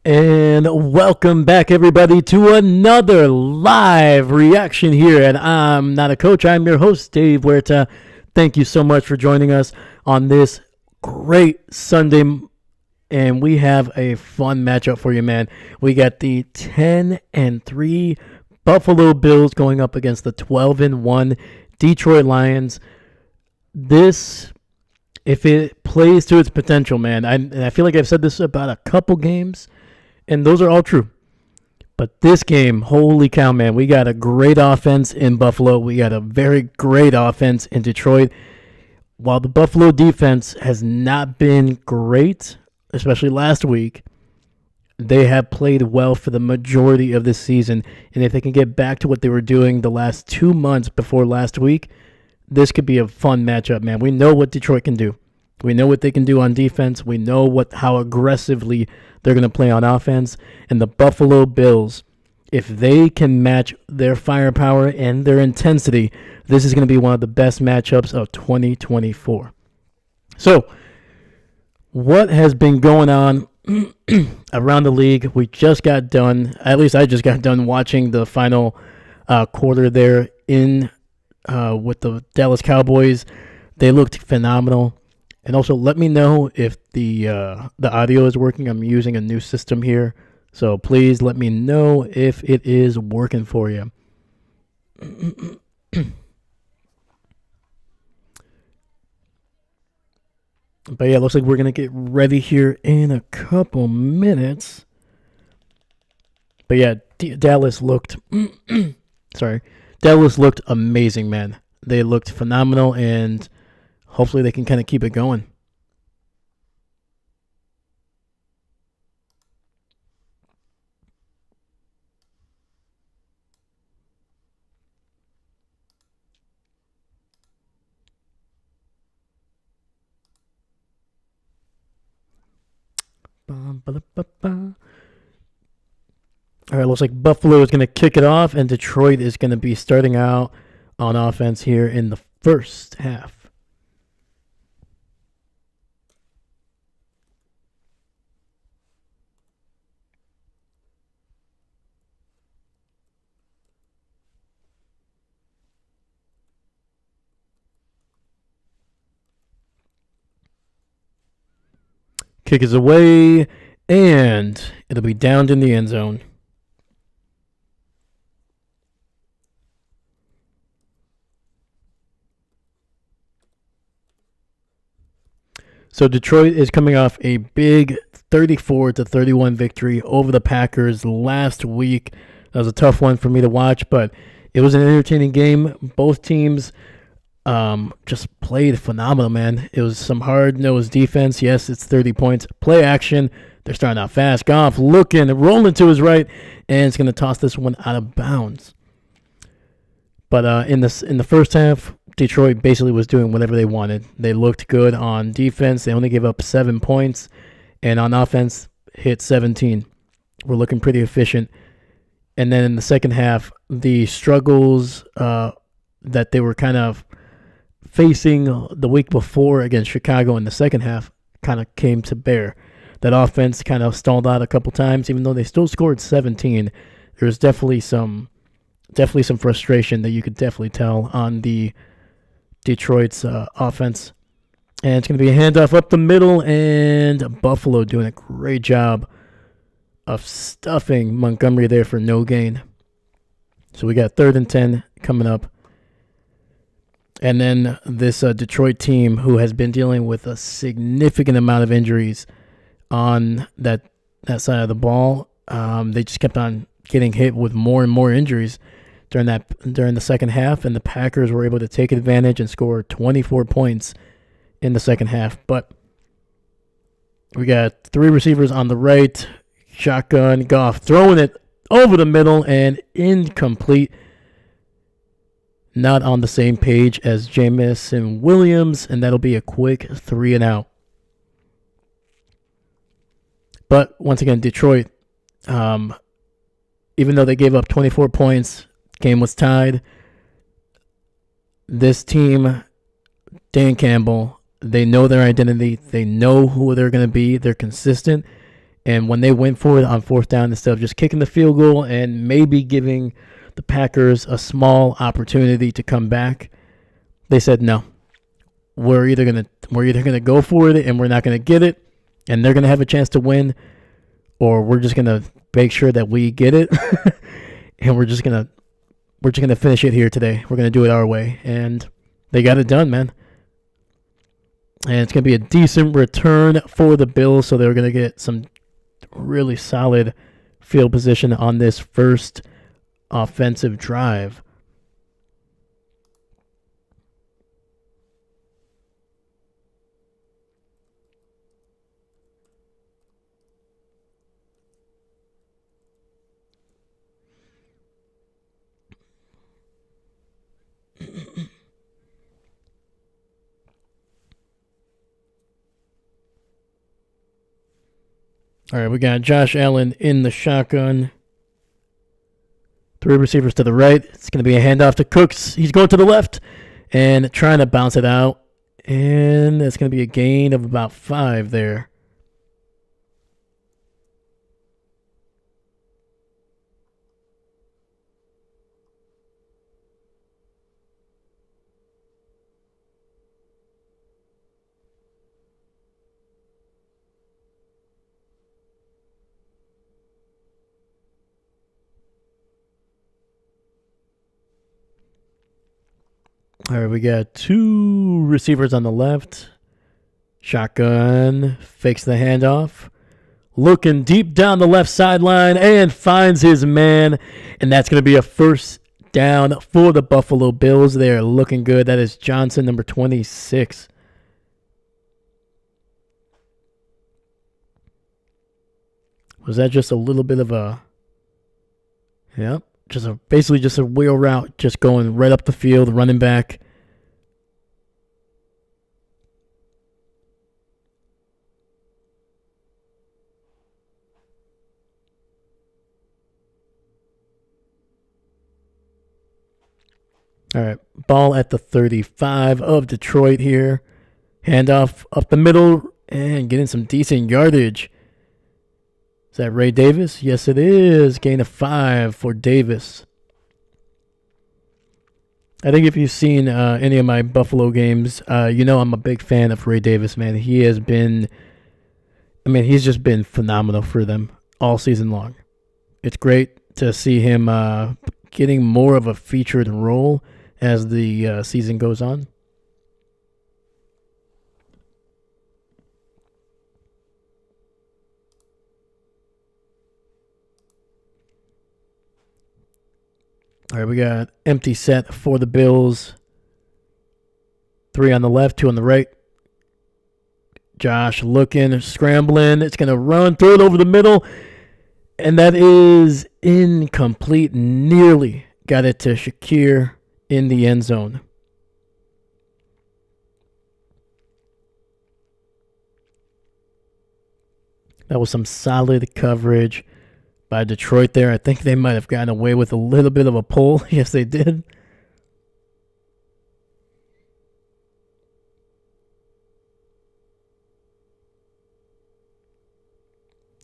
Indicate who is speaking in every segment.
Speaker 1: And welcome back, everybody, to another live reaction here. And I'm not a coach, I'm your host, Dave Huerta. Thank you so much for joining us on this great Sunday. And we have a fun matchup for you, man. We got the 10-3 Buffalo Bills going up against the 12-1 Detroit Lions. This, if it plays to its potential, man, I feel like I've said this about a couple games, and those are all true. But this game, holy cow, man, we got a great offense in Buffalo. We got a very great offense in Detroit. While the Buffalo defense has not been great, especially last week, they have played well for the majority of this season. And if they can get back to what they were doing the last 2 months before last week, this could be a fun matchup, man. We know what Detroit can do. We know what they can do on defense. We know how aggressively they're going to play on offense. And the Buffalo Bills, if they can match their firepower and their intensity, this is going to be one of the best matchups of 2024. So, what has been going on around the league? We just got done, at least I just got done watching the final quarter there with the Dallas Cowboys. They looked phenomenal. And also, let me know if the audio is working. I'm using a new system here, so please let me know if it is working for you. But yeah, looks like we're gonna get ready here in a couple minutes. But yeah, Dallas looked Dallas looked amazing, man. They looked phenomenal, and hopefully they can kind of keep it going. All right, looks like Buffalo is going to kick it off, and Detroit is going to be starting out on offense here in the first half. Kick is away, and it'll be downed in the end zone. So Detroit is coming off a big 34-31 victory over the Packers last week. That was a tough one for me to watch, but it was an entertaining game. Both teams just played phenomenal, man. It was some hard-nosed defense. Yes, it's 30 points. Play action. They're starting out fast. Goff looking, rolling to his right, and it's going to toss this one out of bounds. But in the first half, Detroit basically was doing whatever they wanted. They looked good on defense. They only gave up 7 points, and on offense, hit 17. We're looking pretty efficient. And then in the second half, the struggles that they were kind of facing the week before against Chicago in the second half kind of came to bear. That offense kind of stalled out a couple times, even though they still scored 17. There was definitely some frustration that you could definitely tell on the Detroit's offense. And it's going to be a handoff up the middle, and Buffalo doing a great job of stuffing Montgomery there for no gain. So we got 3rd and 10 coming up. And then this Detroit team, who has been dealing with a significant amount of injuries on that side of the ball, they just kept on getting hit with more and more injuries during the second half, and the Packers were able to take advantage and score 24 points in the second half. But we got 3 receivers on the right, shotgun, Goff throwing it over the middle and incomplete. Not on the same page as Jameson Williams, and that'll be a quick 3 and out. But once again, Detroit, even though they gave up 24 points, game was tied. This team, Dan Campbell, they know their identity. They know who they're going to be. They're consistent. And when they went for it on fourth down, instead of just kicking the field goal and maybe giving the Packers a small opportunity to come back, they said no. We're either gonna go for it and we're not gonna get it, and they're gonna have a chance to win, or we're just gonna make sure that we get it, and we're just gonna finish it here today. We're gonna do it our way, and they got it done, man. And it's gonna be a decent return for the Bills, so they're gonna get some really solid field position on this first offensive drive. All right, we got Josh Allen in the shotgun. 3 receivers to the right. It's going to be a handoff to Cooks. He's going to the left and trying to bounce it out. And it's going to be a gain of about 5 there. All right, we got 2 receivers on the left. Shotgun, fakes the handoff. Looking deep down the left sideline and finds his man. And that's going to be a first down for the Buffalo Bills. They're looking good. That is Johnson, number 26. Was that just a little bit of a... Yep. Basically just a wheel route, just going right up the field, running back. All right, ball at the 35 of Detroit here. Handoff up the middle and getting some decent yardage. Is that Ray Davis? Yes, it is. Gain of 5 for Davis. I think if you've seen any of my Buffalo games, you know I'm a big fan of Ray Davis, man. He's just been phenomenal for them all season long. It's great to see him getting more of a featured role as the season goes on. All right, we got empty set for the Bills. 3 on the left, 2 on the right. Josh looking, scrambling. It's going to run, throw it over the middle. And that is incomplete. Nearly got it to Shakir in the end zone. That was some solid coverage by Detroit there. I think they might have gotten away with a little bit of a pull. Yes, they did.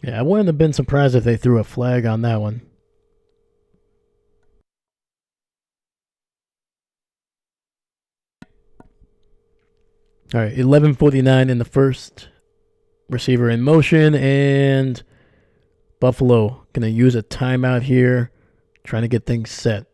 Speaker 1: Yeah, I wouldn't have been surprised if they threw a flag on that one. All right, 11:49 in the first. Receiver in motion, and Buffalo going to use a timeout here, trying to get things set.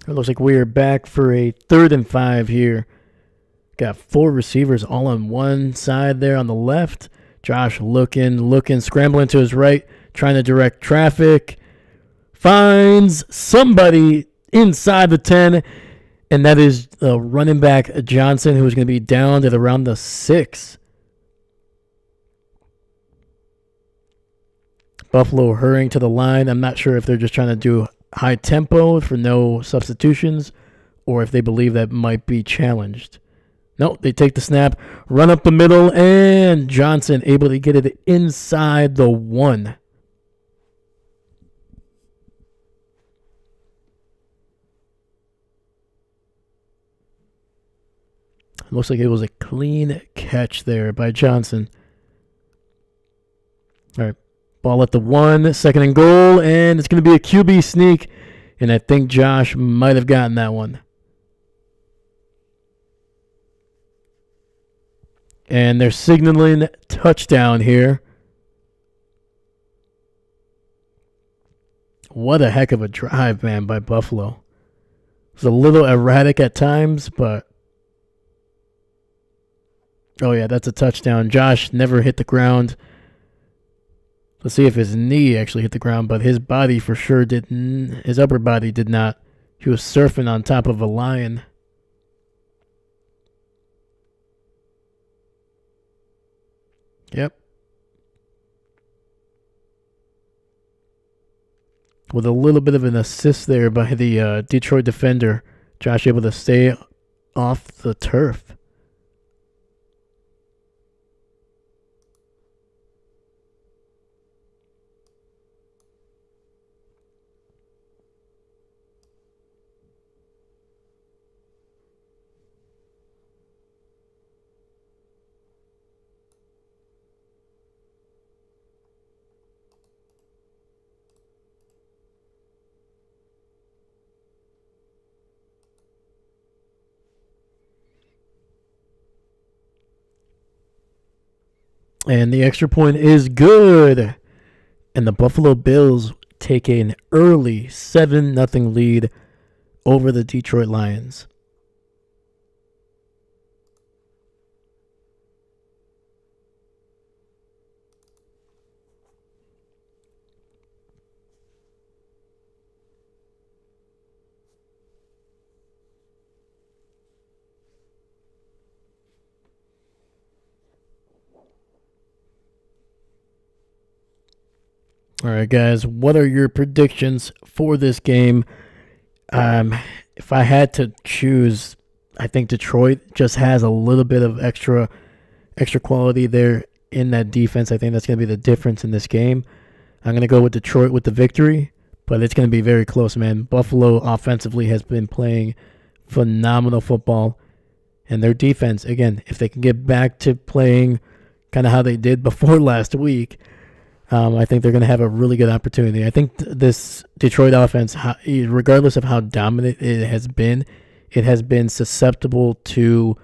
Speaker 1: It looks like we're back for a 3rd and 5 here. Got 4 receivers all on one side there on the left. Josh looking, scrambling to his right, trying to direct traffic. finds somebody inside the 10, and that is running back Johnson, who is going to be downed at around the 6. Buffalo hurrying to the line. I'm not sure if they're just trying to do high tempo for no substitutions, or if they believe that might be challenged. Nope, they take the snap, run up the middle, and Johnson able to get it inside the 1. Looks like it was a clean catch there by Johnson. All right, ball at the 1, 2nd and goal, and it's going to be a QB sneak, and I think Josh might have gotten that one. And they're signaling touchdown here. What a heck of a drive, man, by Buffalo. It was a little erratic at times, but... Oh, yeah, that's a touchdown. Josh never hit the ground. Let's see if his knee actually hit the ground, but his body for sure didn't. His upper body did not. He was surfing on top of a lion. Yep. With a little bit of an assist there by the Detroit defender, Josh able to stay off the turf. And the extra point is good. And the Buffalo Bills take an early 7-0 lead over the Detroit Lions. All right, guys, what are your predictions for this game? If I had to choose, I think Detroit just has a little bit of extra quality there in that defense. I think that's going to be the difference in this game. I'm going to go with Detroit with the victory, but it's going to be very close, man. Buffalo offensively has been playing phenomenal football, and their defense, again, if they can get back to playing kind of how they did before last week, I think they're going to have a really good opportunity. I think this Detroit offense, regardless of how dominant it has been susceptible to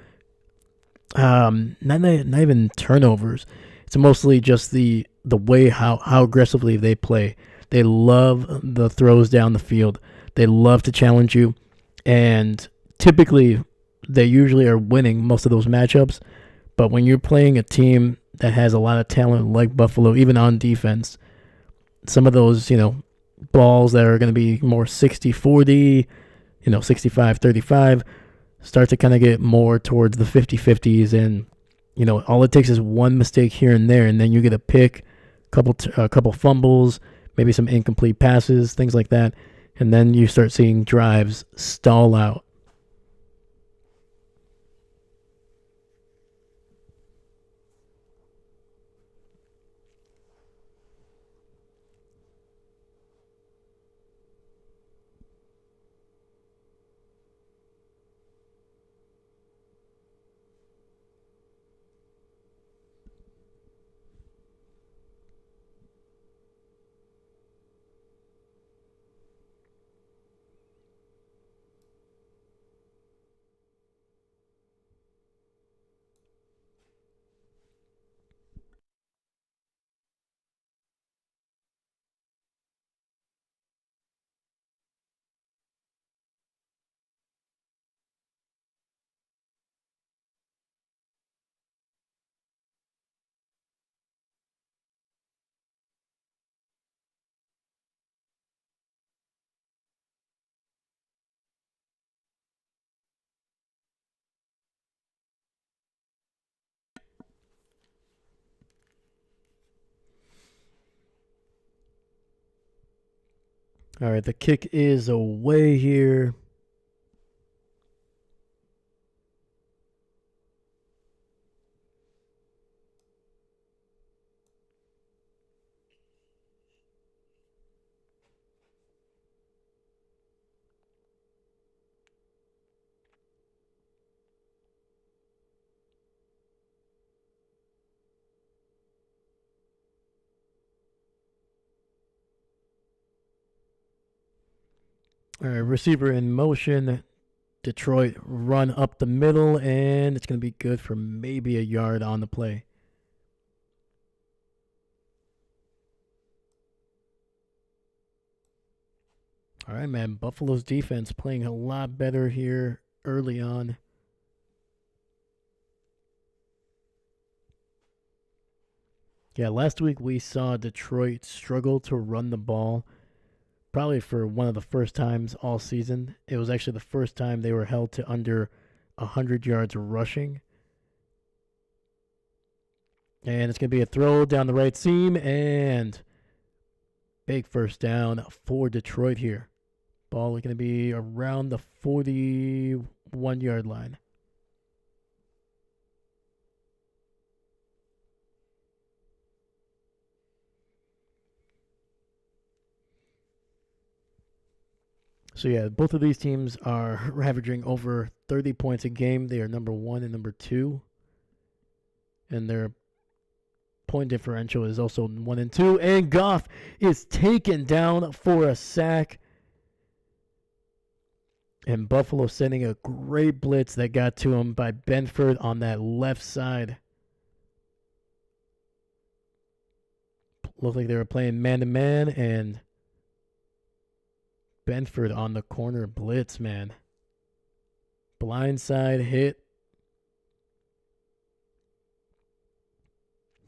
Speaker 1: not even turnovers. It's mostly just the way how aggressively they play. They love the throws down the field. They love to challenge you, and typically they usually are winning most of those matchups. But when you're playing a team that has a lot of talent like Buffalo, even on defense, some of those, balls that are going to be more 60-40, 65-35, start to kind of get more towards the 50-50s. And, all it takes is one mistake here and there, and then you get a pick, a couple fumbles, maybe some incomplete passes, things like that. And then you start seeing drives stall out. All right, the kick is away here. All right, receiver in motion. Detroit run up the middle, and it's going to be good for maybe a yard on the play. All right, man. Buffalo's defense playing a lot better here early on. Yeah, last week we saw Detroit struggle to run the ball, probably for one of the first times all season. It was actually the first time they were held to under 100 yards rushing. And it's going to be a throw down the right seam, and big first down for Detroit here. Ball is going to be around the 41-yard line. So yeah, both of these teams are averaging over 30 points a game. They are number 1 and number 2. And their point differential is also 1 and 2. And Goff is taken down for a sack. And Buffalo sending a great blitz that got to him by Benford on that left side. Looked like they were playing man-to-man, and Benford on the corner blitz, man. Blindside hit.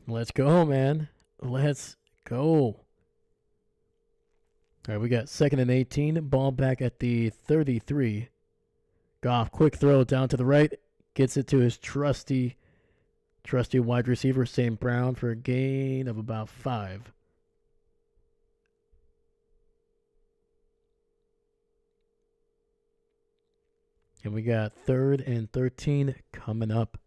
Speaker 1: Let's go, man. Let's go. All right, we got 2nd and 18. Ball back at the 33. Goff, quick throw down to the right. Gets it to his trusty wide receiver, St. Brown, for a gain of about 5. And we got 3rd and 13 coming up.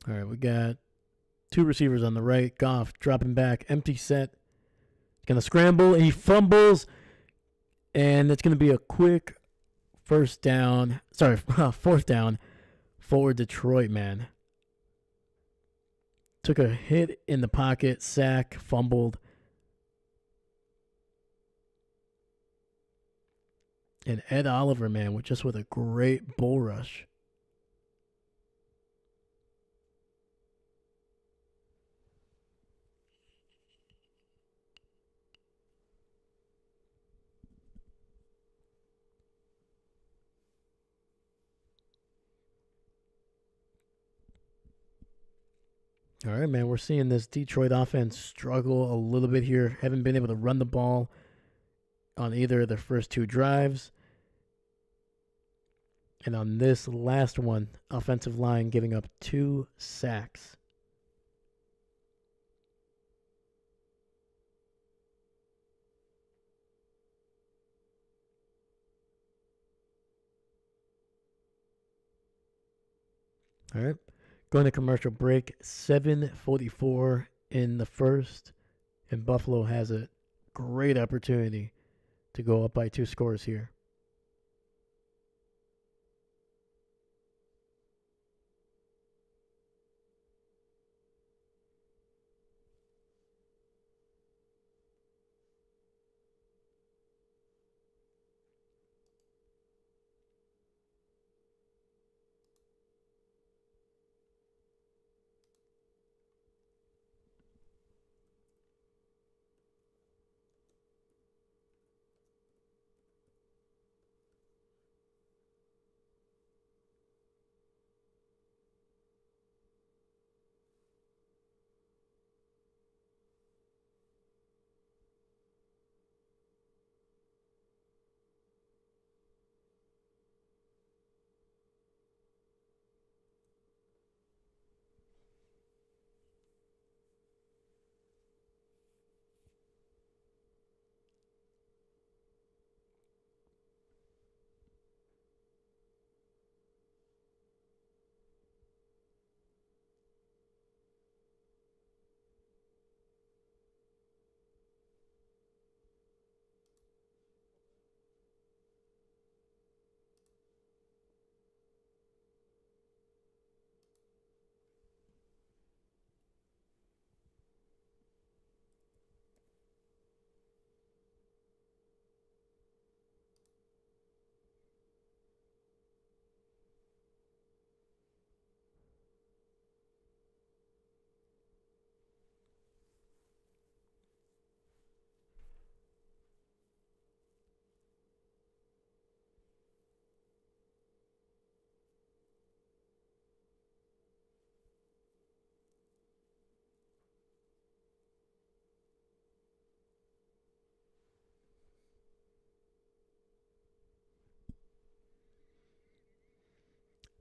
Speaker 1: All right, we got 2 receivers on the right. Goff dropping back, empty set. Gonna scramble, and he fumbles. And it's gonna be a quick fourth down for Detroit, man. Took a hit in the pocket, sack, fumbled. And Ed Oliver, man, with a great bull rush. All right, man, we're seeing this Detroit offense struggle a little bit here. Haven't been able to run the ball on either of their first 2 drives. And on this last one, offensive line giving up 2 sacks. All right. Going to commercial break. 7:44 in the first. And Buffalo has a great opportunity to go up by 2 scores here.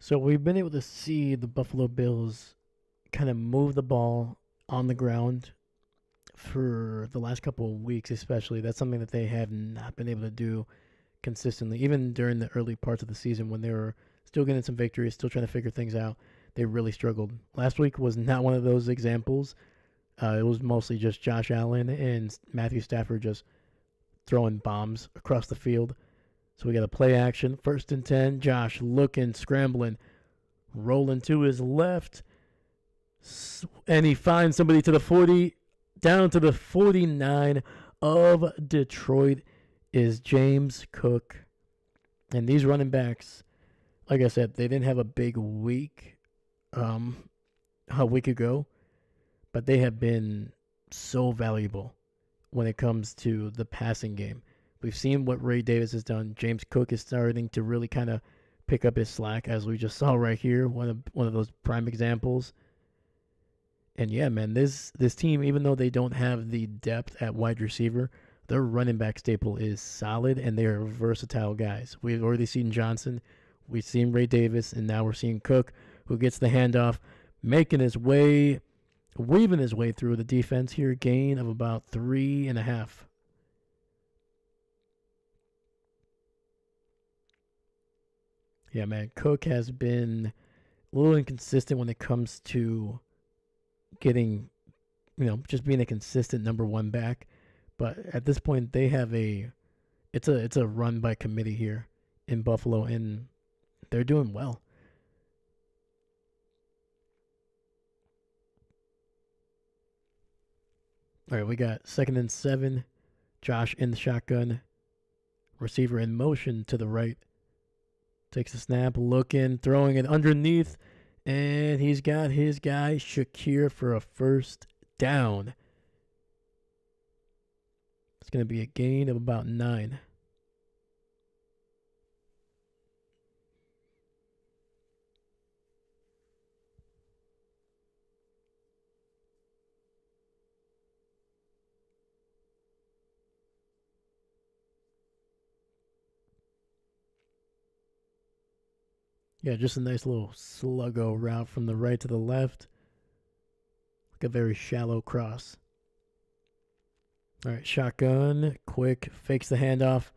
Speaker 1: So we've been able to see the Buffalo Bills kind of move the ball on the ground for the last couple of weeks, especially. That's something that they have not been able to do consistently, even during the early parts of the season when they were still getting some victories, still trying to figure things out. They really struggled. Last week was not one of those examples. It was mostly just Josh Allen and Matthew Stafford just throwing bombs across the field. So we got a play action, 1st and 10. Josh looking, scrambling, rolling to his left, and he finds somebody to the 40, down to the 49 of Detroit is James Cook. And these running backs, like I said, they didn't have a big week a week ago, but they have been so valuable when it comes to the passing game. We've seen what Ray Davis has done. James Cook is starting to really kind of pick up his slack, as we just saw right here, one of those prime examples. And yeah, man, this team, even though they don't have the depth at wide receiver, their running back staple is solid, and they are versatile guys. We've already seen Johnson, we've seen Ray Davis, and now we're seeing Cook, who gets the handoff, weaving his way through the defense here. Gain of about 3.5. Yeah, man, Cook has been a little inconsistent when it comes to getting, just being a consistent number one back. But at this point, they have it's a run by committee here in Buffalo, and they're doing well. All right, we got 2nd and 7. Josh in the shotgun. Receiver in motion to the right. Takes a snap, looking, throwing it underneath, and he's got his guy Shakir for a 1st down. It's going to be a gain of about 9. Yeah, just a nice little sluggo route from the right to the left. Like a very shallow cross. All right, shotgun, quick, fakes the handoff.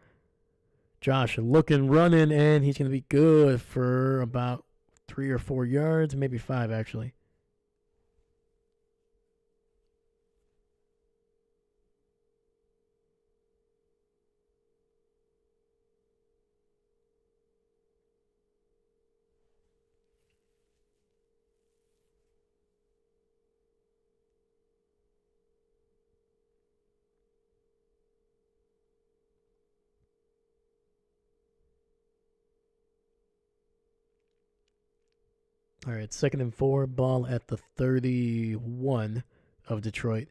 Speaker 1: Josh looking, running, and he's going to be good for about 3 or 4 yards, maybe 5 actually. All right, 2nd and 4, ball at the 31 of Detroit.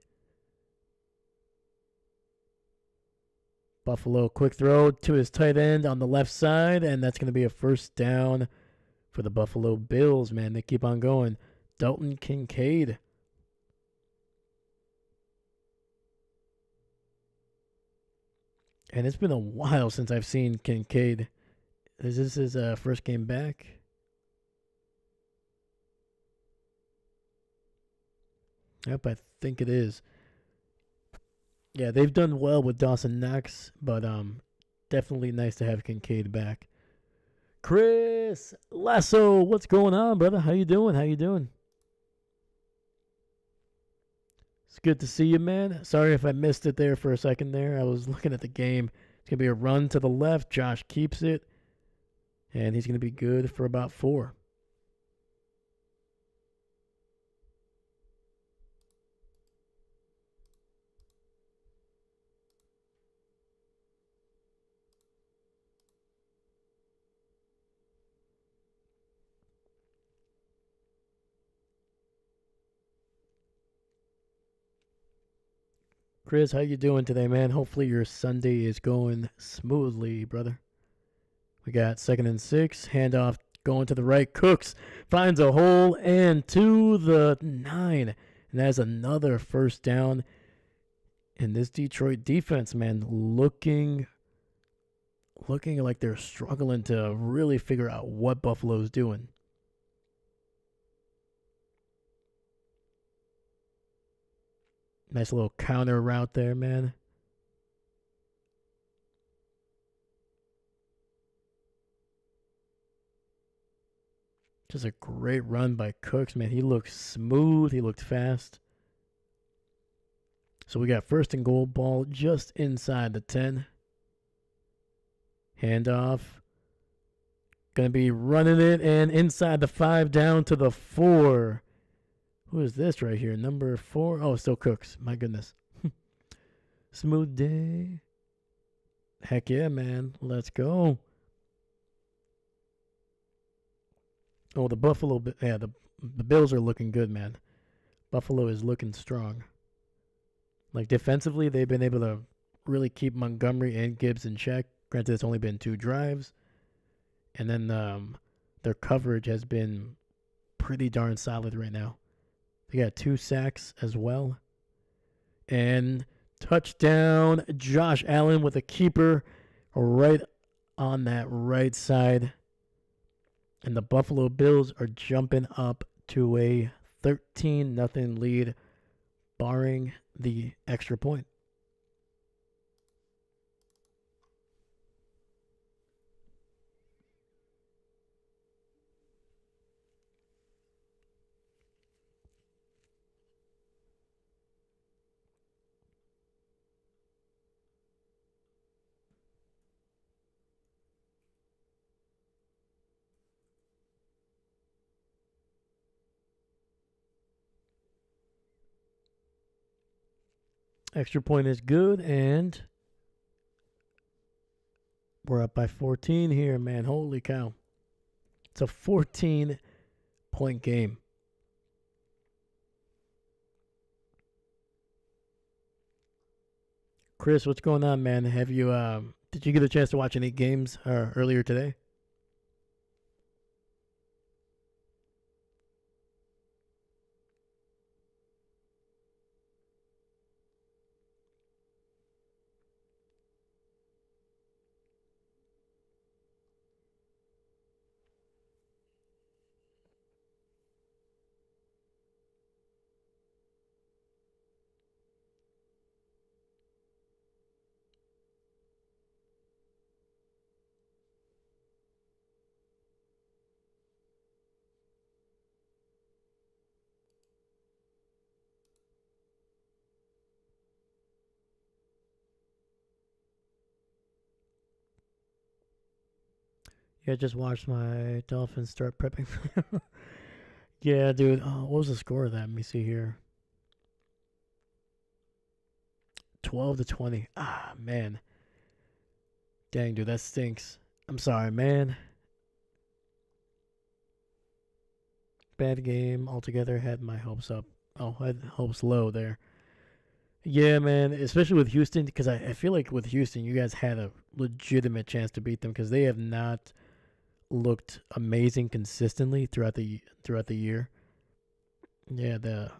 Speaker 1: Buffalo, quick throw to his tight end on the left side, and that's going to be a 1st down for the Buffalo Bills, man. They keep on going. Dalton Kincaid. And it's been a while since I've seen Kincaid. Is this his first game back? Yep, I think it is. Yeah, they've done well with Dawson Knox, but definitely nice to have Kincaid back. Chris Lasso, what's going on, brother? How you doing? It's good to see you, man. Sorry if I missed it there for a second there. I was looking at the game. It's going to be a run to the left. Josh keeps it, and he's going to be good for about 4. Chris, how you doing today, man? Hopefully your Sunday is going smoothly, brother. We got 2nd and 6. Handoff going to the right. Cooks finds a hole and to the 9. And that's another 1st down. And this Detroit defense, man, looking like they're struggling to really figure out what Buffalo's doing. Nice little counter route there, man. Just a great run by Cooks, man. He looked smooth. He looked fast. So we got first and goal, ball just inside the 10. Handoff. Gonna be running it and inside the 5 down to the 4. Who is this right here? Number 4. Oh, still Cooks. My goodness. Smooth day. Heck yeah, man. Let's go. Oh, the Buffalo. Yeah, the Bills are looking good, man. Buffalo is looking strong. Like defensively, they've been able to really keep Montgomery and Gibbs in check. Granted, it's only been 2 drives. And then their coverage has been pretty darn solid right now. They got 2 sacks as well. And touchdown, Josh Allen with a keeper right on that right side. And the Buffalo Bills are jumping up to a 13-0 lead, barring the extra point. Extra point is good, and we're up by 14 here, man. Holy cow. It's a 14-point game. Chris, what's going on, man? Have you did you get a chance to watch any games earlier today? Yeah, I just watched my Dolphins start prepping. Yeah, dude. Oh, what was the score of that? Let me see here. 12-20. Ah, man. Dang, dude, that stinks. I'm sorry, man. Bad game altogether. Had my hopes up. Oh, I had hopes low there. Yeah, man. Especially with Houston, because I feel like with Houston, you guys had a legitimate chance to beat them because they have not looked amazing consistently throughout the year. Yeah, the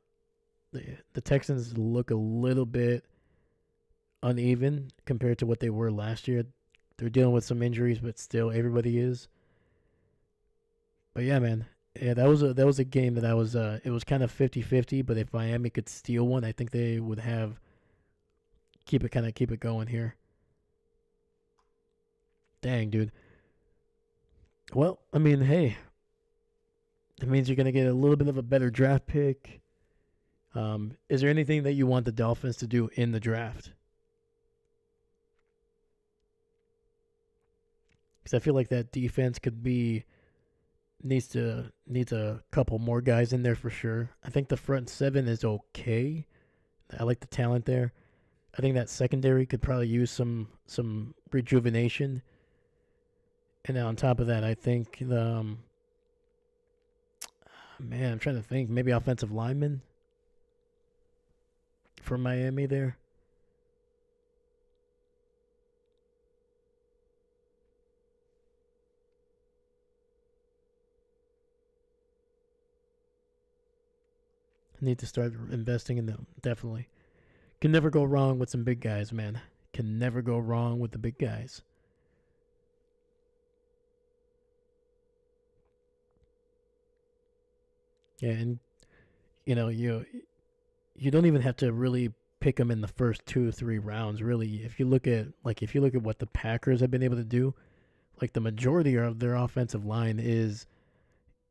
Speaker 1: Texans look a little bit uneven compared to what they were last year. They're dealing with some injuries, but still everybody is. But yeah, man. Yeah, that was a game that I was it was kind of 50-50, but if Miami could steal one, I think they would have keep it going here. Dang, dude. Well, I mean, hey, it means you're going to get a little bit of a better draft pick. Is there anything that you want the Dolphins to do in the draft? Because I feel like that defense could be needs a couple more guys in there for sure. I think the front 7 is okay. I like the talent there. I think that secondary could probably use some rejuvenation. And on top of that, I think the man, I'm trying to think. Maybe offensive lineman from Miami there. I need to start investing in them. Definitely. Can never go wrong with some big guys, man. Can never go wrong with the big guys. Yeah, and you know you don't even have to really pick them in the first 2 or 3 rounds. Really, if you look at what the Packers have been able to do, like the majority of their offensive line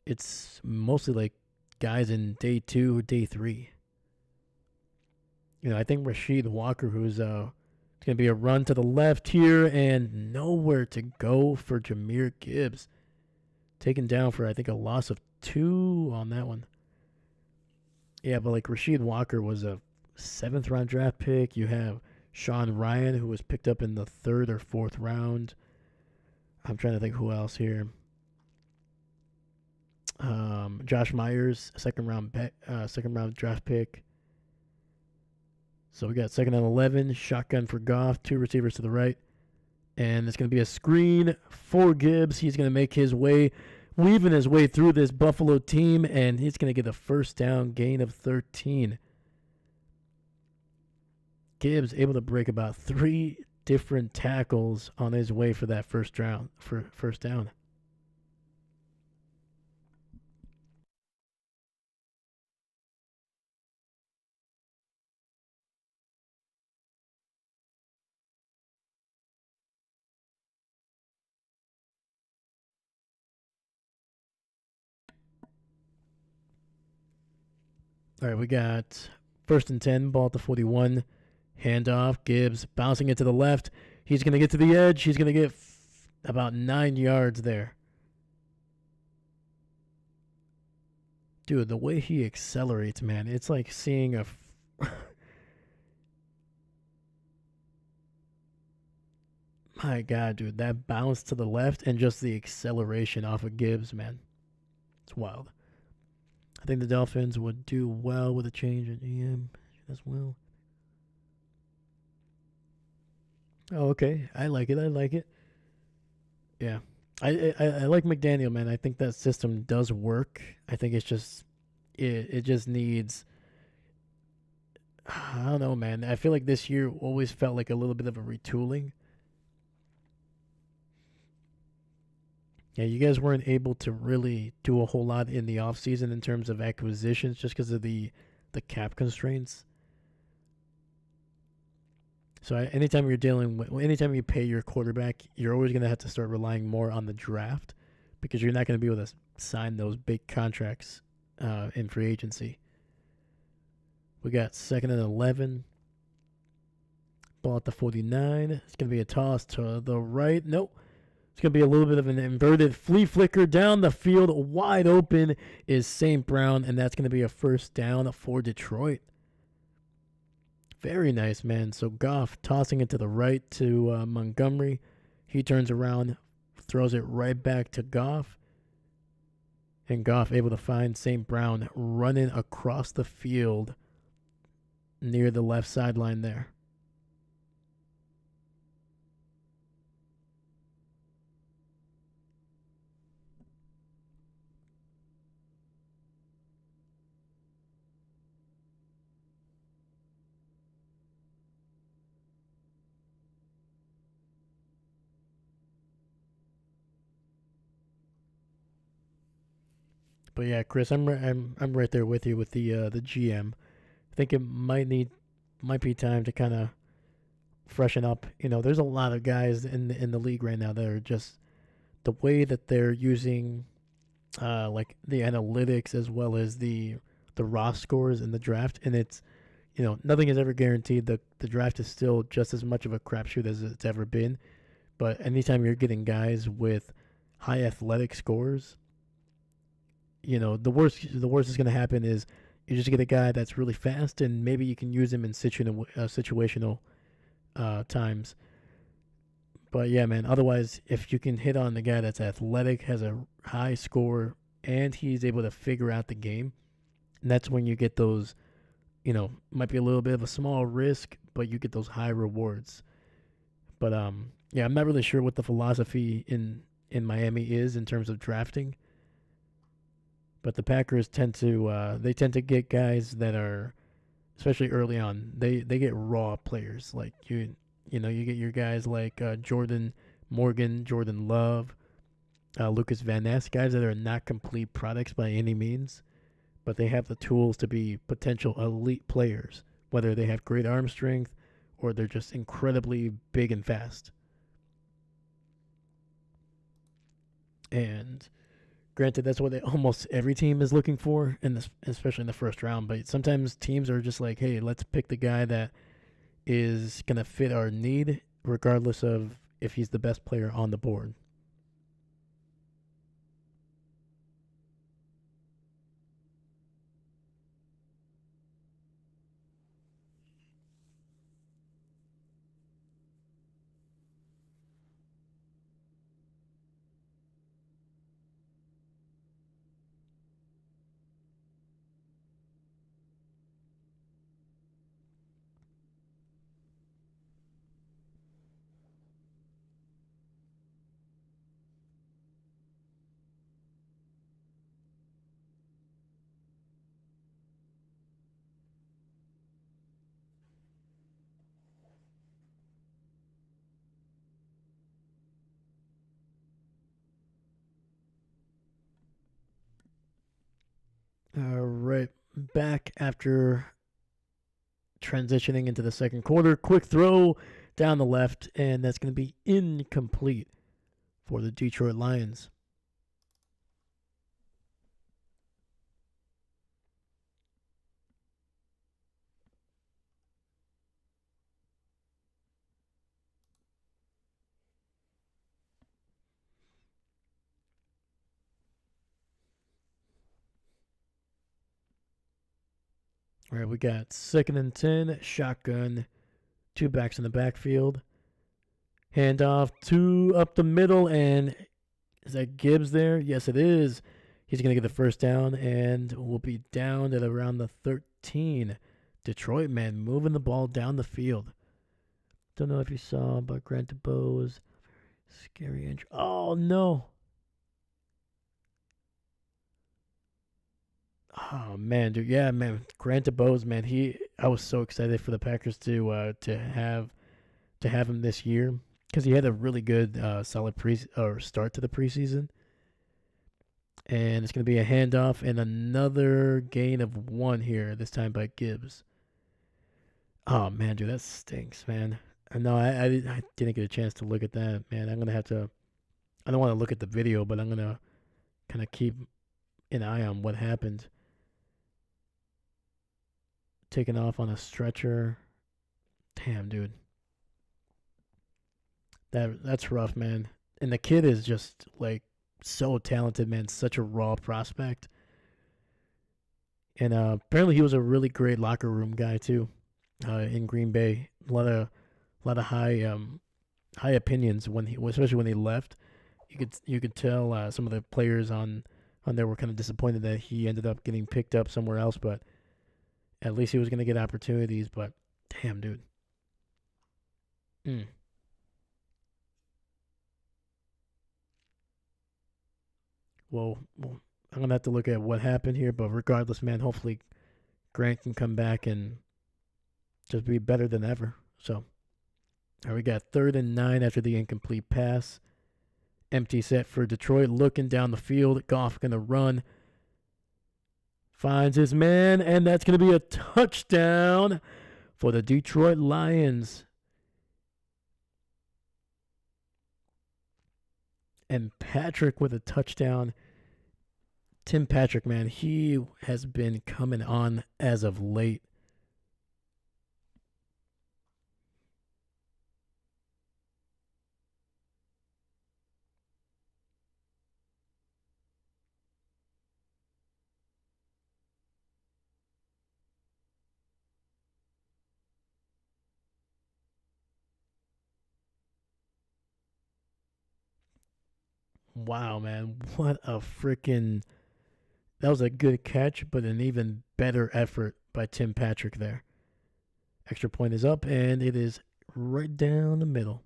Speaker 1: it's mostly like guys in day 2, day 3. I think Rasheed Walker, who's it's gonna be a run to the left here and nowhere to go for Jahmyr Gibbs, taken down for I think a loss of 2 on that one. Yeah, but like Rasheed Walker was a 7th-round draft pick. You have Sean Ryan, who was picked up in the 3rd or 4th round. I'm trying to think who else here. Josh Myers, second round draft pick. So we got 2nd and 11, shotgun for Goff, 2 receivers to the right. And it's going to be a screen for Gibbs. He's going to make his way, weaving his way through this Buffalo team, and he's going to get a first down, gain of 13. Gibbs able to break about 3 different tackles on his way for that first down. All right, we got 1st and 10, ball at the 41. Handoff, Gibbs bouncing it to the left. He's going to get to the edge. He's going to get about 9 yards there. Dude, the way he accelerates, man, it's like seeing a... My God, dude, that bounce to the left and just the acceleration off of Gibbs, man. It's wild. I think the Dolphins would do well with a change at GM as well. Oh, okay. I like it. Yeah. I like McDaniel, man. I think that system does work. I think it's just it just needs, I don't know, man. I feel like this year always felt like a little bit of a retooling. Yeah, you guys weren't able to really do a whole lot in the offseason in terms of acquisitions just because of the cap constraints. So anytime you pay your quarterback, you're always going to have to start relying more on the draft because you're not going to be able to sign those big contracts in free agency. We got 2nd and 11. Ball at the 49. It's going to be a toss to the right. Nope. It's going to be a little bit of an inverted flea flicker down the field. Wide open is St. Brown, and that's going to be a first down for Detroit. Very nice, man. So Goff tossing it to the right to Montgomery. He turns around, throws it right back to Goff. And Goff able to find St. Brown running across the field near the left sideline there. But yeah, Chris, I'm right there with you with the GM. I think it might be time to kind of freshen up. There's a lot of guys in the league right now that are just the way that they're using like the analytics as well as the raw scores in the draft, and it's nothing is ever guaranteed. The draft is still just as much of a crapshoot as it's ever been. But anytime you're getting guys with high athletic scores, the worst is going to happen is you just get a guy that's really fast, and maybe you can use him in situational times. But yeah, man, otherwise, if you can hit on the guy that's athletic, has a high score, and he's able to figure out the game, and that's when you get those, might be a little bit of a small risk, but you get those high rewards. But yeah, I'm not really sure what the philosophy in Miami is in terms of drafting. But the Packers tend to get guys that are, especially early on, they get raw players. Like you get your guys like Jordan Morgan, Jordan Love, Lucas Van Ness, guys that are not complete products by any means, but they have the tools to be potential elite players whether they have great arm strength or they're just incredibly big and fast. And granted, that's what almost every team is looking for, in this, especially in the first round. But sometimes teams are just like, hey, let's pick the guy that is going to fit our need, regardless of if he's the best player on the board. All right, back after transitioning into the second quarter. Quick throw down the left, and that's going to be incomplete for the Detroit Lions. All right, we got 2nd and 10, shotgun, two backs in the backfield. Handoff, two up the middle, and is that Gibbs there? Yes, it is. He's going to get the first down, and we'll be down at around the 13. Detroit, man, moving the ball down the field. Don't know if you saw, but Grant DuBose, scary injury. Oh, no. Oh man, dude, yeah, man. Grant DuBose, man. I was so excited for the Packers to have him this year because he had a really good solid start to the preseason, and it's going to be a handoff and another gain of one here this time by Gibbs. Oh man, dude, that stinks, man. No, I didn't get a chance to look at that, man. I'm gonna have to. I don't want to look at the video, but I'm gonna kind of keep an eye on what happened. Taken off on a stretcher. Damn, dude. That's rough, man. And the kid is just like so talented, man. Such a raw prospect. And apparently he was a really great locker room guy too. In Green Bay, a lot of high opinions when especially when he left. You could tell some of the players on there were kind of disappointed that he ended up getting picked up somewhere else, but at least he was going to get opportunities. But damn, dude. Mm. Well, I'm gonna have to look at what happened here, but regardless, man, hopefully Grant can come back and just be better than ever. So, all right, we got 3rd and 9 after the incomplete pass. Empty set for Detroit, looking down the field. Goff gonna run, finds his man, and that's gonna be a touchdown for the Detroit Lions. And Patrick with a touchdown. Tim Patrick, man, he has been coming on as of late. Wow, man, what a freaking. That was a good catch, but an even better effort by Tim Patrick there. Extra point is up, and it is right down the middle.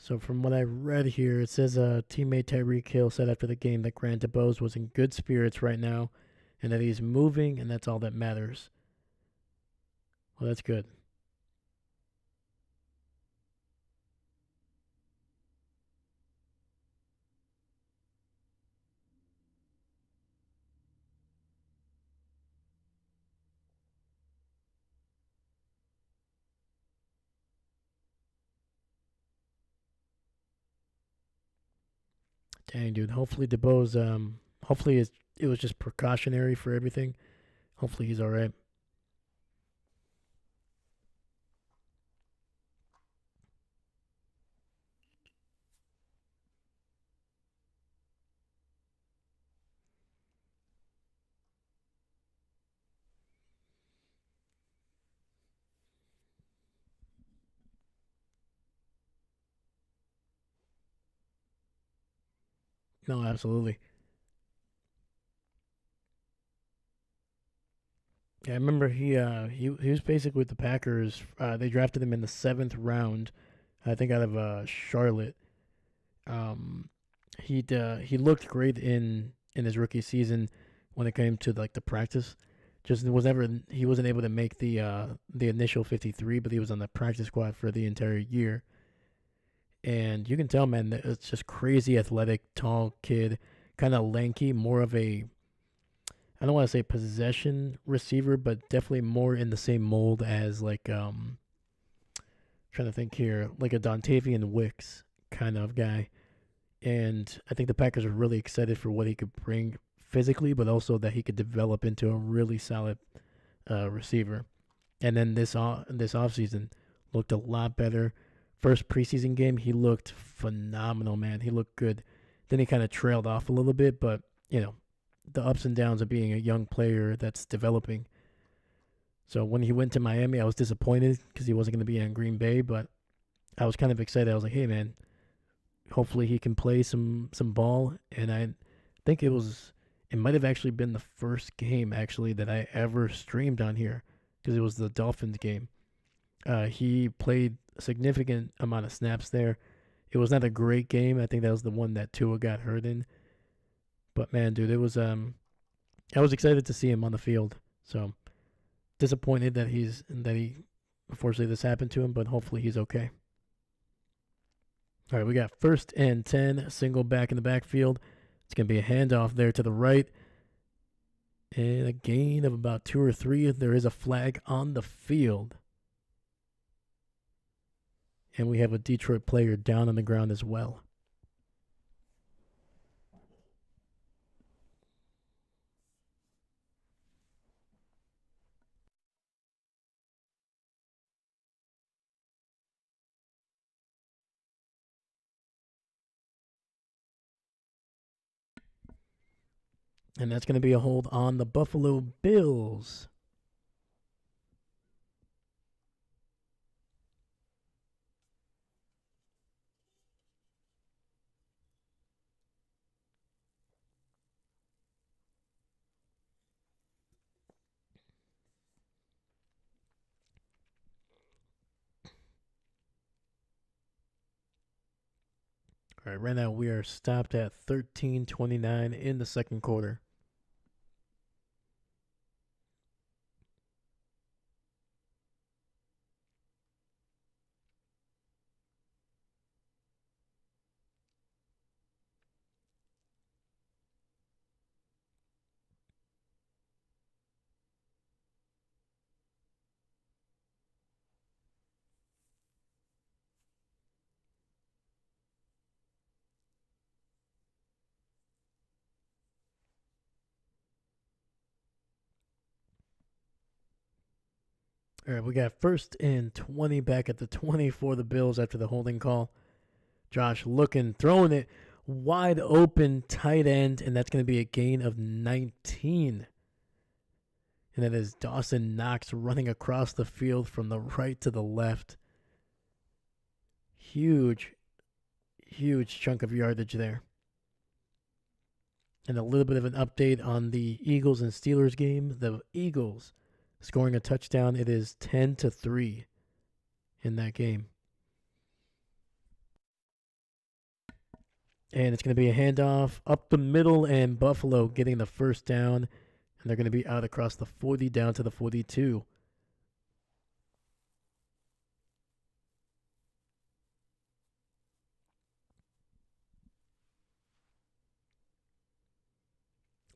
Speaker 1: So from what I read here, it says teammate Tyreek Hill said after the game that Grant DuBose was in good spirits right now and that he's moving, and that's all that matters. Well, that's good. Dang, dude. Hopefully DuBose, hopefully it was just precautionary for everything. Hopefully he's all right. No, absolutely. Yeah, I remember he was basically with the Packers. They drafted him in the seventh round, I think, out of Charlotte. Um, he looked great in his rookie season when it came to like the practice. Just was never he wasn't able to make the initial 53, but he was on the practice squad for the entire year. And you can tell, man, that it's just crazy athletic, tall kid, kind of lanky, more of a I don't want to say possession receiver, but definitely more in the same mold as like trying to think here, like a Dontavian Wicks kind of guy. And I think the Packers are really excited for what he could bring physically, but also that he could develop into a really solid receiver. And then this offseason looked a lot better. First preseason game, he looked phenomenal, man. He looked good. Then he kind of trailed off a little bit, but you know, the ups and downs of being a young player that's developing. So when he went to Miami, I was disappointed because he wasn't going to be in Green Bay, but I was kind of excited. I was like, hey, man, hopefully he can play some ball. And I think it might have actually been the first game actually that I ever streamed on here because it was the Dolphins game. He played a significant amount of snaps there. It was not a great game. I think that was the one that Tua got hurt in. But man, dude, it was I was excited to see him on the field. So disappointed that he unfortunately this happened to him, but hopefully he's okay. All right, we got first and 10, single back in the backfield. It's going to be a handoff there to the right. And a gain of about 2 or 3. There is a flag on the field. And we have a Detroit player down on the ground as well. And that's going to be a hold on the Buffalo Bills. All right, right now we are stopped at 13:29 in the second quarter. All right, we got first and 20 back at the 20 for the Bills after the holding call. Josh looking, throwing it wide open, tight end, and that's going to be a gain of 19. And that is Dawson Knox running across the field from the right to the left. Huge, huge chunk of yardage there. And a little bit of an update on the Eagles and Steelers game. The Eagles scoring a touchdown. It is 10-3 in that game. And it's going to be a handoff up the middle, and Buffalo getting the first down. And they're going to be out across the 40 down to the 42.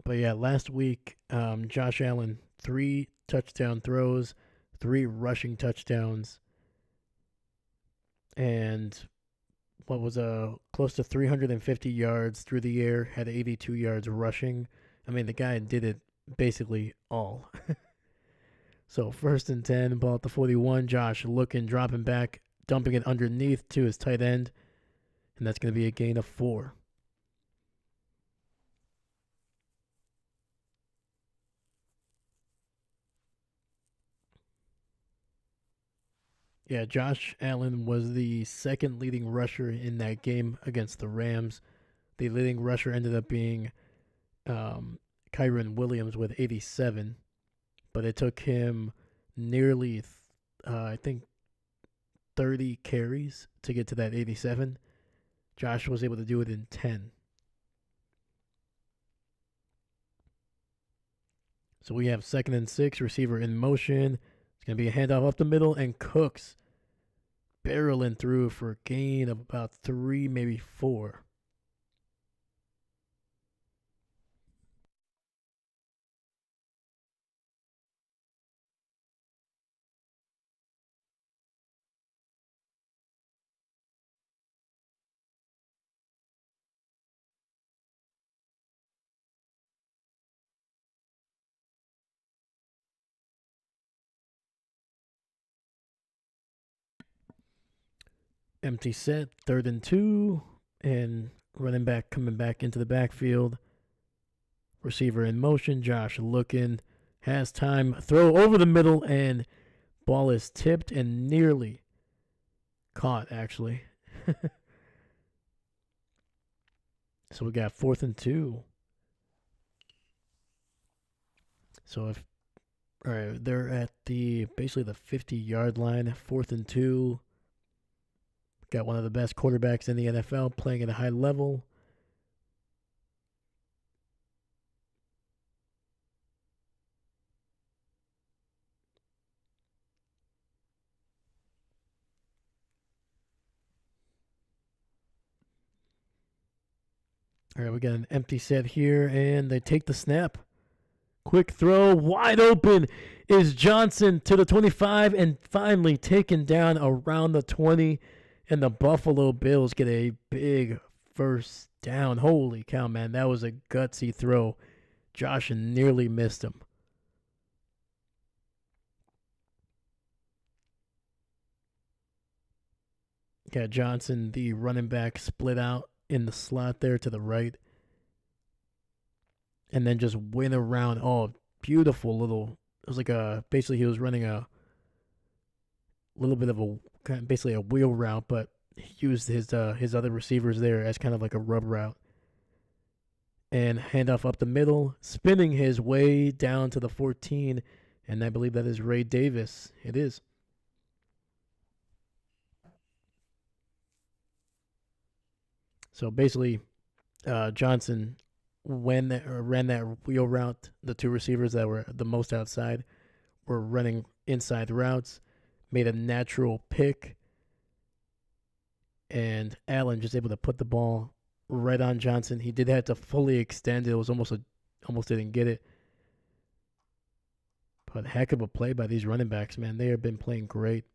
Speaker 1: But yeah, last week, Josh Allen, 3 touchdown throws, 3 rushing touchdowns, and what was close to 350 yards through the air, had 82 yards rushing. I mean, the guy did it basically all. So 1st and 10, ball at the 41. Josh looking, dropping back, dumping it underneath to his tight end, and that's going to be a gain of 4. Yeah, Josh Allen was the second leading rusher in that game against the Rams. The leading rusher ended up being Kyren Williams with 87, but it took him nearly, I think, 30 carries to get to that 87. Josh was able to do it in 10. So we have 2nd and 6, receiver in motion. It's going to be a handoff up the middle, and Cooks barreling through for a gain of about 3, maybe 4. Empty set, 3rd and 2, and running back coming back into the backfield. Receiver in motion, Josh looking, has time, throw over the middle, and ball is tipped and nearly caught, actually. So we got 4th and 2. So if all right, they're at the basically the 50-yard line, 4th and 2. Got one of the best quarterbacks in the NFL playing at a high level. All right, we got an empty set here, and they take the snap. Quick throw, wide open is Johnson to the 25, and finally taken down around the 20. And the Buffalo Bills get a big first down. Holy cow, man. That was a gutsy throw. Josh nearly missed him. Got Johnson, the running back, split out in the slot there to the right. And then just went around. Oh, beautiful little. It was like basically he was running a little bit of basically a wheel route, but he used his other receivers there as kind of like a rub route. And handoff up the middle, spinning his way down to the 14, and I believe that is Ray Davis. It is. So basically, Johnson ran that wheel route. The 2 receivers that were the most outside were running inside routes, made a natural pick, and Allen just able to put the ball right on Johnson. He did have to fully extend it. It was almost didn't get it. But heck of a play by these running backs, man. They have been playing great.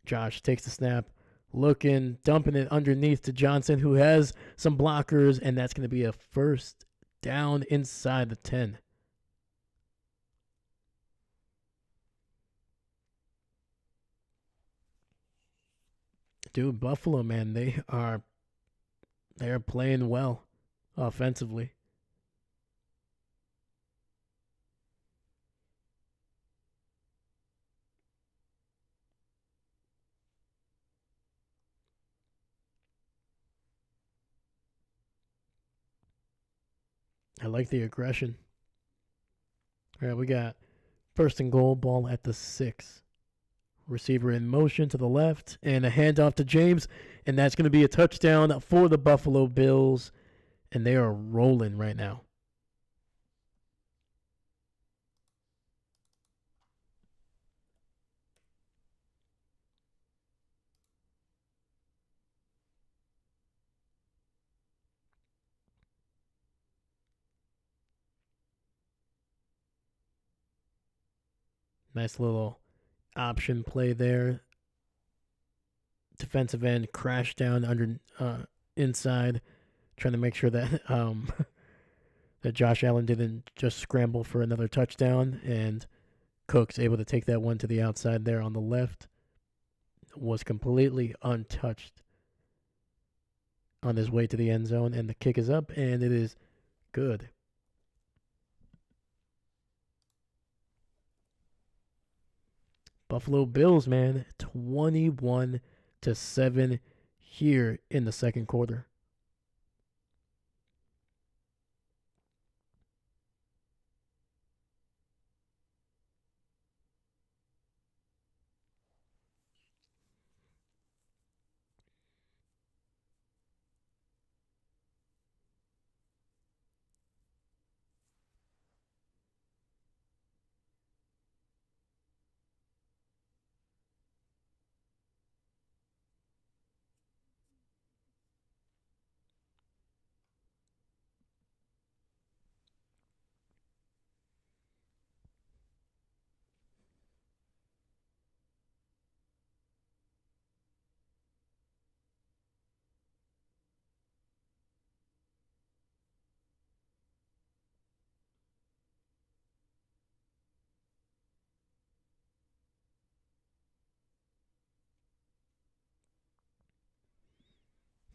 Speaker 1: Josh takes the snap, looking, dumping it underneath to Johnson, who has some blockers, and that's going to be a first down inside the 10. Dude, Buffalo, man, they are playing well offensively. I like the aggression. All right, we got 1st and goal, ball at the 6. Receiver in motion to the left, and a handoff to James, and that's going to be a touchdown for the Buffalo Bills, and they are rolling right now. Nice little option play there. Defensive end crashed down under inside, trying to make sure that that Josh Allen didn't just scramble for another touchdown, and Cook's able to take that one to the outside there on the left. Was completely untouched on his way to the end zone, and the kick is up, and it is good. Buffalo Bills, man, 21-7 here in the second quarter.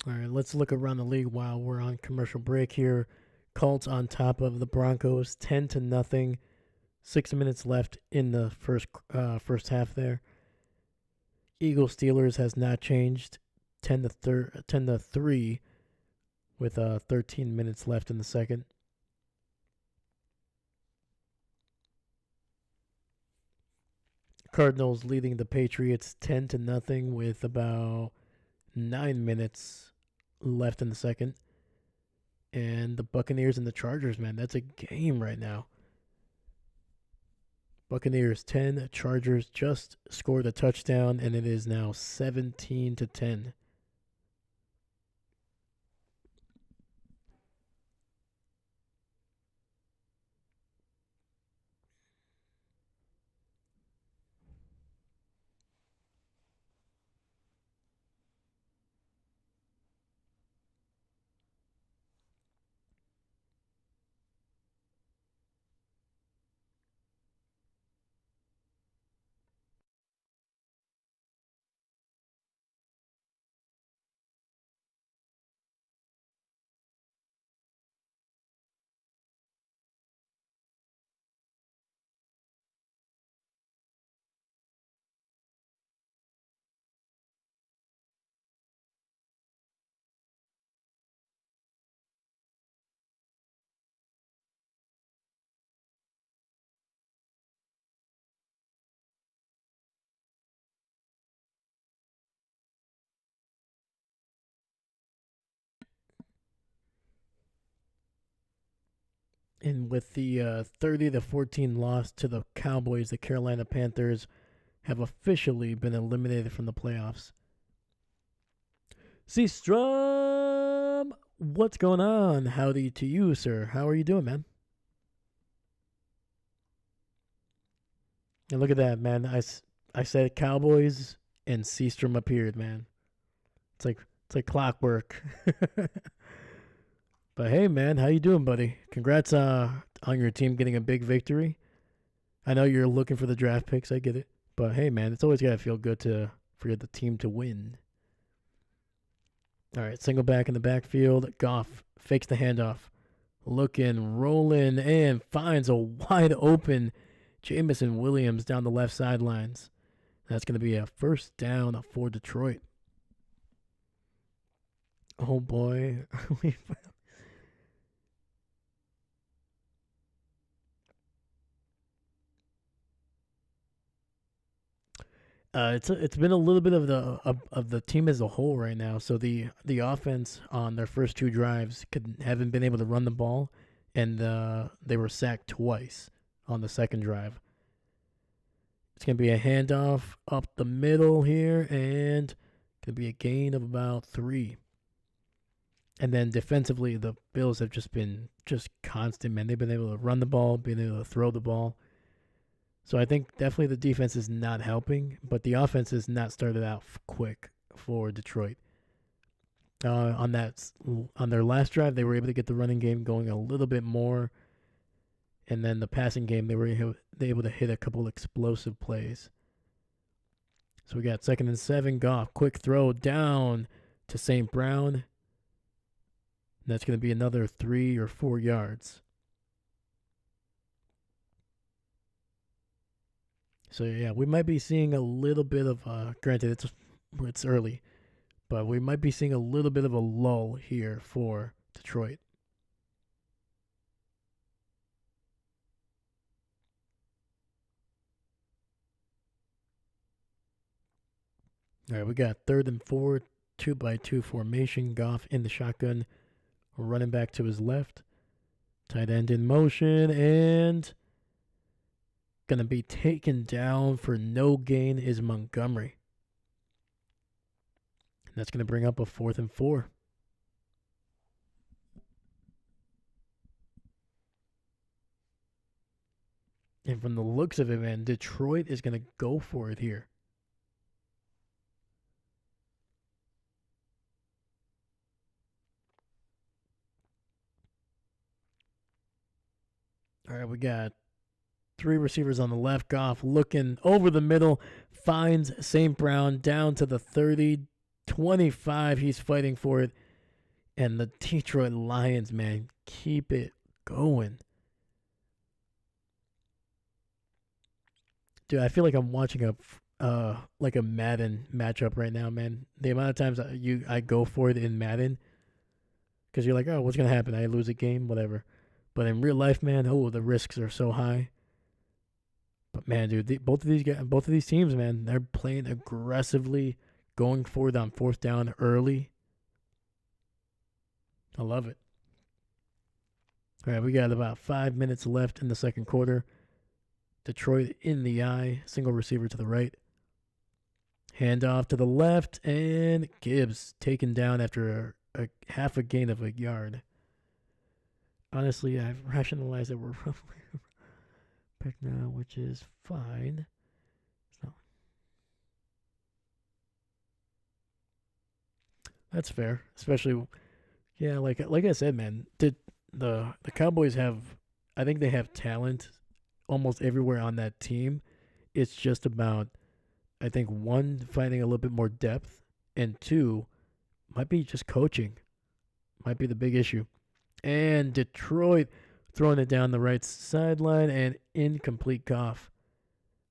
Speaker 1: All right, let's look around the league while we're on commercial break here. Colts on top of the Broncos, 10-0. 6 minutes left in the first half there. Eagles Steelers has not changed, 10-3, with 13 minutes left in the second. Cardinals leading the Patriots 10-0 with about 9 minutes left in the second. And the Buccaneers and the Chargers, man, that's a game right now. Buccaneers 10, Chargers just scored a touchdown, and it is now 17-10. And with the 30-14 loss to the Cowboys, the Carolina Panthers have officially been eliminated from the playoffs. C-Strum, what's going on? Howdy to you, sir. How are you doing, man? And look at that, man. I said Cowboys, and C-Strum appeared, man. It's like clockwork. But hey, man, how you doing, buddy? Congrats on your team getting a big victory. I know you're looking for the draft picks. I get it. But hey, man, it's always got to feel good for the team to win. All right, single back in the backfield. Goff fakes the handoff. Looking, rolling, and finds a wide open Jameson Williams down the left sidelines. That's going to be a first down for Detroit. Oh, boy. It's been a little bit of the team as a whole right now. So the offense on their first two drives haven't been able to run the ball, and they were sacked twice on the second drive. It's gonna be a handoff up the middle here, and gonna be a gain of about 3. And then defensively, the Bills have just been just constant, man. They've been able to run the ball, been able to throw the ball. So I think definitely the defense is not helping, but the offense has not started out quick for Detroit. On their last drive, they were able to get the running game going a little bit more, and then the passing game they were able to hit a couple explosive plays. So we got 2nd and 7. Goff, quick throw down to St. Brown. And that's going to be another 3 or 4 yards. So yeah, we might be seeing a little bit of granted it's early, but we might be seeing a little bit of a lull here for Detroit. All right, we got 3rd and 4, 2-by-2 formation. Goff in the shotgun, running back to his left. Tight end in motion, and gonna be taken down for no gain is Montgomery. And that's gonna bring up a 4th and 4. And from the looks of it, man, Detroit is gonna go for it here. All right, we got 3 receivers on the left. Goff looking over the middle, finds St. Brown down to the 30, 25. He's fighting for it. And the Detroit Lions, man, keep it going. Dude, I feel like I'm watching a Madden matchup right now, man. The amount of times I go for it in Madden, because you're like, oh, what's gonna happen? I lose a game, whatever. But in real life, man, the risks are so high. But man, dude, both of these teams, man, they're playing aggressively, going forward on 4th down early. I love it. All right, we got about 5 minutes left in the second quarter. Detroit in the eye, single receiver to the right. Handoff to the left, and Gibbs taken down after a half a gain of a yard. Honestly, I've rationalized that we're roughly back now, which is fine. So that's fair, especially yeah, like I said, man. The Cowboys have, I think they have talent almost everywhere on that team. It's just about, I think, 1, finding a little bit more depth, and 2, might be just coaching. Might be the big issue. And Detroit throwing it down the right sideline, and incomplete. Goff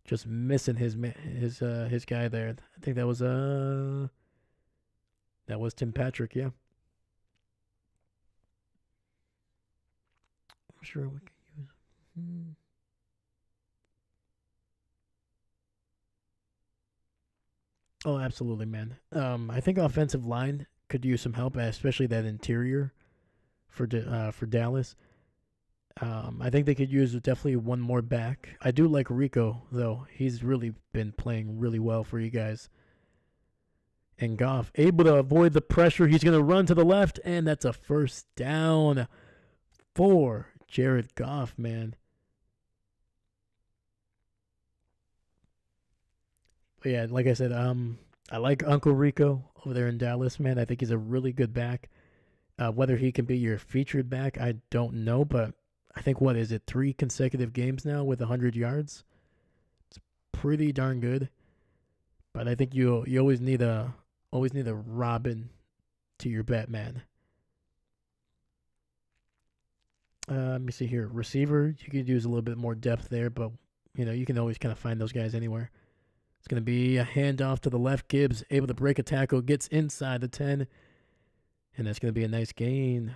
Speaker 1: just missing his guy there. I think that was Tim Patrick, yeah. I'm sure we can use. Oh, absolutely, man. I think offensive line could use some help, especially that interior for Dallas. I think they could use definitely one more back. I do like Rico, though. He's really been playing really well for you guys. And Goff able to avoid the pressure. He's going to run to the left, and that's a 1st down for Jared Goff, man. But yeah, like I said, I like Uncle Rico over there in Dallas, man. I think he's a really good back. Whether he can be your featured back, I don't know, but I think, what is it, 3 consecutive games now with 100 yards? It's pretty darn good. But I think you always need a Robin to your Batman. Let me see here. Receiver, you could use a little bit more depth there, but you can always kind of find those guys anywhere. It's going to be a handoff to the left. Gibbs able to break a tackle, gets inside the 10, and that's going to be a nice gain.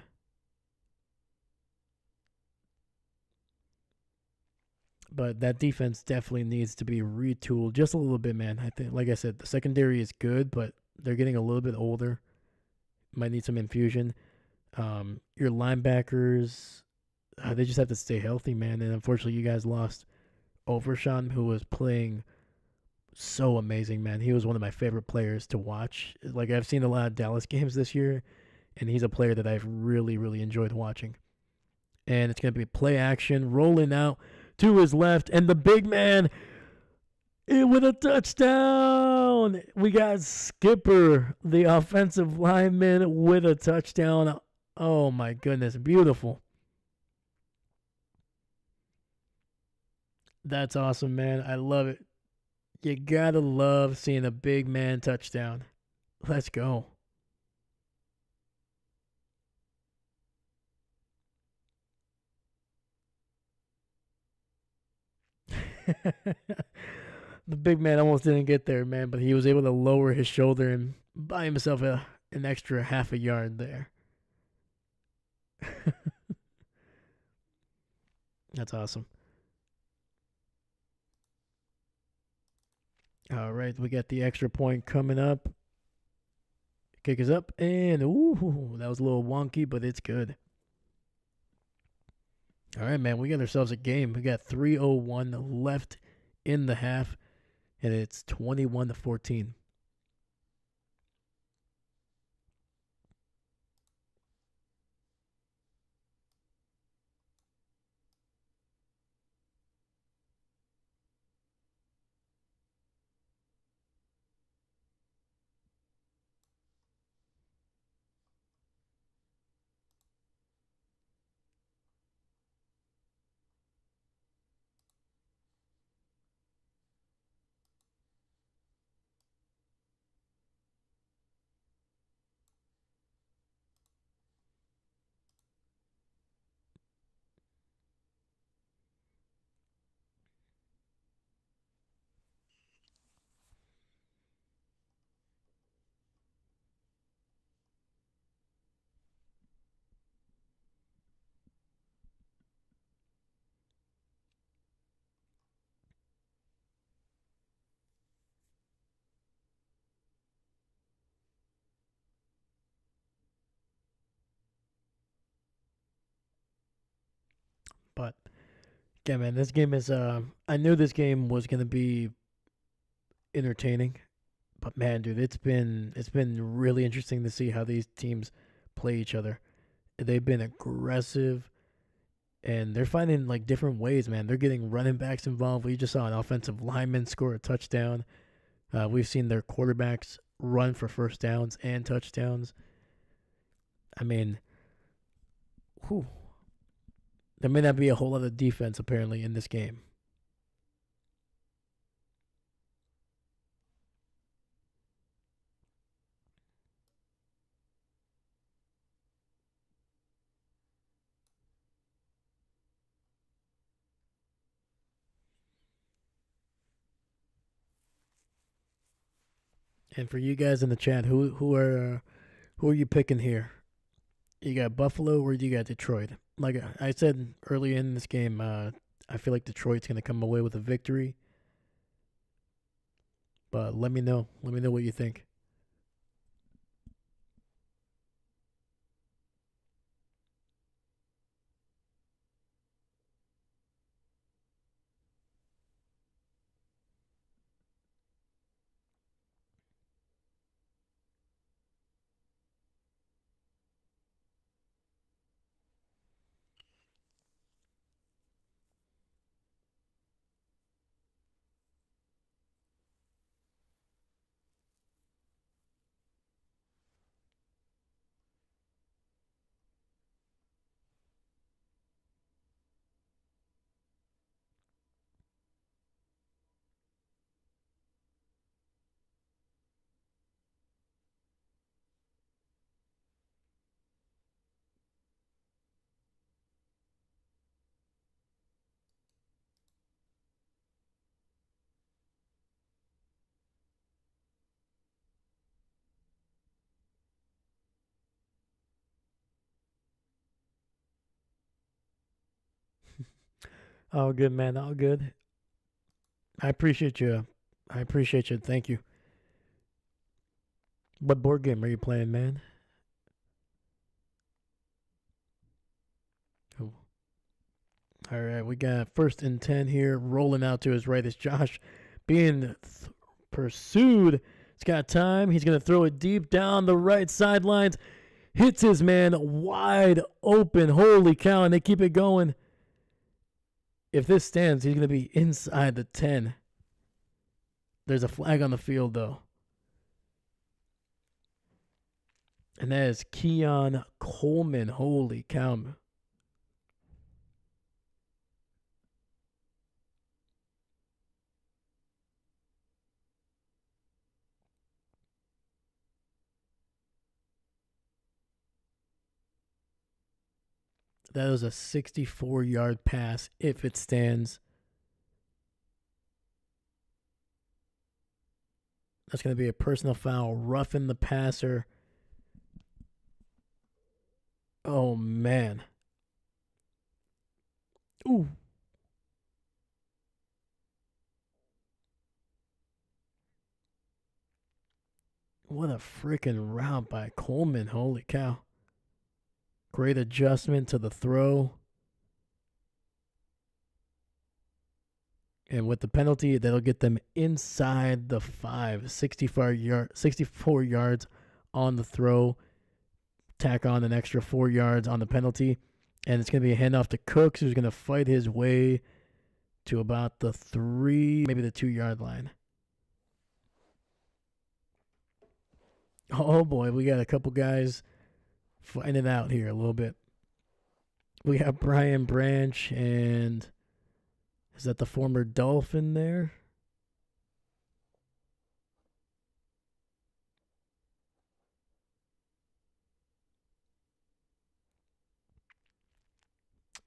Speaker 1: But that defense definitely needs to be retooled just a little bit, man. I think, like I said, the secondary is good, but they're getting a little bit older. Might need some infusion. Your linebackers, they just have to stay healthy, man. And unfortunately, you guys lost Overshawn, who was playing so amazing, man. He was one of my favorite players to watch. Like, I've seen a lot of Dallas games this year, and he's a player that I've really, really enjoyed watching. And it's going to be play action, rolling out to his left, and the big man with a touchdown. We got Skipper, the offensive lineman, with a touchdown. Oh my goodness, beautiful. That's awesome, man. I love it. You gotta love seeing a big man touchdown. Let's go. The big man almost didn't get there, man, but he was able to lower his shoulder and buy himself an extra half a yard there. That's awesome. All right, we got the extra point coming up. Kick is up, and ooh, that was a little wonky, but it's good. All right, man, we got ourselves a game. We got 3:01 left in the half, and it's 21-14. But yeah, man, this game is. I knew this game was gonna be entertaining, but man, dude, it's been really interesting to see how these teams play each other. They've been aggressive, and they're finding like different ways, man. They're getting running backs involved. We just saw an offensive lineman score a touchdown. We've seen their quarterbacks run for first downs and touchdowns. I mean, whew, there may not be a whole lot of defense apparently in this game. And for you guys in the chat, who are you picking here? You got Buffalo or you got Detroit? Like I said earlier in this game, I feel like Detroit's gonna come away with a victory. But let me know. Let me know what you think. All good, man. All good. I appreciate you. I appreciate you. Thank you. What board game are you playing, man? Oh. All right, we got first and 10 here. Rolling out to his right is Josh being pursued. He's got time. He's going to throw it deep down the right sidelines. Hits his man wide open. Holy cow, and they keep it going. If this stands, he's going to be inside the 10. There's a flag on the field, though. And that is Keon Coleman. Holy cow. That was a 64-yard pass if it stands. That's going to be a personal foul. Roughing the passer. Oh, man. Ooh. What a freaking route by Coleman. Holy cow. Great adjustment to the throw. And with the penalty, that'll get them inside the 5. 64 yards on the throw. Tack on an extra 4 yards on the penalty. And it's going to be a handoff to Cooks, who's going to fight his way to about the 3, maybe the 2-yard line. Oh boy, we got a couple guys fighting it out here a little bit. We got Brian Branch, and is that the former Dolphin there?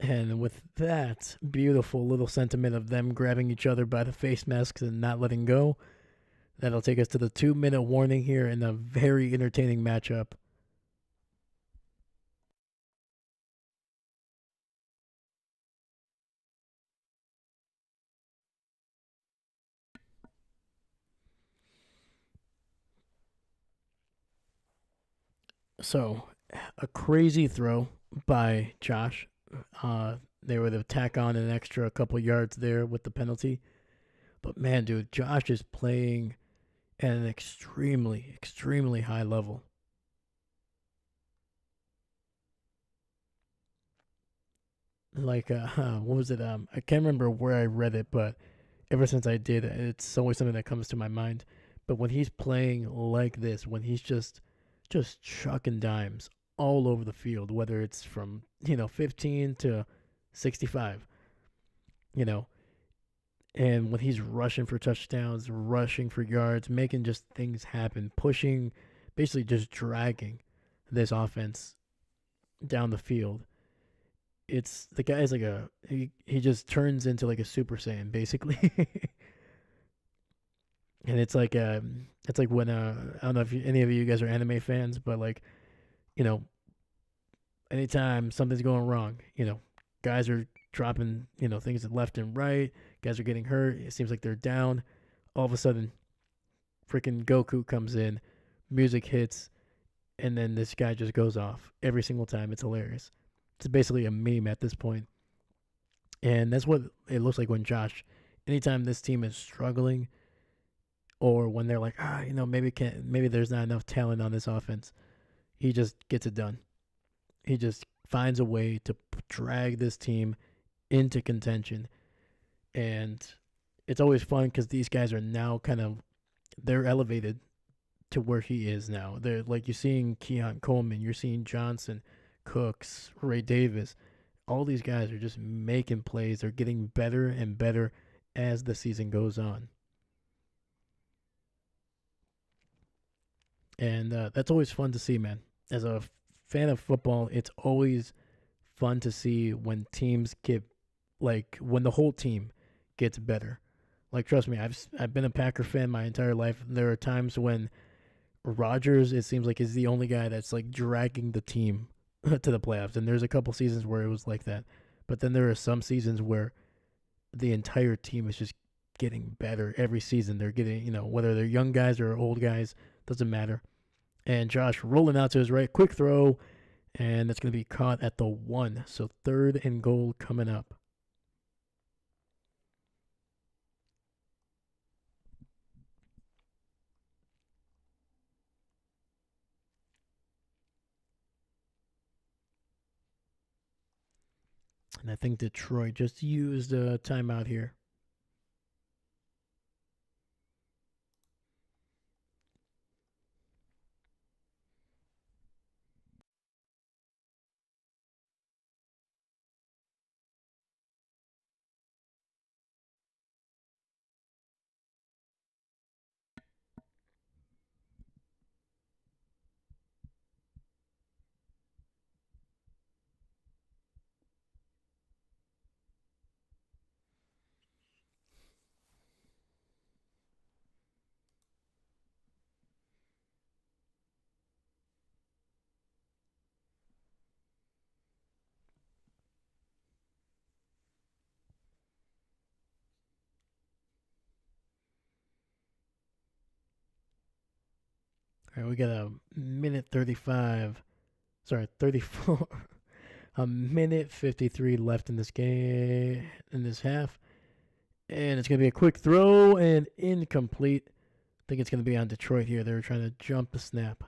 Speaker 1: And with that beautiful little sentiment of them grabbing each other by the face masks and not letting go, that'll take us to the 2-minute warning here in a very entertaining matchup. So, a crazy throw by Josh. They would have tack on an extra couple yards there with the penalty. But man, dude, Josh is playing at an extremely, extremely high level. Like, what was it? I can't remember where I read it, but ever since I did, it's always something that comes to my mind. But when he's playing like this, when he's just chucking dimes all over the field, whether it's from 15 to 65, and when he's rushing for touchdowns, rushing for yards, making just things happen, pushing, basically just dragging this offense down the field. It's the guy's like he just turns into like a Super Saiyan basically. And it's like when I don't know if any of you guys are anime fans, but like, anytime something's going wrong, guys are dropping, things left and right, guys are getting hurt, it seems like they're down. All of a sudden, freaking Goku comes in, music hits, and then this guy just goes off every single time. It's hilarious. It's basically a meme at this point. And that's what it looks like when Josh, anytime this team is struggling, or when they're like, maybe there's not enough talent on this offense, he just gets it done. He just finds a way to drag this team into contention. And it's always fun because these guys are now they're elevated to where he is now. They're like, you're seeing Keon Coleman, you're seeing Johnson, Cooks, Ray Davis. All these guys are just making plays. They're getting better and better as the season goes on. And that's always fun to see, man. As a fan of football, it's always fun to see when teams when the whole team gets better. Like, trust me, I've been a Packer fan my entire life. There are times when Rodgers, it seems like, is the only guy that's like dragging the team to the playoffs. And there's a couple seasons where it was like that. But then there are some seasons where the entire team is just getting better every season. They're getting, whether they're young guys or old guys, doesn't matter. And Josh rolling out to his right, quick throw, and that's going to be caught at the 1. So 3rd and goal coming up. And I think Detroit just used a timeout here. All right, we got a minute 35. Sorry, 34. A minute 53 left in this game, in this half. And it's going to be a quick throw and incomplete. I think it's going to be on Detroit here. They were trying to jump the snap.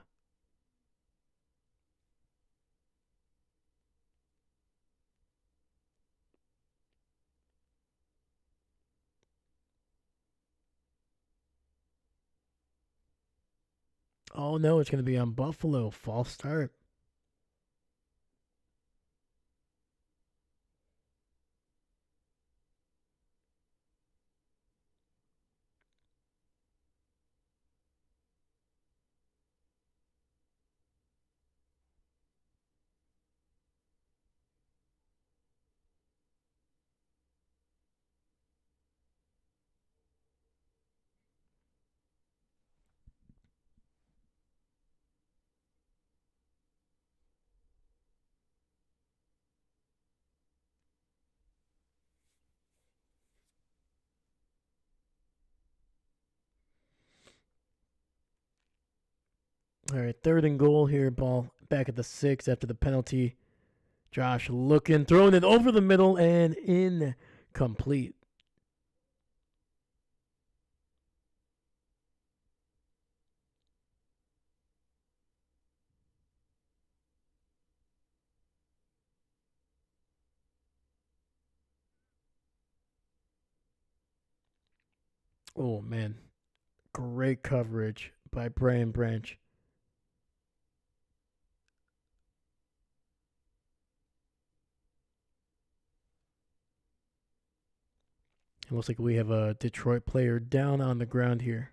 Speaker 1: Oh no, it's going to be on Buffalo. False start. All right, 3rd and goal here. Ball back at the 6 after the penalty. Josh looking, throwing it over the middle and incomplete. Oh man, great coverage by Brian Branch. It looks like we have a Detroit player down on the ground here.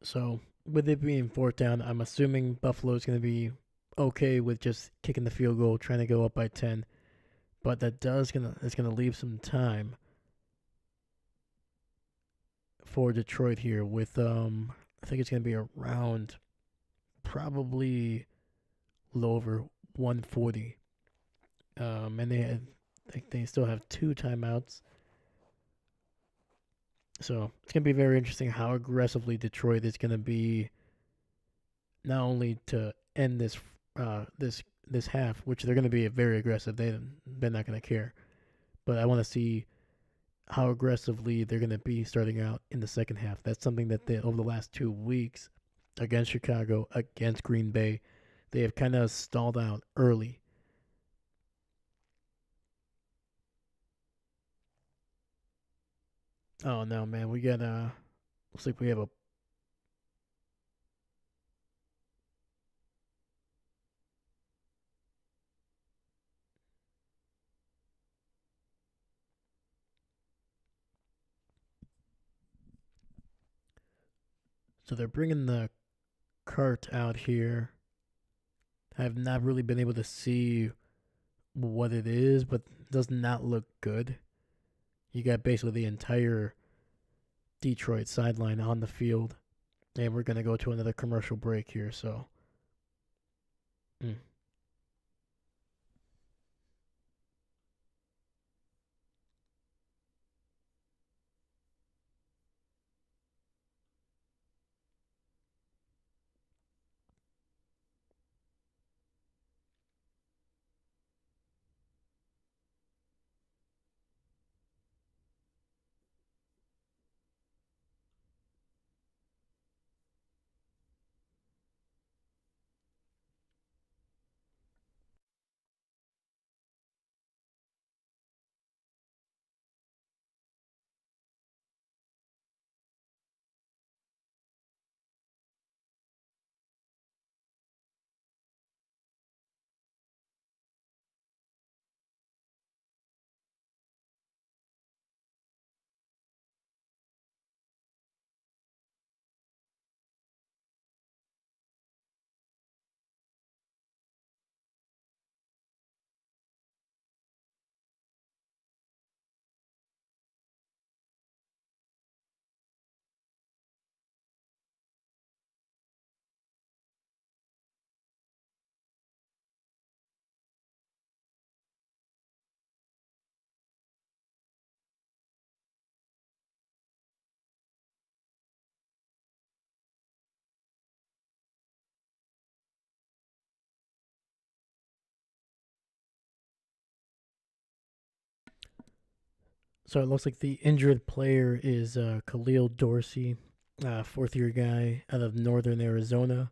Speaker 1: So with it being 4th down, I'm assuming Buffalo's going to be okay with just kicking the field goal, trying to go up by 10. but it's gonna leave some time for Detroit here with I think it's gonna be around probably low over 140. And they still have 2 timeouts. So it's gonna be very interesting how aggressively Detroit is gonna be, not only to end this half, which they're gonna be very aggressive. They're not gonna care, but I want to see how aggressively they're gonna be starting out in the second half. That's something that they, over the last 2 weeks against Chicago, against Green Bay, they have kind of stalled out early. Oh no, man, we got looks like we have a. So they're bringing the cart out here. I have not really been able to see what it is, but it does not look good. You got basically the entire Detroit sideline on the field, and we're gonna go to another commercial break here. So, mm. So it looks like the injured player is Khalil Dorsey, fourth-year guy out of Northern Arizona.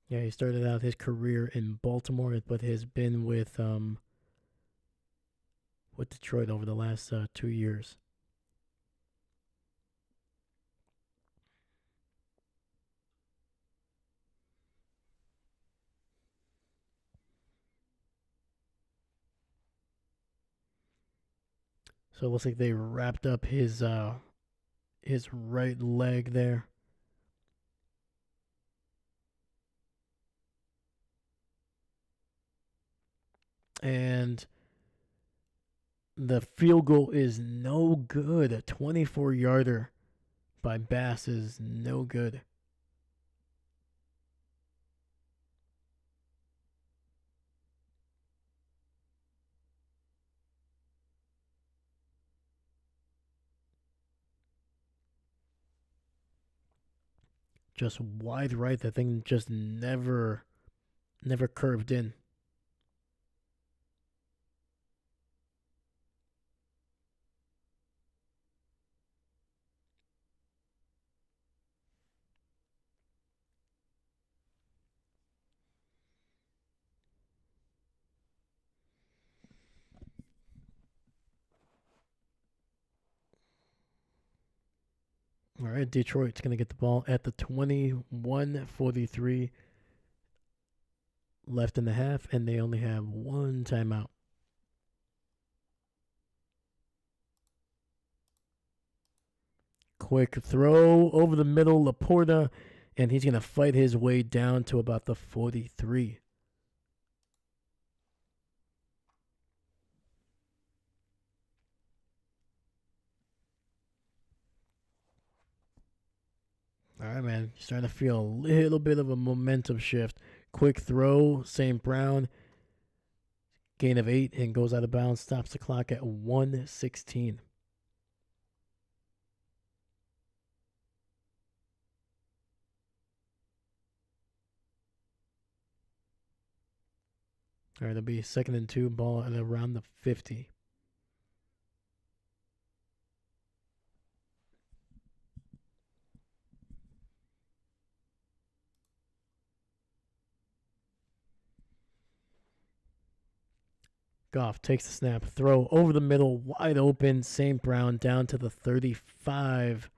Speaker 1: Yeah, he started out his career in Baltimore, but has been with Detroit over the last 2 years. So it looks like they wrapped up his right leg there. And the field goal is no good. A 24-yarder by Bass is no good. Just wide right. That thing just never curved in. All right, Detroit's going to get the ball at the 21:43 left in the half, and they only have 1 timeout. Quick throw over the middle, Laporta, and he's going to fight his way down to about the 43. All right, man. Starting to feel a little bit of a momentum shift. Quick throw, St. Brown. Gain of 8 and goes out of bounds. Stops the clock at 1:16. All right, it'll be 2nd and 2, ball at around the 50. Goff takes the snap, throw over the middle, wide open. St. Brown down to the 35.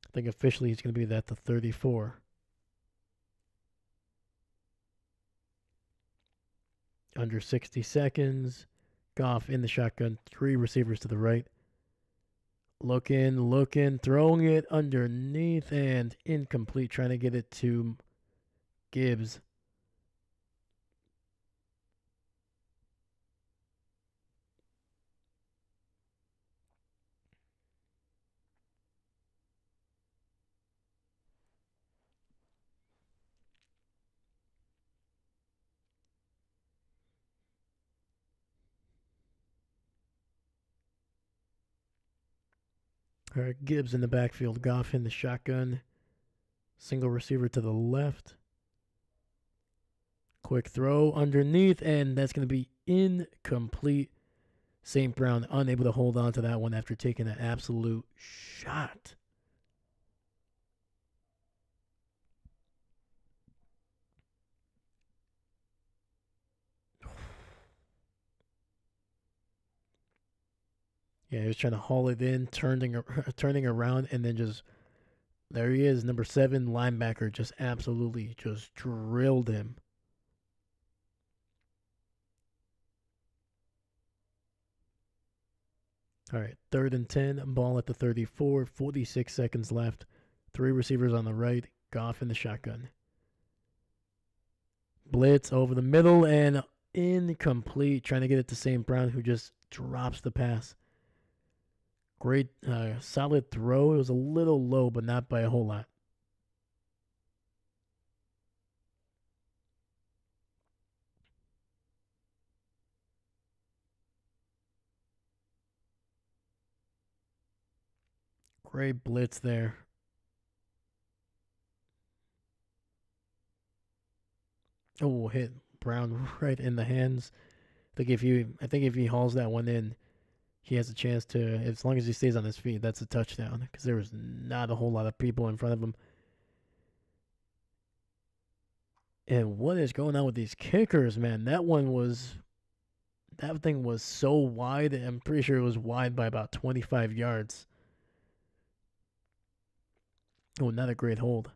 Speaker 1: I think officially he's going to be at the 34. Under 60 seconds. Goff in the shotgun. 3 receivers to the right. Looking, throwing it underneath and incomplete. Trying to get it to Gibbs. All right, Gibbs in the backfield. Goff in the shotgun. Single receiver to the left. Quick throw underneath, and that's going to be incomplete. St. Brown unable to hold on to that one after taking an absolute shot. Yeah, he was trying to haul it in, turning around, and then just there he is, number 7 linebacker, just absolutely just drilled him. All right, 3rd and 10, ball at the 34, 46 seconds left. 3 receivers on the right, Goff in the shotgun. Blitz over the middle and incomplete, trying to get it to St. Brown, who just drops the pass. Great, solid throw. It was a little low, but not by a whole lot. Great blitz there. Oh, hit Brown right in the hands. I think if he hauls that one in, he has a chance to, as long as he stays on his feet, that's a touchdown, because there was not a whole lot of people in front of him. And what is going on with these kickers, man? That thing was so wide. I'm pretty sure it was wide by about 25 yards. Oh, not a great hold.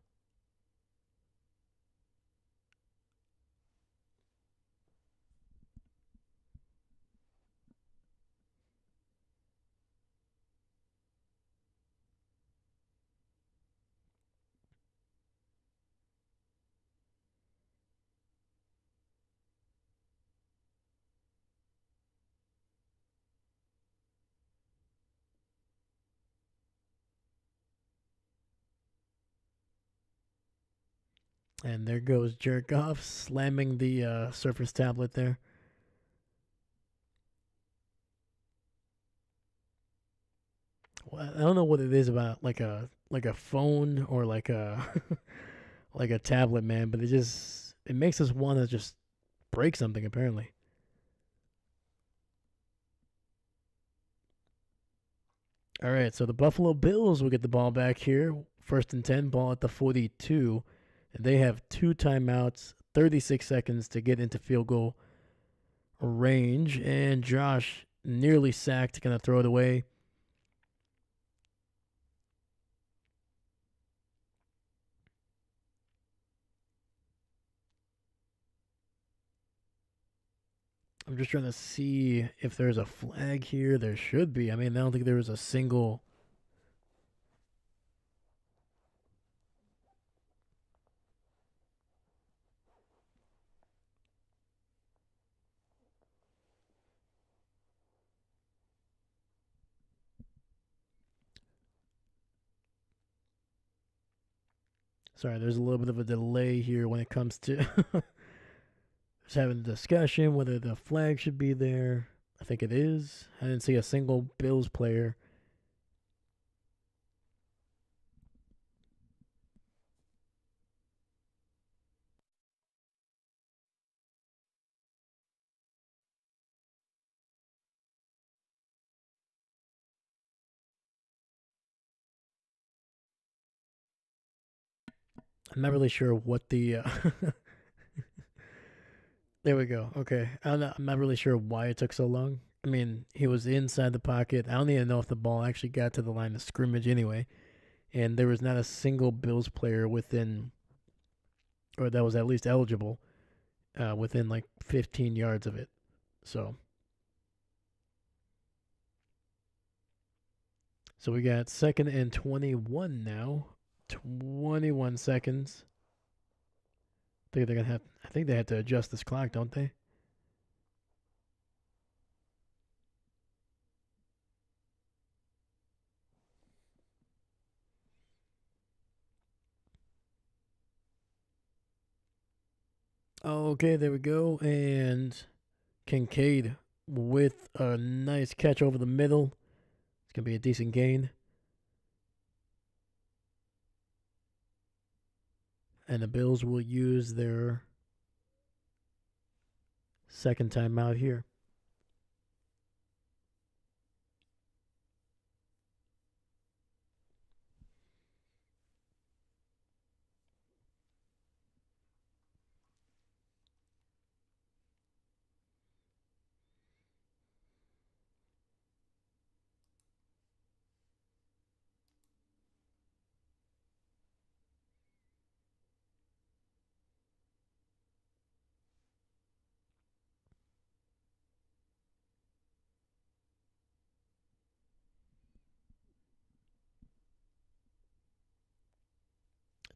Speaker 1: And there goes Jared Goff slamming the Surface tablet there. Well, I don't know what it is about like a phone or like a like a tablet, man, but it makes us want to just break something apparently. All right, so the Buffalo Bills will get the ball back here. 1st and 10, ball at the 42. And they have 2 timeouts, 36 seconds to get into field goal range. And Josh nearly sacked, going to throw it away. I'm just trying to see if there's a flag here. There should be. I mean, I don't think there was a single. Sorry, there's a little bit of a delay here when it comes to just having a discussion whether the flag should be there. I think it is. I didn't see a single Bills player. I'm not really sure what the. There we go. Okay. I'm not really sure why it took so long. I mean, he was inside the pocket. I don't even know if the ball actually got to the line of scrimmage anyway. And there was not a single Bills player within, or that was at least eligible, within like 15 yards of it. So we got 2nd and 21 now. 21 seconds. I think they have to adjust this clock, don't they? Okay, there we go. And Kincaid with a nice catch over the middle. It's going to be a decent gain. And the Bills will use their second timeout here.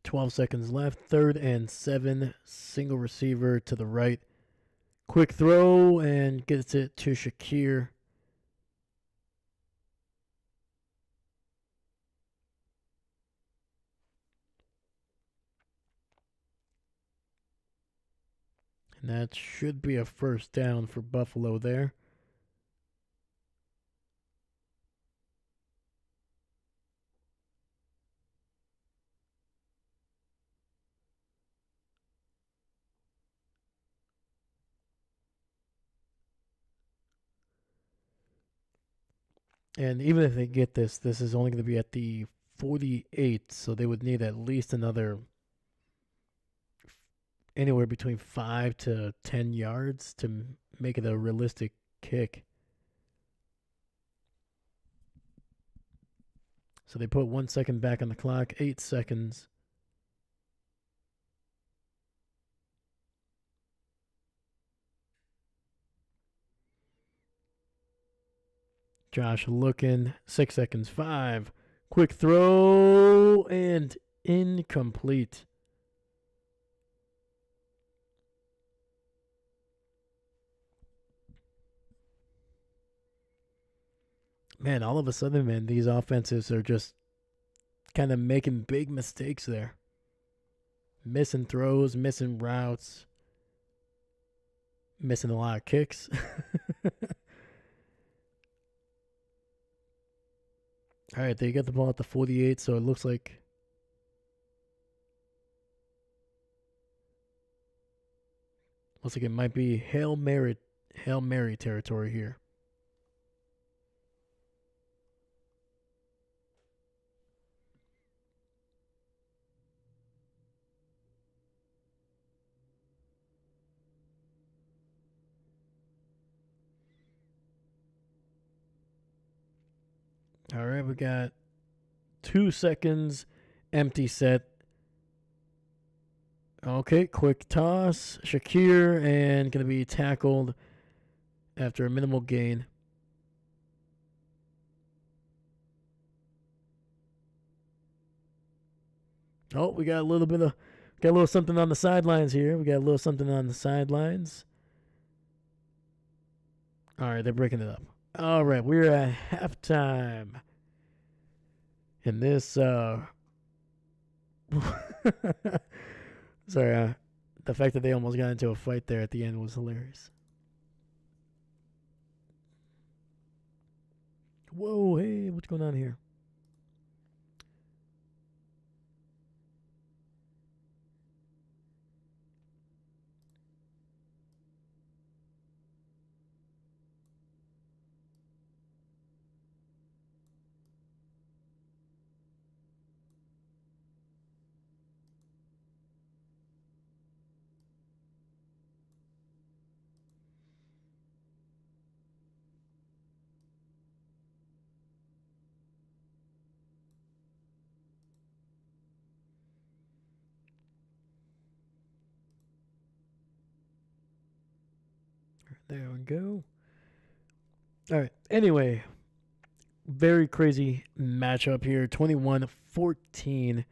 Speaker 1: .12 seconds left. 3rd and 7. Single receiver to the right. Quick throw and gets it to Shakir. And that should be a first down for Buffalo there. And even if they get this is only going to be at the 48, so they would need at least another anywhere between 5 to 10 yards to make it a realistic kick. So they put 1 second back on the clock, 8 seconds. Josh looking, 6 seconds, 5. Quick throw and incomplete. Man, all of a sudden, man, these offenses are just kind of making big mistakes there. Missing throws, missing routes, missing a lot of kicks. All right, they got the ball at the 48, so it looks like it might be Hail Mary territory here. All right, we got 2 seconds, empty set. Okay, quick toss. Shakir, and going to be tackled after a minimal gain. Oh, we got a little something on the sidelines here. We got a little something on the sidelines. All right, they're breaking it up. All right, we're at halftime. And this, sorry, the fact that they almost got into a fight there at the end was hilarious. Whoa, hey, what's going on here? There we go. All right. Anyway, very crazy matchup here. 21-14.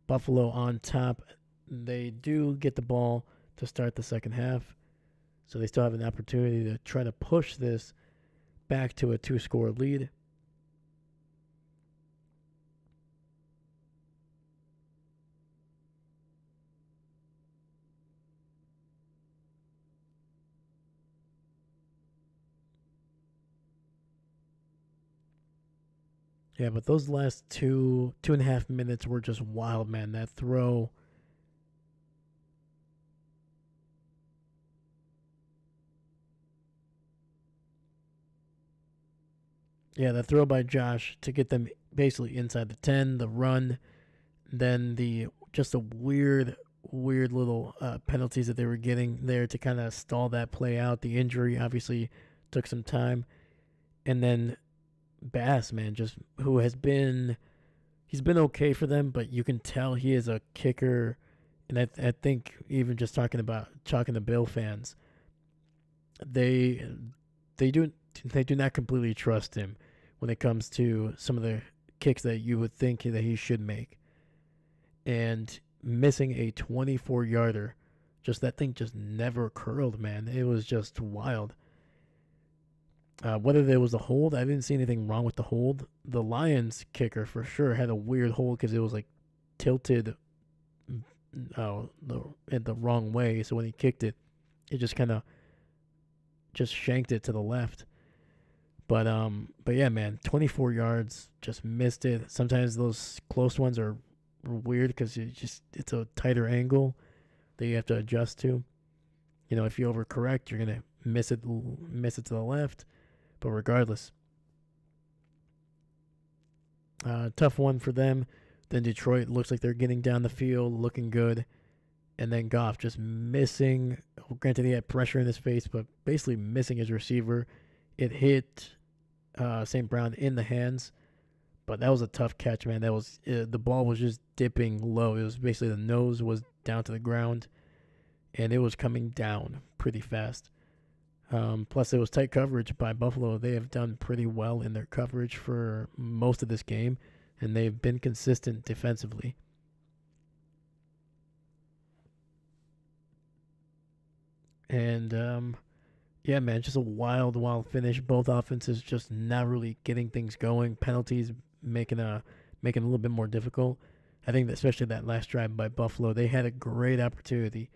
Speaker 1: Buffalo on top. They do get the ball to start the second half. So they still have an opportunity to try to push this back to a 2-score lead. Yeah, but those last 2.5 minutes were just wild, man. That throw. Yeah, the throw by Josh to get them basically inside the 10, the run, then the just the weird little penalties that they were getting there to kind of stall that play out. The injury obviously took some time. And then Bass, man, just who he's been okay for them, but you can tell he is a kicker. And I think even just talking to Bill fans, they do not completely trust him when it comes to some of the kicks that you would think that he should make. And missing a 24-yarder, just that thing just never curled, man. It was just wild. Whether there was a hold, I didn't see anything wrong with the hold. The Lions kicker for sure had a weird hold because it was like tilted in the wrong way. So when he kicked it, it just kind of just shanked it to the left. But yeah, man, 24 yards, just missed it. Sometimes those close ones are weird because it's a tighter angle that you have to adjust to. You know, if you overcorrect, you're gonna miss it to the left. But regardless, tough one for them. Then Detroit looks like they're getting down the field, looking good. And then Goff just missing. Granted, he had pressure in his face, but basically missing his receiver. It hit St. Brown in the hands. But that was a tough catch, man. The ball was just dipping low. It was basically the nose was down to the ground. And it was coming down pretty fast. Plus, it was tight coverage by Buffalo. They have done pretty well in their coverage for most of this game. And they've been consistent defensively. And, yeah, man, just a wild finish. Both offenses just not really getting things going. Penalties making it a little bit more difficult. I think that especially that last drive by Buffalo, they had a great opportunity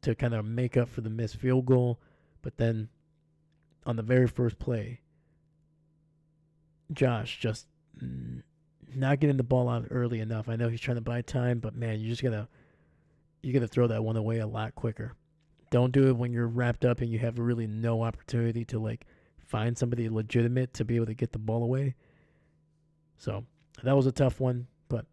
Speaker 1: to kind of make up for the missed field goal. But then on the very first play, Josh just not getting the ball out early enough. I know he's trying to buy time, but man, you gotta throw that one away a lot quicker. Don't do it when you're wrapped up and you have really no opportunity to like find somebody legitimate to be able to get the ball away. So that was a tough one, but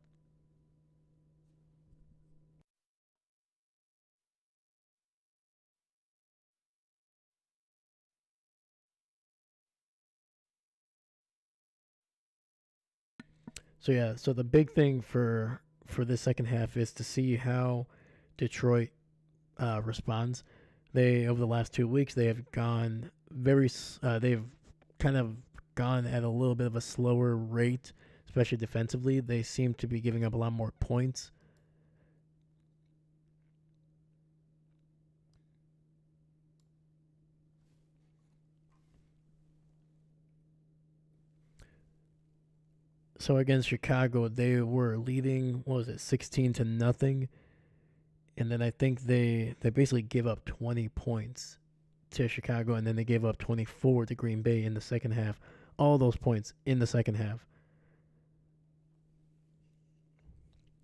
Speaker 1: so the big thing for this second half is to see how Detroit responds. They over the last 2 weeks they have gone they've kind of gone at a little bit of a slower rate, especially defensively. They seem to be giving up a lot more points. So against Chicago, they were leading, what was it, 16-0, and then I think they basically gave up 20 points to Chicago, and then they gave up 24 to Green Bay in the second half. All those points in the second half.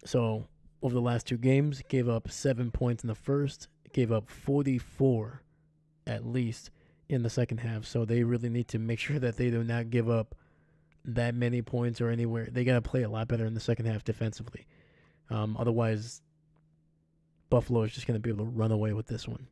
Speaker 1: So over the last two games, gave up 7 points in the first, gave up 44 at least in the second half. So they really need to make sure that they do not give up that many points or anywhere. They got to play a lot better in the second half defensively. Otherwise, Buffalo is just going to be able to run away with this one.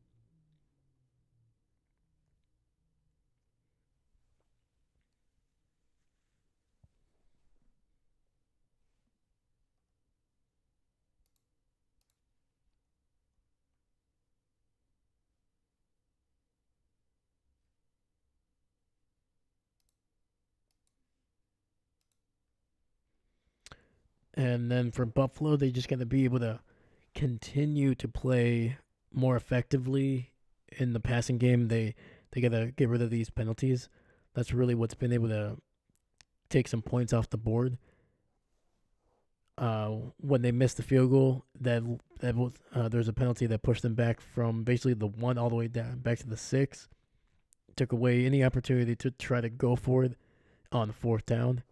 Speaker 1: And then for Buffalo, they just got to be able to continue to play more effectively in the passing game. They got to get rid of these penalties. That's really what's been able to take some points off the board. When they missed the field goal, there's a penalty that pushed them back from basically the 1 all the way down back to the 6. Took away any opportunity to try to go for it on 4th down.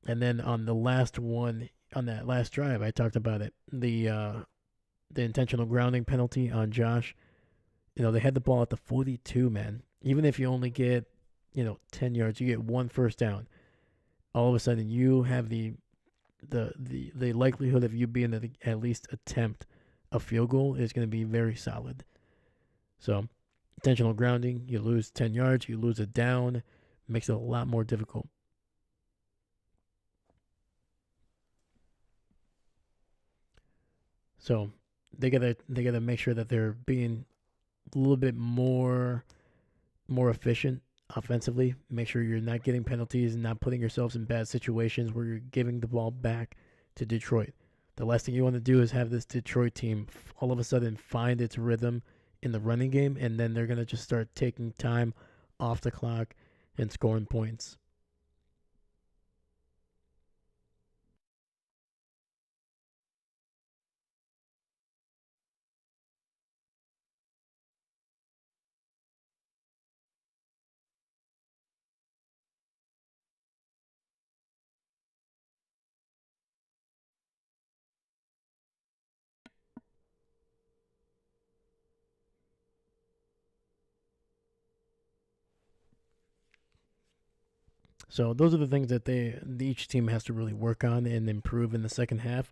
Speaker 1: And then on the last one, on that last drive, I talked about it. The intentional grounding penalty on Josh. They had the ball at the 42, man. Even if you only get, 10 yards, you get 1 first down. All of a sudden, you have the likelihood of you being able to at least attempt a field goal is going to be very solid. So, intentional grounding, you lose 10 yards, you lose a down, makes it a lot more difficult. So they gotta make sure that they're being a little bit more efficient offensively. Make sure you're not getting penalties and not putting yourselves in bad situations where you're giving the ball back to Detroit. The last thing you want to do is have this Detroit team all of a sudden find its rhythm in the running game, and then they're gonna just start taking time off the clock and scoring points. So those are the things that each team has to really work on and improve in the second half.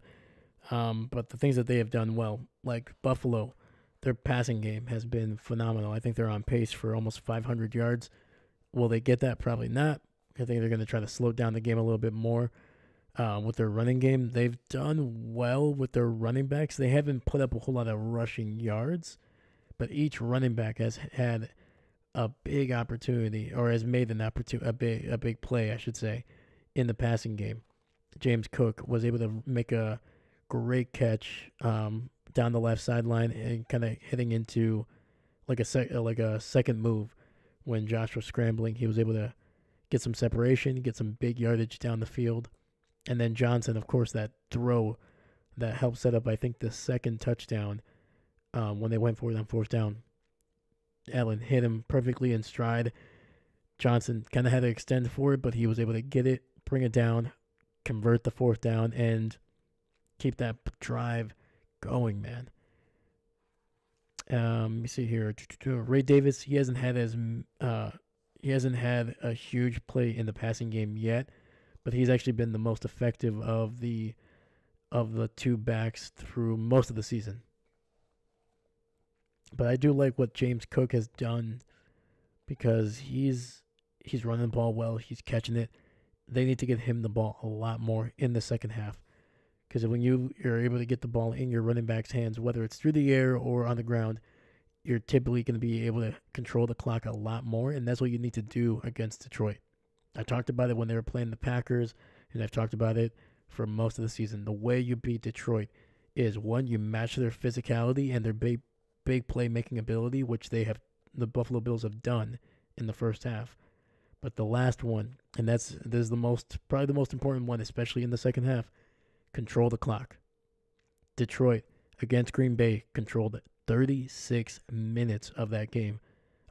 Speaker 1: But the things that they have done well, like Buffalo, their passing game has been phenomenal. I think they're on pace for almost 500 yards. Will they get that? Probably not. I think they're going to try to slow down the game a little bit more with their running game. They've done well with their running backs. They haven't put up a whole lot of rushing yards, but each running back has had a big opportunity, or has made an opportunity, a big play, I should say, in the passing game. James Cook was able to make a great catch down the left sideline and kind of hitting into like a second move when Josh was scrambling. He was able to get some separation, get some big yardage down the field, and then Johnson, of course, that throw that helped set up, I think, the second touchdown when they went for it on 4th down. Allen hit him perfectly in stride. Johnson kind of had to extend for it, but he was able to get it, bring it down, convert the 4th down, and keep that drive going, man. Let me see here. Ray Davis, he hasn't had a huge play in the passing game yet, but he's actually been the most effective of the two backs through most of the season. But I do like what James Cook has done because he's running the ball well, he's catching it. They need to get him the ball a lot more in the second half. Because when you're able to get the ball in your running back's hands, whether it's through the air or on the ground, you're typically going to be able to control the clock a lot more, and that's what you need to do against Detroit. I talked about it when they were playing the Packers, and I've talked about it for most of the season. The way you beat Detroit is, one, you match their physicality and their big playmaking ability, which the Buffalo Bills have done in the first half. But the last one, and this is probably the most important one, especially in the second half, control the clock. Detroit against Green Bay controlled 36 minutes of that game.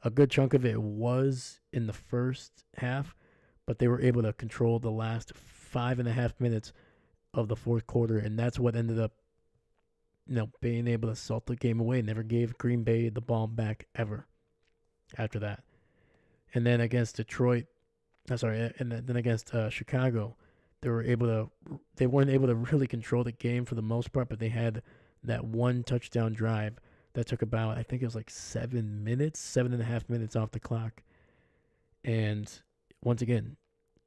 Speaker 1: A good chunk of it was in the first half, but they were able to control the last 5.5 minutes of the fourth quarter, and that's what ended up, being able to salt the game away. Never gave Green Bay the ball back ever after that. And then against Detroit, and then against Chicago, they weren't able to really control the game for the most part, but they had that one touchdown drive that took about, I think it was like 7.5 minutes off the clock. And once again,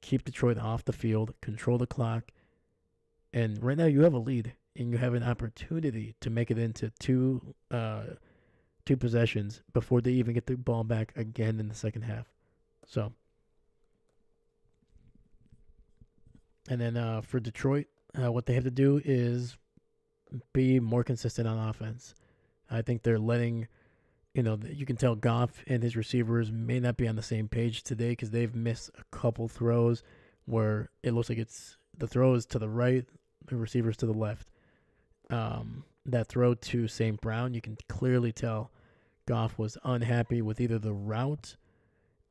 Speaker 1: keep Detroit off the field, control the clock. And right now you have a lead, and you have an opportunity to make it into two possessions before they even get the ball back again in the second half. So, and then for Detroit, what they have to do is be more consistent on offense. I think they're letting, you can tell Goff and his receivers may not be on the same page today because they've missed a couple throws where it looks like it's the throw is to the right, the receiver's to the left. That throw to St. Brown, you can clearly tell Goff was unhappy with either the route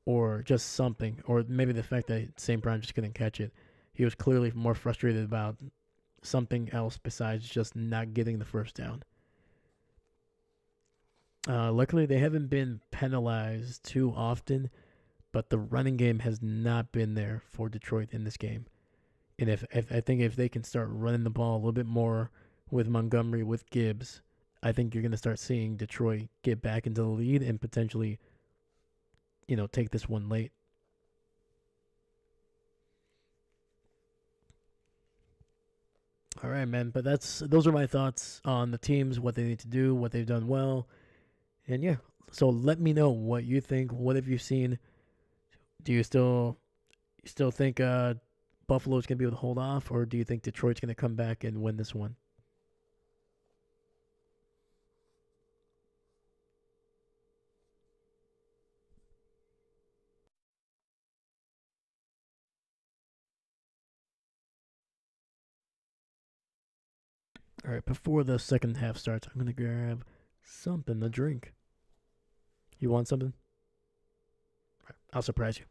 Speaker 1: or just something, or maybe the fact that St. Brown just couldn't catch it. He was clearly more frustrated about something else besides just not getting the first down. Luckily, they haven't been penalized too often, but the running game has not been there for Detroit in this game. And if I think if they can start running the ball a little bit more with Montgomery, with Gibbs, I think you're going to start seeing Detroit get back into the lead and potentially, take this one late. All right, man. But those are my thoughts on the teams, what they need to do, what they've done well. And yeah, so let me know what you think. What have you seen? Do you still think Buffalo's going to be able to hold off, or do you think Detroit's going to come back and win this one? All right, before the second half starts, I'm going to grab something to drink. You want something? All right, I'll surprise you.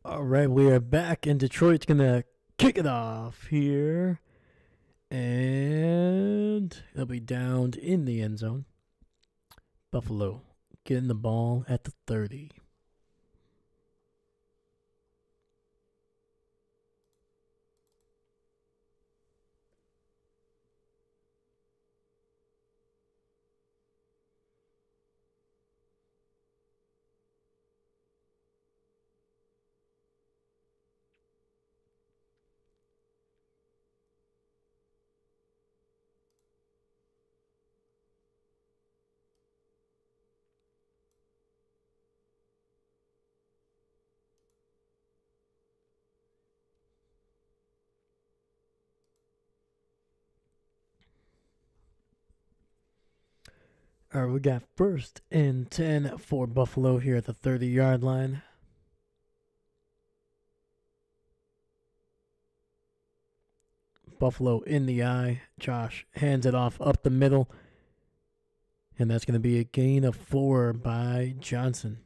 Speaker 1: All right, we are back, and Detroit's going to kick it off here. And they'll be downed in the end zone. Buffalo getting the ball at the 30. All right, we got 1st and 10 for Buffalo here at the 30-yard line. Buffalo in the eye. Josh hands it off up the middle. And that's going to be a gain of 4 by Johnson.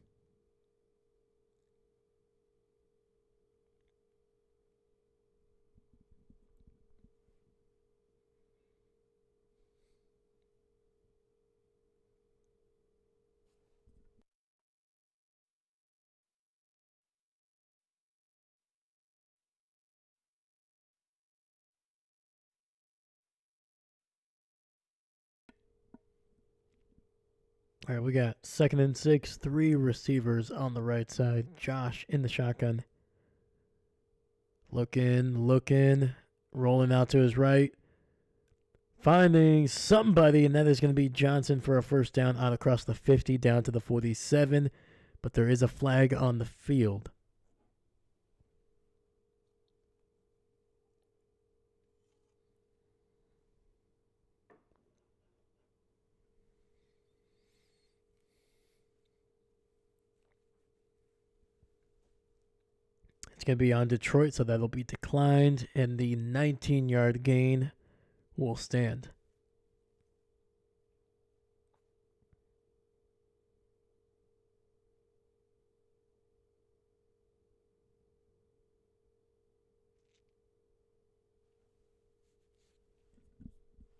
Speaker 1: All right, we got 2nd and 6, 3 receivers on the right side. Josh in the shotgun. Looking, rolling out to his right. Finding somebody, and that is going to be Johnson for a first down out across the 50 down to the 47. But there is a flag on the field. It's going to be on Detroit, so that'll be declined, and the 19-yard gain will stand.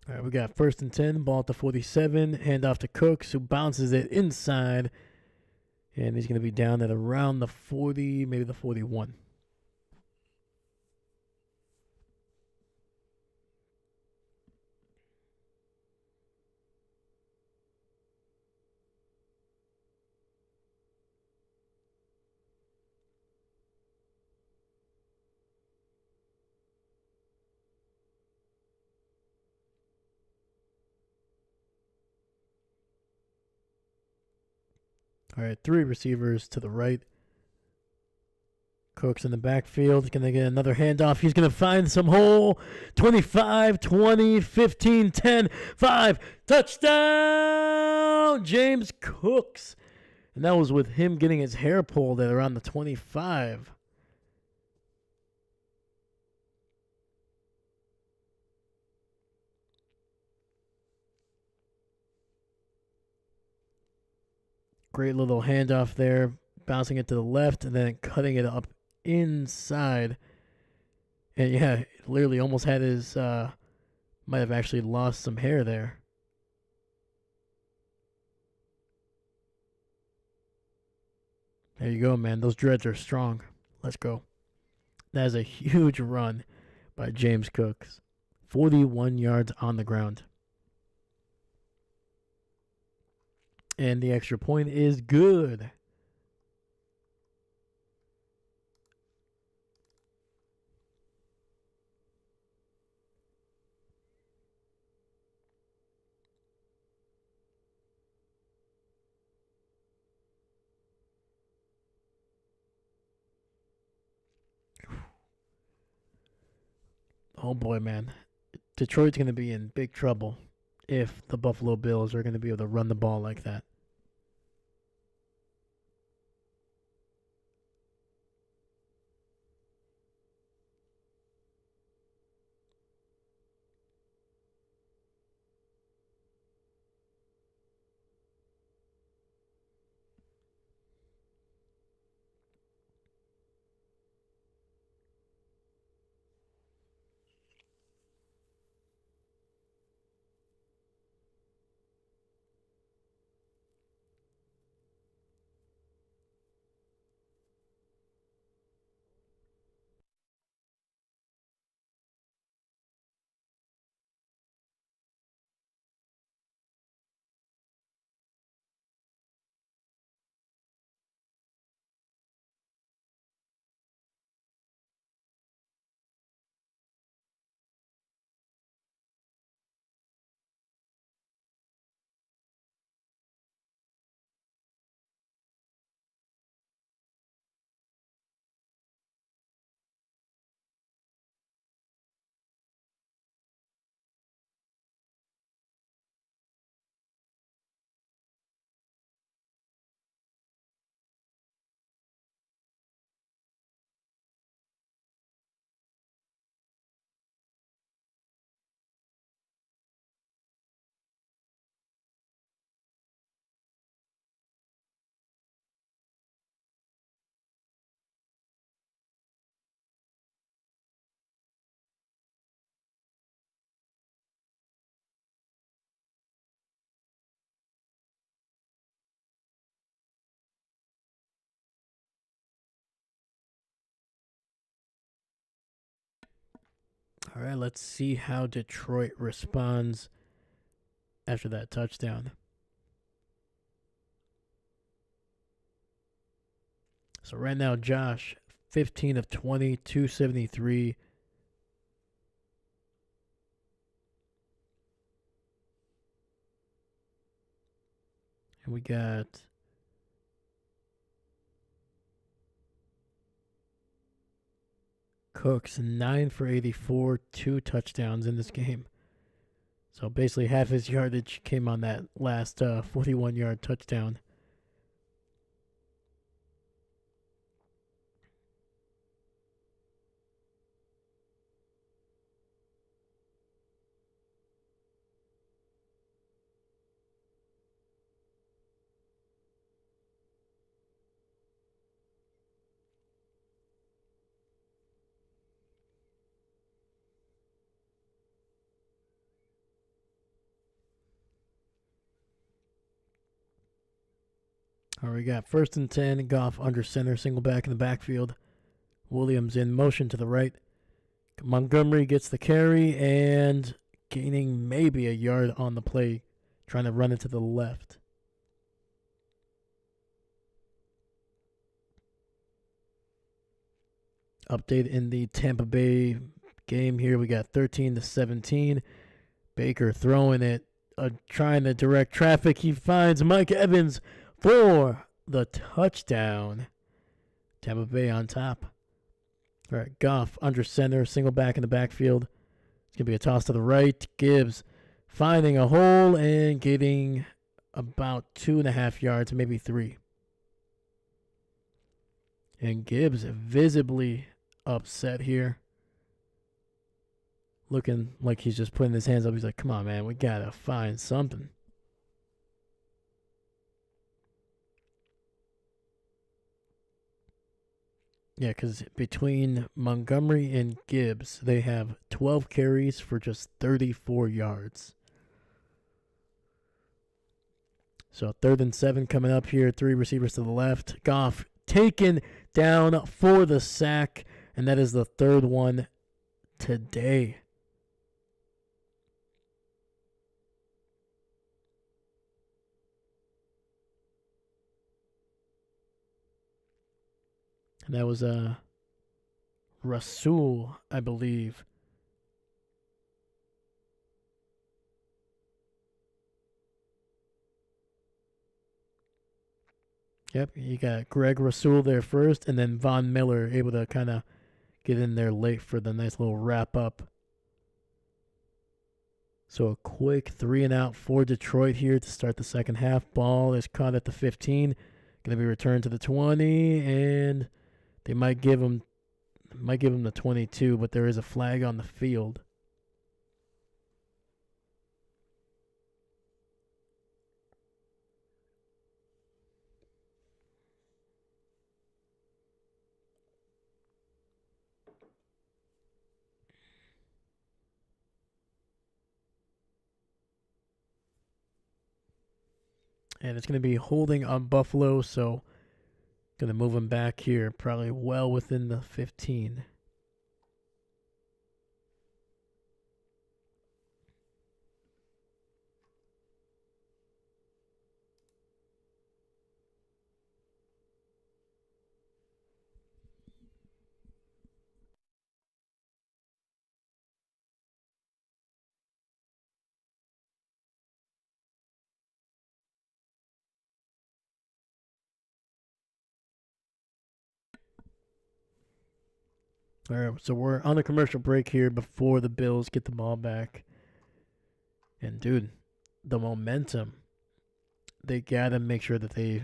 Speaker 1: All right, we got 1st and 10, ball at the 47, hand off to Cooks, who bounces it inside, and he's going to be down at around the 40, maybe the 41. All right, 3 receivers to the right. Cooks in the backfield. Going to get another handoff. He's going to find some hole. 25, 20, 15, 10, 5. Touchdown! James Cooks. And that was with him getting his hair pulled at around the 25. Great little handoff there. Bouncing it to the left and then cutting it up inside. And yeah, literally almost had his, might have actually lost some hair there. There you go, man. Those dreads are strong. Let's go. That is a huge run by James Cooks. 41 yards on the ground. And the extra point is good. Oh boy, man. Detroit's going to be in big trouble if the Buffalo Bills are going to be able to run the ball like that. All right, let's see how Detroit responds after that touchdown. So right now, Josh, 15 of 20, 273. And we got Cooks, 9 for 84, 2 touchdowns in this game. So basically half his yardage came on that last 41-yard touchdown. All right, we got 1st and 10. Goff under center, single back in the backfield. Williams in motion to the right. Montgomery gets the carry and gaining maybe a yard on the play, trying to run it to the left. Update in the Tampa Bay game here. We got 13-17. Baker throwing it, trying to direct traffic. He finds Mike Evans for the touchdown. Tampa Bay on top. All right, Goff under center, single back in the backfield. It's going to be a toss to the right. Gibbs finding a hole and getting about 2.5 yards, maybe 3. And Gibbs visibly upset here. Looking like he's just putting his hands up. He's like, come on, man, we got to find something. Yeah, because between Montgomery and Gibbs, they have 12 carries for just 34 yards. So 3rd and 7 coming up here. 3 receivers to the left. Goff taken down for the sack, and that is the 3rd one today. And that was Rasul, I believe. Yep, you got Greg Rasul there first, and then Von Miller able to kind of get in there late for the nice little wrap up. So a quick 3 and out for Detroit here to start the second half. Ball is caught at the 15, going to be returned to the 20, and they might give him the 22, but there is a flag on the field. And it's going to be holding on Buffalo, so going to move him back here, probably well within the 15. All right, so we're on a commercial break here before the Bills get the ball back. And, dude, the momentum, they got to make sure that if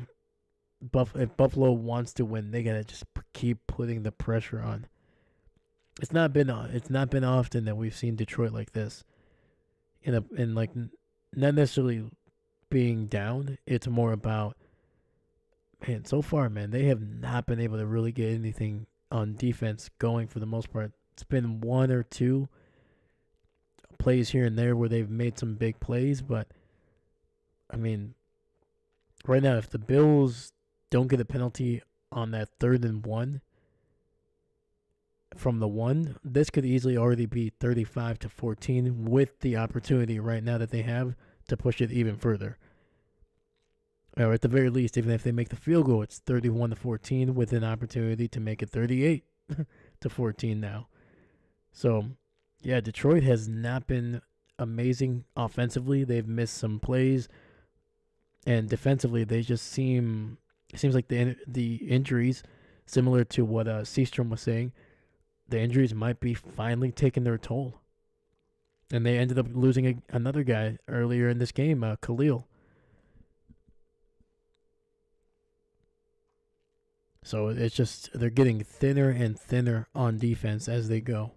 Speaker 1: Buffalo wants to win, they got to just keep putting the pressure on. It's not been often that we've seen Detroit like this. In like not necessarily being down. It's more about, man, so far, man, they have not been able to really get anything on defense going for the most part. It's been 1 or 2 plays here and there where they've made some big plays, but I mean, right now, if the Bills don't get a penalty on that 3rd and 1, from the 1. This could easily already be 35-14 with the opportunity right now that they have to push it even further. Or at the very least, even if they make the field goal, it's 31-14 with an opportunity to make it 38-14 now. So, yeah, Detroit has not been amazing offensively. They've missed some plays, and defensively, they just seems like the injuries, similar to what Seastrom was saying, the injuries might be finally taking their toll. And they ended up losing another guy earlier in this game, Khalil. So it's just they're getting thinner and thinner on defense as they go.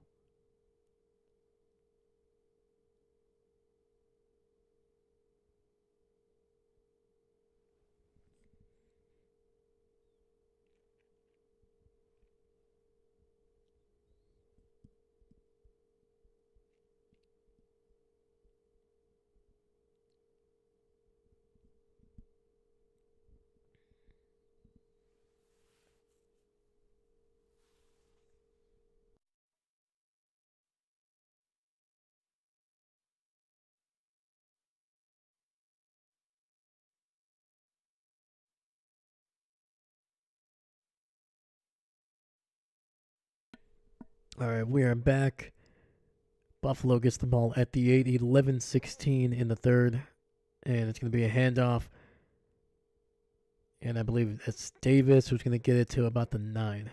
Speaker 1: All right, we are back. Buffalo gets the ball at the 8, 11-16 in the third, and it's going to be a handoff. And I believe it's Davis who's going to get it to about the 9.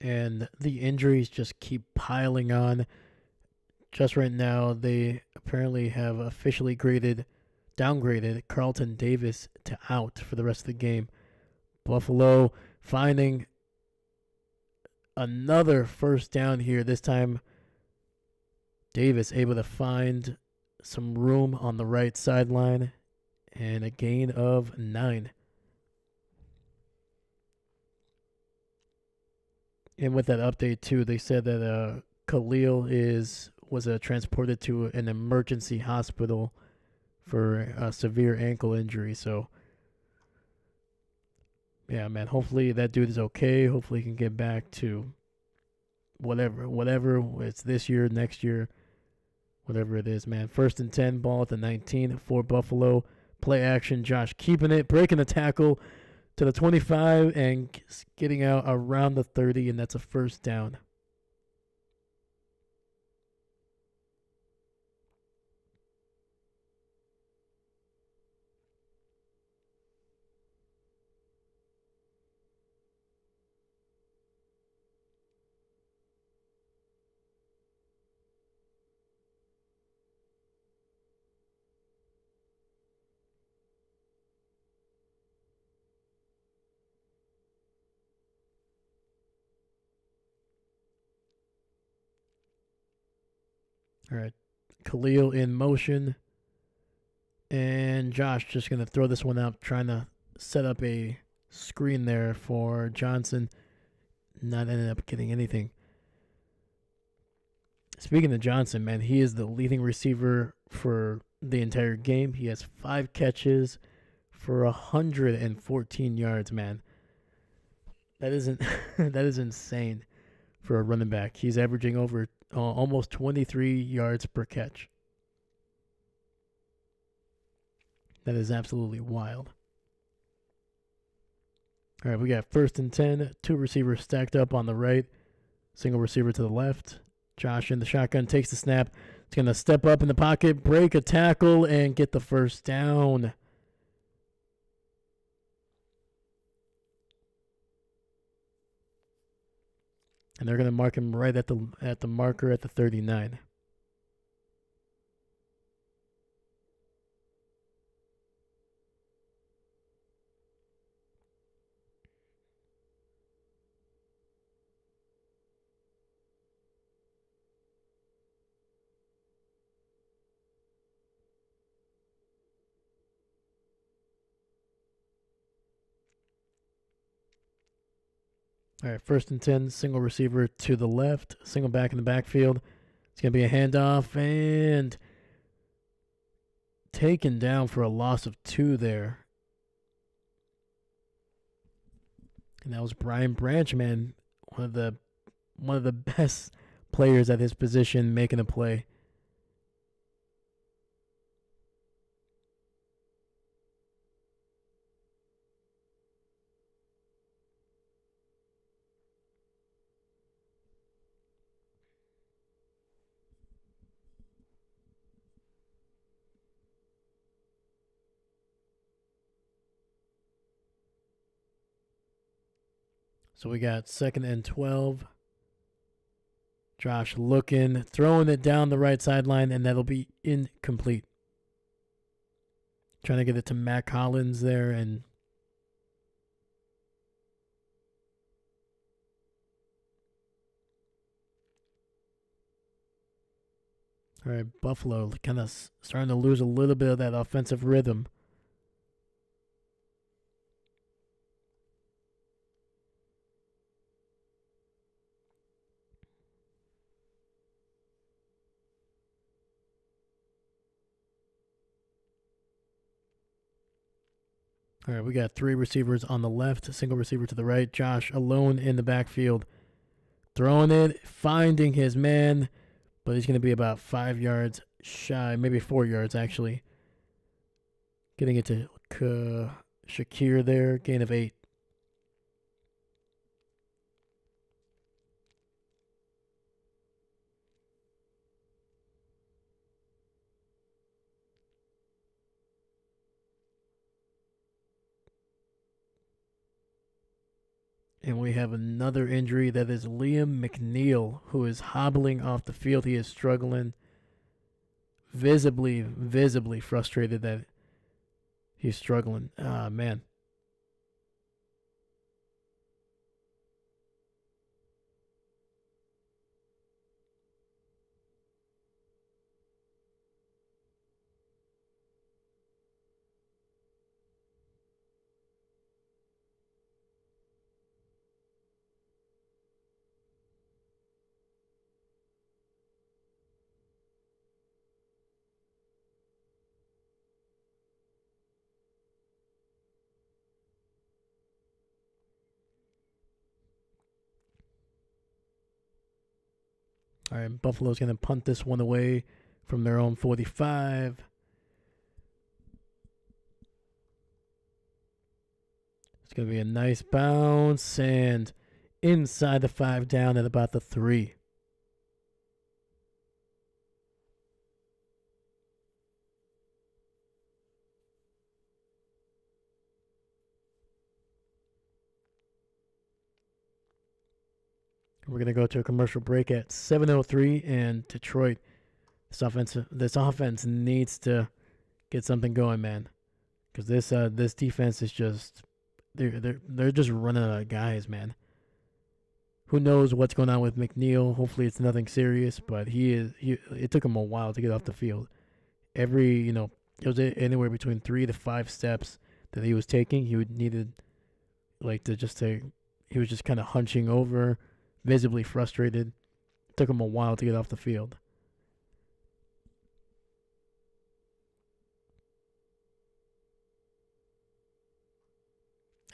Speaker 1: And the injuries just keep piling on. Just right now, they apparently have officially downgraded Carlton Davis to out for the rest of the game. Buffalo finding another first down here. This time, Davis able to find some room on the right sideline and a gain of 9. And with that update too, they said that Khalil was transported to an emergency hospital for a severe ankle injury. So, yeah, man. Hopefully that dude is okay. Hopefully he can get back to whatever it's this year, next year, whatever it is, man. 1st and 10, ball at the 19 for Buffalo. Play action. Josh keeping it, breaking the tackle to the 25 and getting out around the 30, and that's a first down. All right, Khalil in motion, and Josh just going to throw this one out, trying to set up a screen there for Johnson. Not ended up getting anything. Speaking of Johnson, man, he is the leading receiver for the entire game. He has 5 catches for 114 yards, man. That isn't that is insane for a running back. He's averaging over almost 23 yards per catch. That is absolutely wild. All right, we got 1st and 10, 2 receivers stacked up on the right, single receiver to the left. Josh in the shotgun takes the snap. It's going to step up in the pocket, break a tackle, and get the first down. And they're going to mark him right at the marker at the 39. All right, 1st and 10, single receiver to the left, single back in the backfield. It's going to be a handoff and taken down for a loss of 2 there. And that was Brian Branch, man, one of the best players at his position making a play. So we got 2nd and 12. Josh looking, throwing it down the right sideline, and that'll be incomplete. Trying to get it to Matt Collins there, and all right, Buffalo kind of starting to lose a little bit of that offensive rhythm. All right, we got 3 receivers on the left, a single receiver to the right. Josh alone in the backfield, throwing it, finding his man, but he's going to be about 5 yards shy, maybe 4 yards actually. Getting it to Shakir there, gain of 8. And we have another injury. That is Liam McNeil, who is hobbling off the field. He is struggling, visibly frustrated that he's struggling. Ah, man. All right, Buffalo's going to punt this one away from their own 45. It's going to be a nice bounce and inside the 5, down at about the 3. We're going to go to a commercial break at 7:03, and Detroit, this offense needs to get something going, man, because this defense is just they're just running out of guys, man. Who knows what's going on with McNeil? Hopefully it's nothing serious, but it took him a while to get off the field. It was anywhere between 3 to 5 steps that he was taking. He would needed like to just take. He was just kind of hunching over, visibly frustrated. It took him a while to get off the field.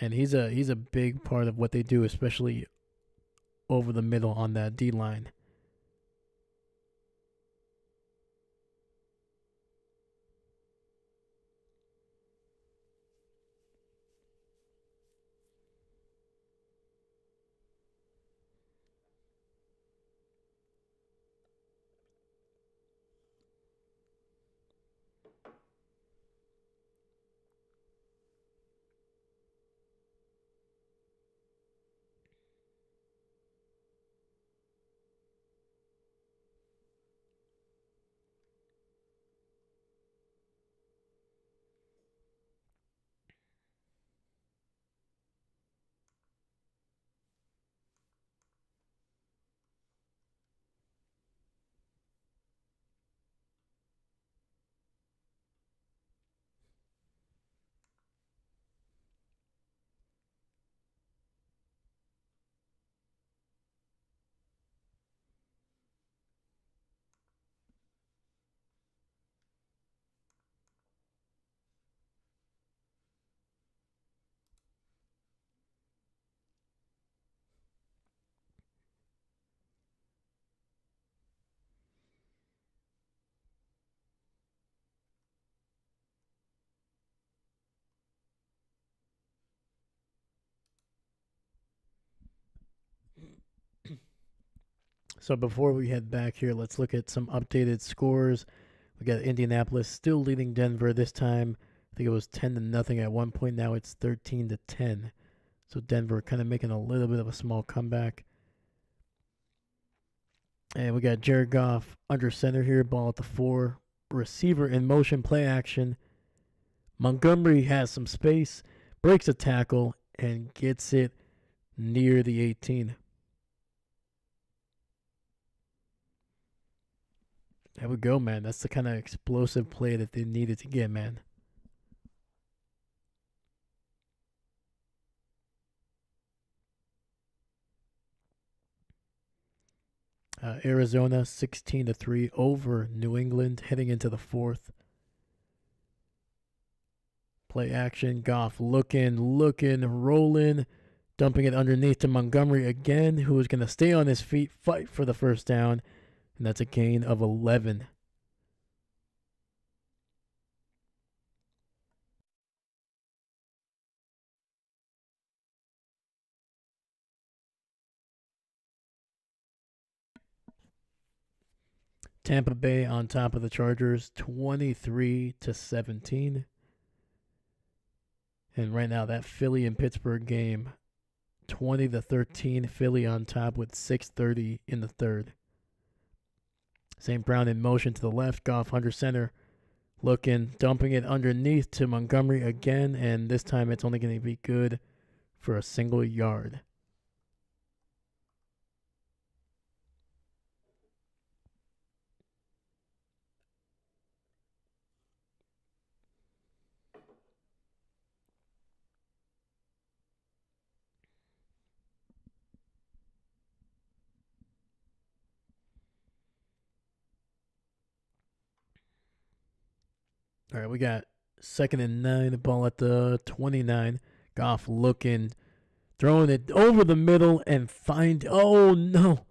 Speaker 1: And he's a big part of what they do, especially over the middle on that D line. So before we head back here, let's look at some updated scores. We got Indianapolis still leading Denver this time. I think it was 10-0 at one point. Now it's 13-10. So Denver kind of making a little bit of a small comeback. And we got Jared Goff under center here, ball at the 4. Receiver in motion, play action. Montgomery has some space, breaks a tackle, and gets it near the 18. There we go, man. That's the kind of explosive play that they needed to get, man. Arizona 16-3 over New England heading into the 4th. Play action. Goff looking, rolling, dumping it underneath to Montgomery again, who is going to stay on his feet, fight for the first down, and that's a gain of 11. Tampa Bay on top of the Chargers, 23-17. And right now, that Philly and Pittsburgh game, 20-13. Philly on top with 6:30 in the 3rd. St. Brown in motion to the left. Goff under center, looking, dumping it underneath to Montgomery again, and this time it's only going to be good for a single yard. All right, we got 2nd and 9, the ball at the 29. Goff looking, throwing it over the middle and oh no.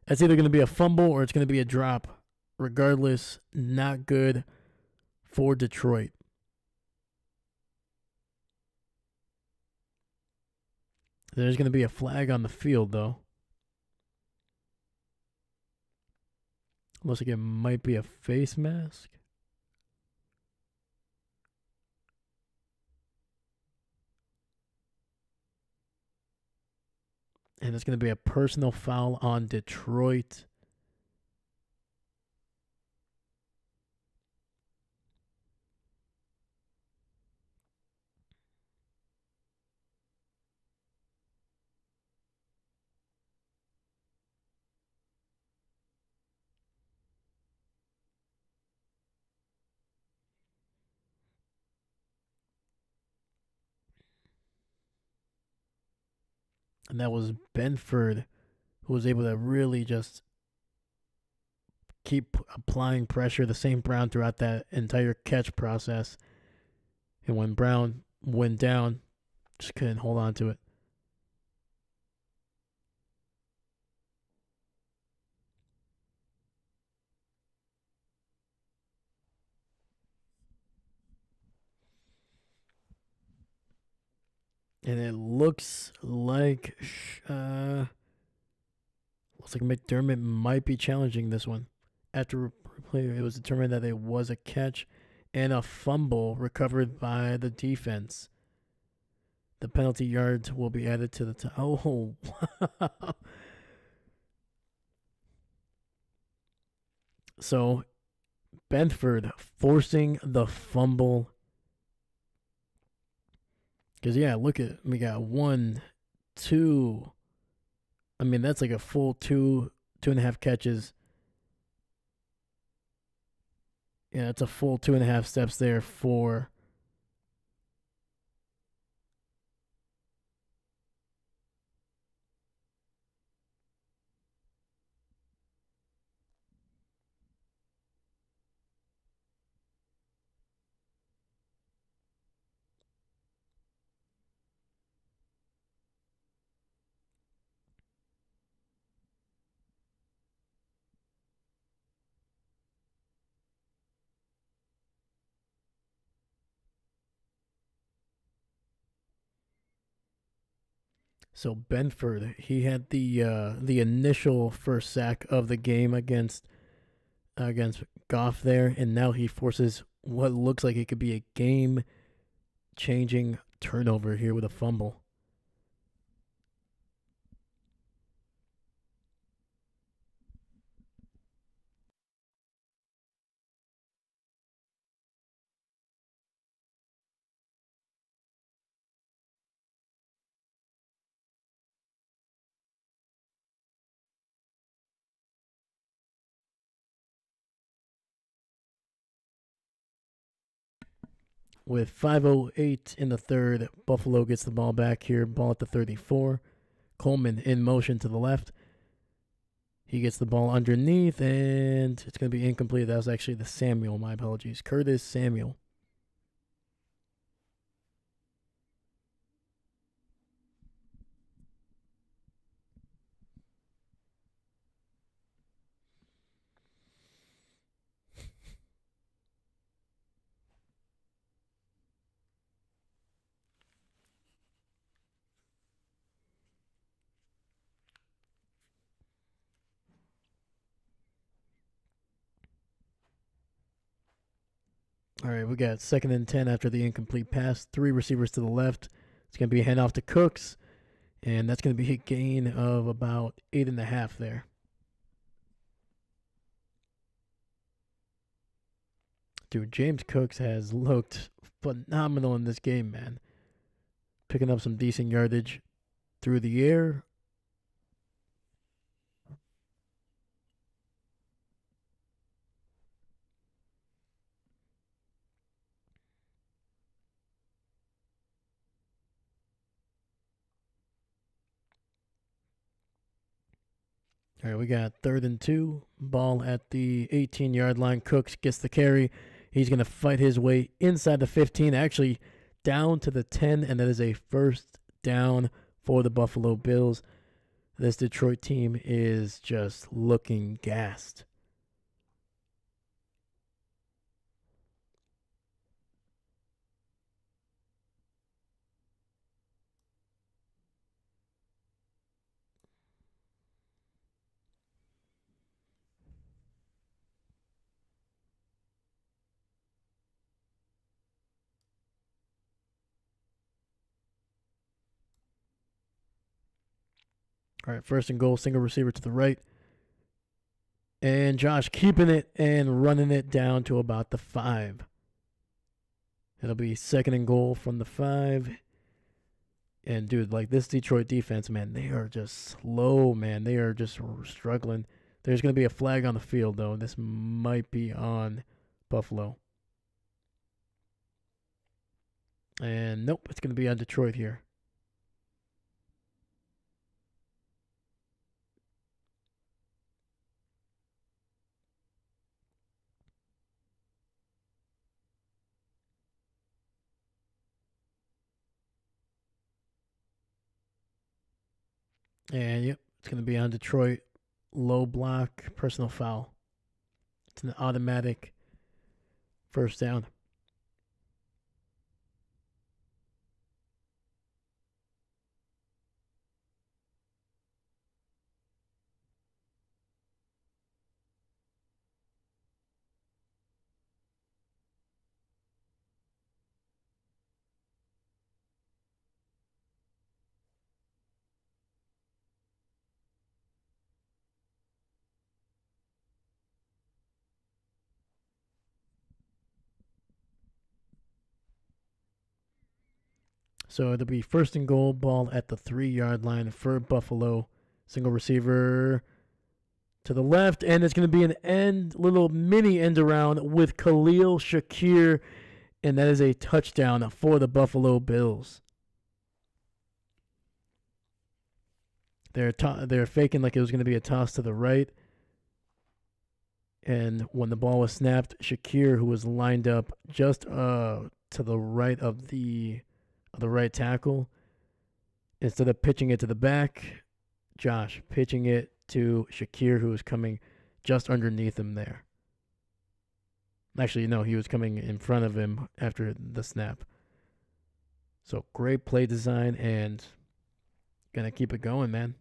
Speaker 1: That's either going to be a fumble or it's going to be a drop. Regardless, not good for Detroit. There's going to be a flag on the field, though. Looks like it might be a face mask. And it's going to be a personal foul on Detroit. And that was Benford, who was able to really just keep applying pressure to St. Brown throughout that entire catch process. And when Brown went down, just couldn't hold on to it. And it looks like McDermott might be challenging this one. After replay, it was determined that it was a catch and a fumble recovered by the defense. The penalty yards will be added to the time. Oh, wow. So, Benford forcing the fumble. Because, yeah, look at, we got 1, 2. I mean, that's like a full 2.5 catches. Yeah, it's a full 2.5 steps there for So Benford, he had the initial first sack of the game against Goff there, and now he forces what looks like it could be a game-changing turnover here with a fumble. With 5:08 in the third, Buffalo gets the ball back here, ball at the 34. Coleman in motion to the left. He gets the ball underneath, and it's going to be incomplete. That was actually the Samuel. My apologies. Curtis Samuel. All right, we got 2nd and 10 after the incomplete pass. 3 receivers to the left. It's going to be a handoff to Cooks, and that's going to be a gain of about 8.5 there. Dude, James Cooks has looked phenomenal in this game, man. Picking up some decent yardage through the air. All right, we got 3rd and 2. Ball at the 18-yard line. Cooks gets the carry. He's going to fight his way inside the 15, actually down to the 10, and that is a first down for the Buffalo Bills. This Detroit team is just looking gassed. All right, 1st and goal, single receiver to the right. And Josh keeping it and running it down to about the 5. It'll be 2nd and goal from the 5. And, dude, like this Detroit defense, man, they are just slow, man. They are just struggling. There's going to be a flag on the field, though. This might be on Buffalo. And, nope, it's going to be on Detroit here. And, yep, it's going to be on Detroit. Low block, personal foul. It's an automatic first down. So it'll be 1st and goal, ball at the 3-yard line for Buffalo. Single receiver to the left, and it's going to be an little mini end around with Khalil Shakir, and that is a touchdown for the Buffalo Bills. They're faking like it was going to be a toss to the right, and when the ball was snapped, Shakir, who was lined up just to the right of the right tackle, instead of pitching it to the back, Josh pitching it to Shakir, who was coming just underneath him there. Actually, no, he was coming in front of him after the snap. So great play design and Gonna keep it going, man.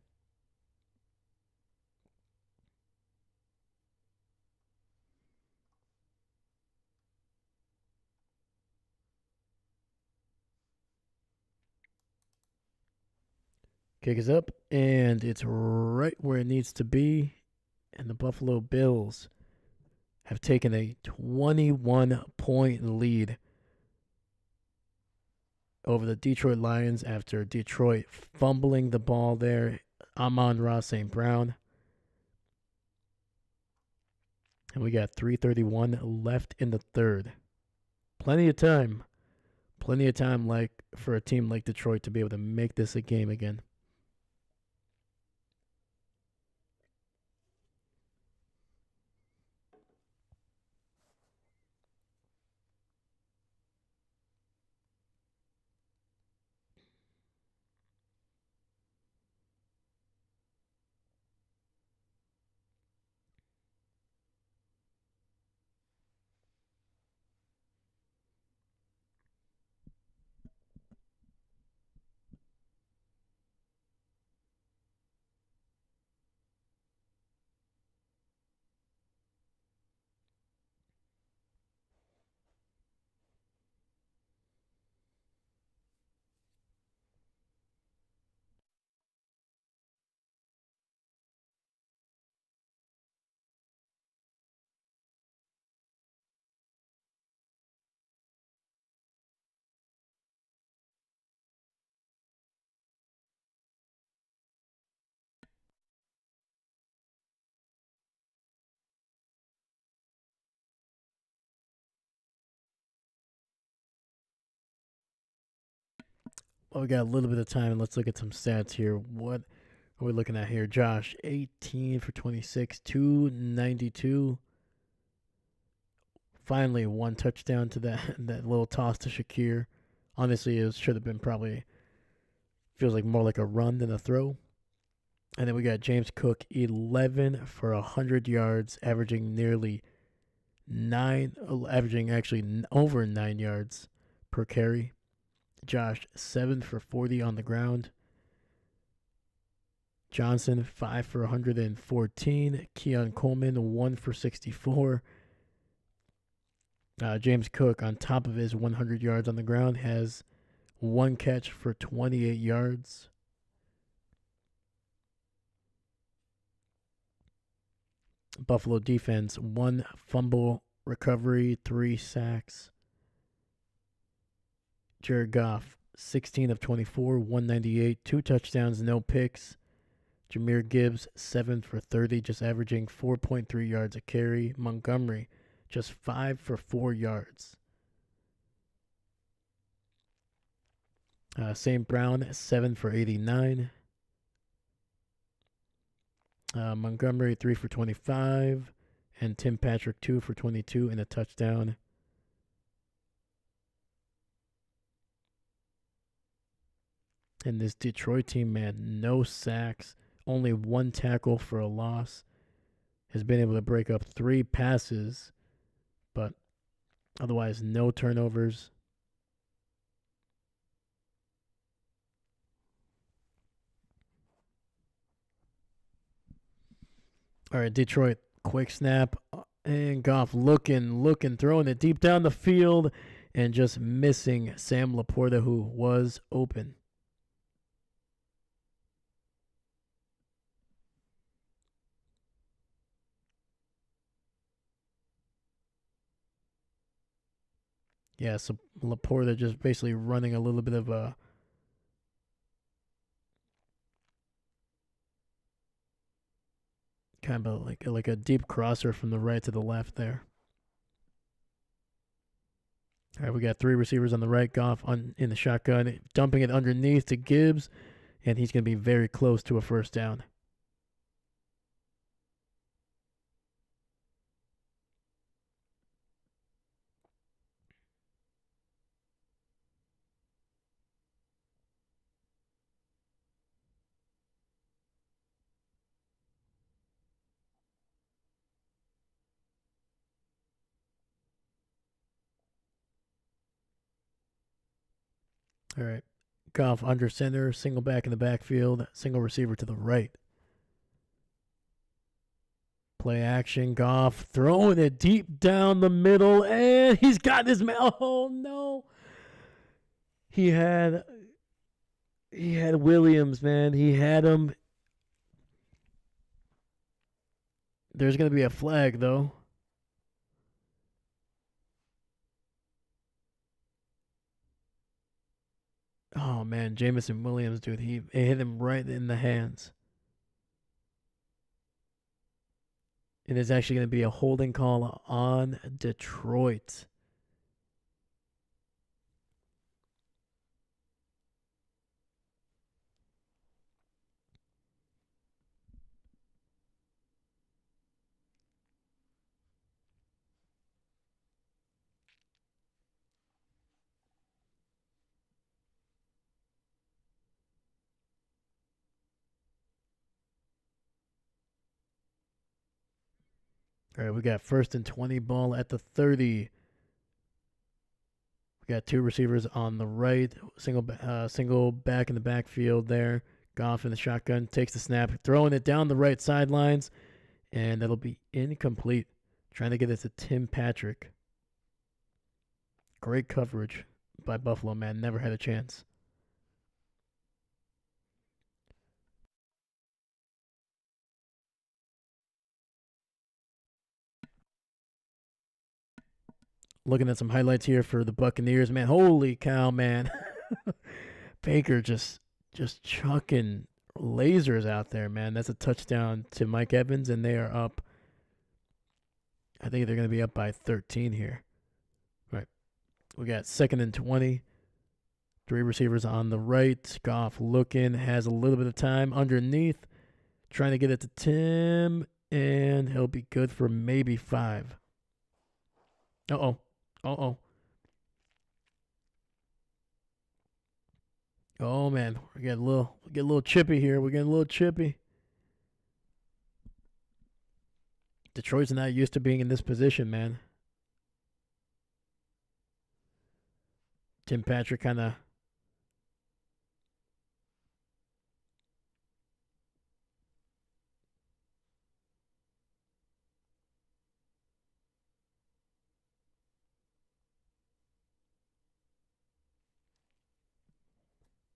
Speaker 1: Kick is up, and it's right where it needs to be. And the Buffalo Bills have taken a 21-point lead over the Detroit Lions after Detroit fumbling the ball there. Amon-Ra St. Brown. And we got 3:31 left in the third. Plenty of time. Plenty of time like for a team like Detroit to be able to make this a game again. Well, we got a little bit of time, and let's look at some stats here. What are we looking at here? Josh, 18 for 26, 292. Finally, one touchdown to that little toss to Shakir. Honestly, it should have been probably, feels like more like a run than a throw. And then we got James Cook, 11 for 100 yards, averaging actually over 9 yards per carry. Josh, 7 for 40 on the ground. Johnson, 5 for 114. Keon Coleman, 1 for 64. James Cook, on top of his 100 yards on the ground, has one catch for 28 yards. Buffalo defense, one fumble recovery, 3 sacks. Jared Goff, 16 of 24, 198, 2 touchdowns, no picks. Jahmyr Gibbs, 7 for 30, just averaging 4.3 yards a carry. Montgomery, just 5 for 4 yards. St. Brown, 7 for 89. Montgomery, 3 for 25. And Tim Patrick, 2 for 22 and a touchdown. And this Detroit team, man, no sacks, only 1 tackle for a loss. Has been able to break up 3 passes, but otherwise no turnovers. All right, Detroit, quick snap. And Goff looking, throwing it deep down the field and just missing Sam Laporta, who was open. Yeah, so Laporta just basically running a little bit of a kind of like a deep crosser from the right to the left there. All right, we got 3 receivers on the right. Goff in the shotgun, dumping it underneath to Gibbs, and he's going to be very close to a first down. All right, Goff under center, single back in the backfield, single receiver to the right. Play action, Goff throwing it deep down the middle, and he's got his man. Oh no! He had Williams, man. He had him. There's gonna be a flag though. Oh man, Jameson Williams, dude, he hit him right in the hands. And there's actually going to be a holding call on Detroit. All right, we got 1st and 20 ball at the 30. We got two receivers on the right, single back in the backfield there. Goff in the shotgun, takes the snap, throwing it down the right sidelines, and that'll be incomplete. Trying to get it to Tim Patrick. Great coverage by Buffalo, man. Never had a chance. Looking at some highlights here for the Buccaneers, man. Holy cow, man. Baker just chucking lasers out there, man. That's a touchdown to Mike Evans, and they are up. I think they're going to be up by 13 here. All right. We got 2nd and 20. Three receivers on the right. Goff looking, has a little bit of time underneath. Trying to get it to Tim, and he'll be good for maybe 5. Uh-oh. Oh man, we get a little chippy here. We're getting a little chippy. Detroit's not used to being in this position, man. Tim Patrick kind of.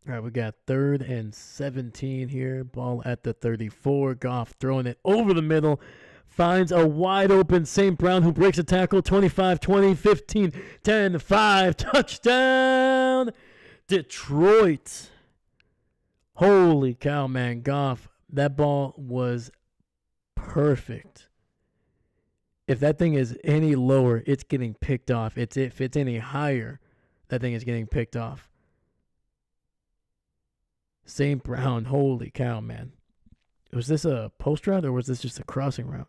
Speaker 1: All right, we got 3rd and 17 here. Ball at the 34. Goff throwing it over the middle. Finds a wide open St. Brown who breaks a tackle. 25-20, 15, 10, 5. Touchdown, Detroit. Holy cow, man. Goff, that ball was perfect. If that thing is any lower, it's getting picked off. If it's any higher, that thing is getting picked off. St. Brown, holy cow, man. Was this a post route or was this just a crossing route?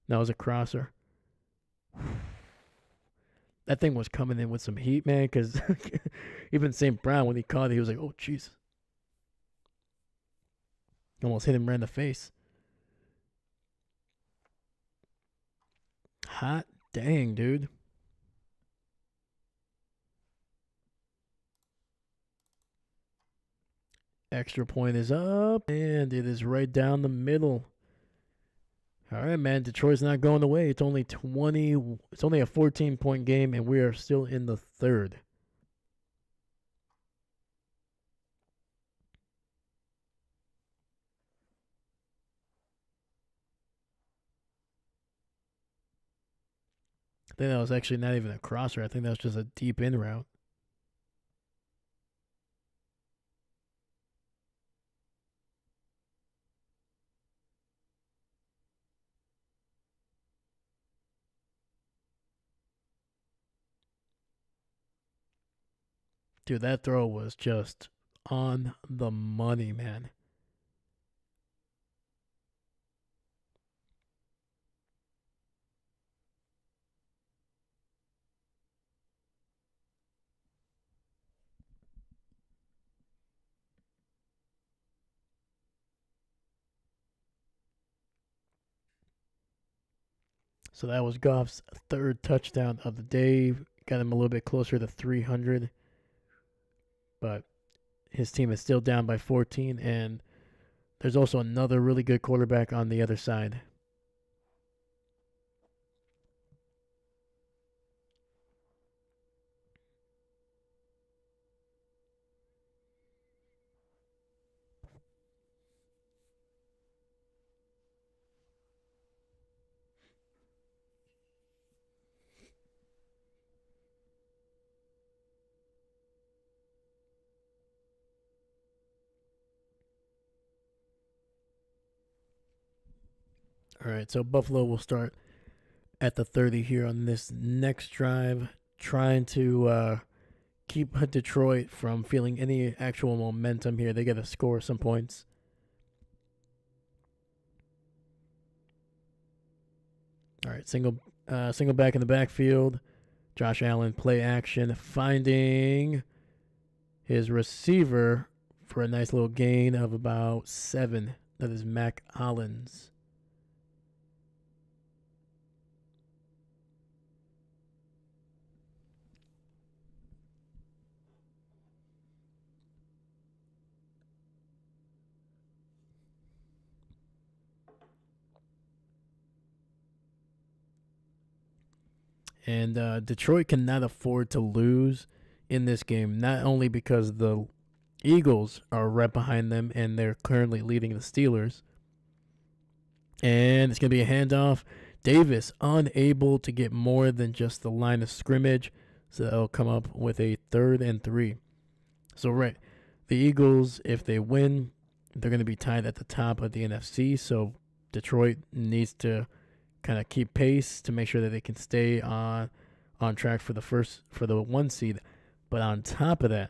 Speaker 1: No, it was a crosser. That thing was coming in with some heat, man, because even St. Brown, when he caught it, he was like, oh, jeez. Almost hit him right in the face. Hot dang, dude. Extra point is up, and it is right down the middle. All right, man. Detroit's not going away. It's only a 14-point game, and we are still in the 3rd. I think that was actually not even a crosser. I think that was just a deep in route. Dude, that throw was just on the money, man. So that was Goff's 3rd touchdown of the day. Got him a little bit closer to 300. but his team is still down by 14, and there's also another really good quarterback on the other side. All right, so Buffalo will start at the 30 here on this next drive, trying to keep Detroit from feeling any actual momentum here. They got to score some points. All right, single back in the backfield. Josh Allen play action, finding his receiver for a nice little gain of about 7. That is Mac Hollins. And Detroit cannot afford to lose in this game, not only because the Eagles are right behind them and they're currently leading the Steelers. And it's going to be a handoff. Davis unable to get more than just the line of scrimmage, so they'll come up with a 3rd and 3. So, right, the Eagles, if they win, they're going to be tied at the top of the NFC. So, Detroit needs to kind of keep pace to make sure that they can stay on track for the 1 seed. But on top of that,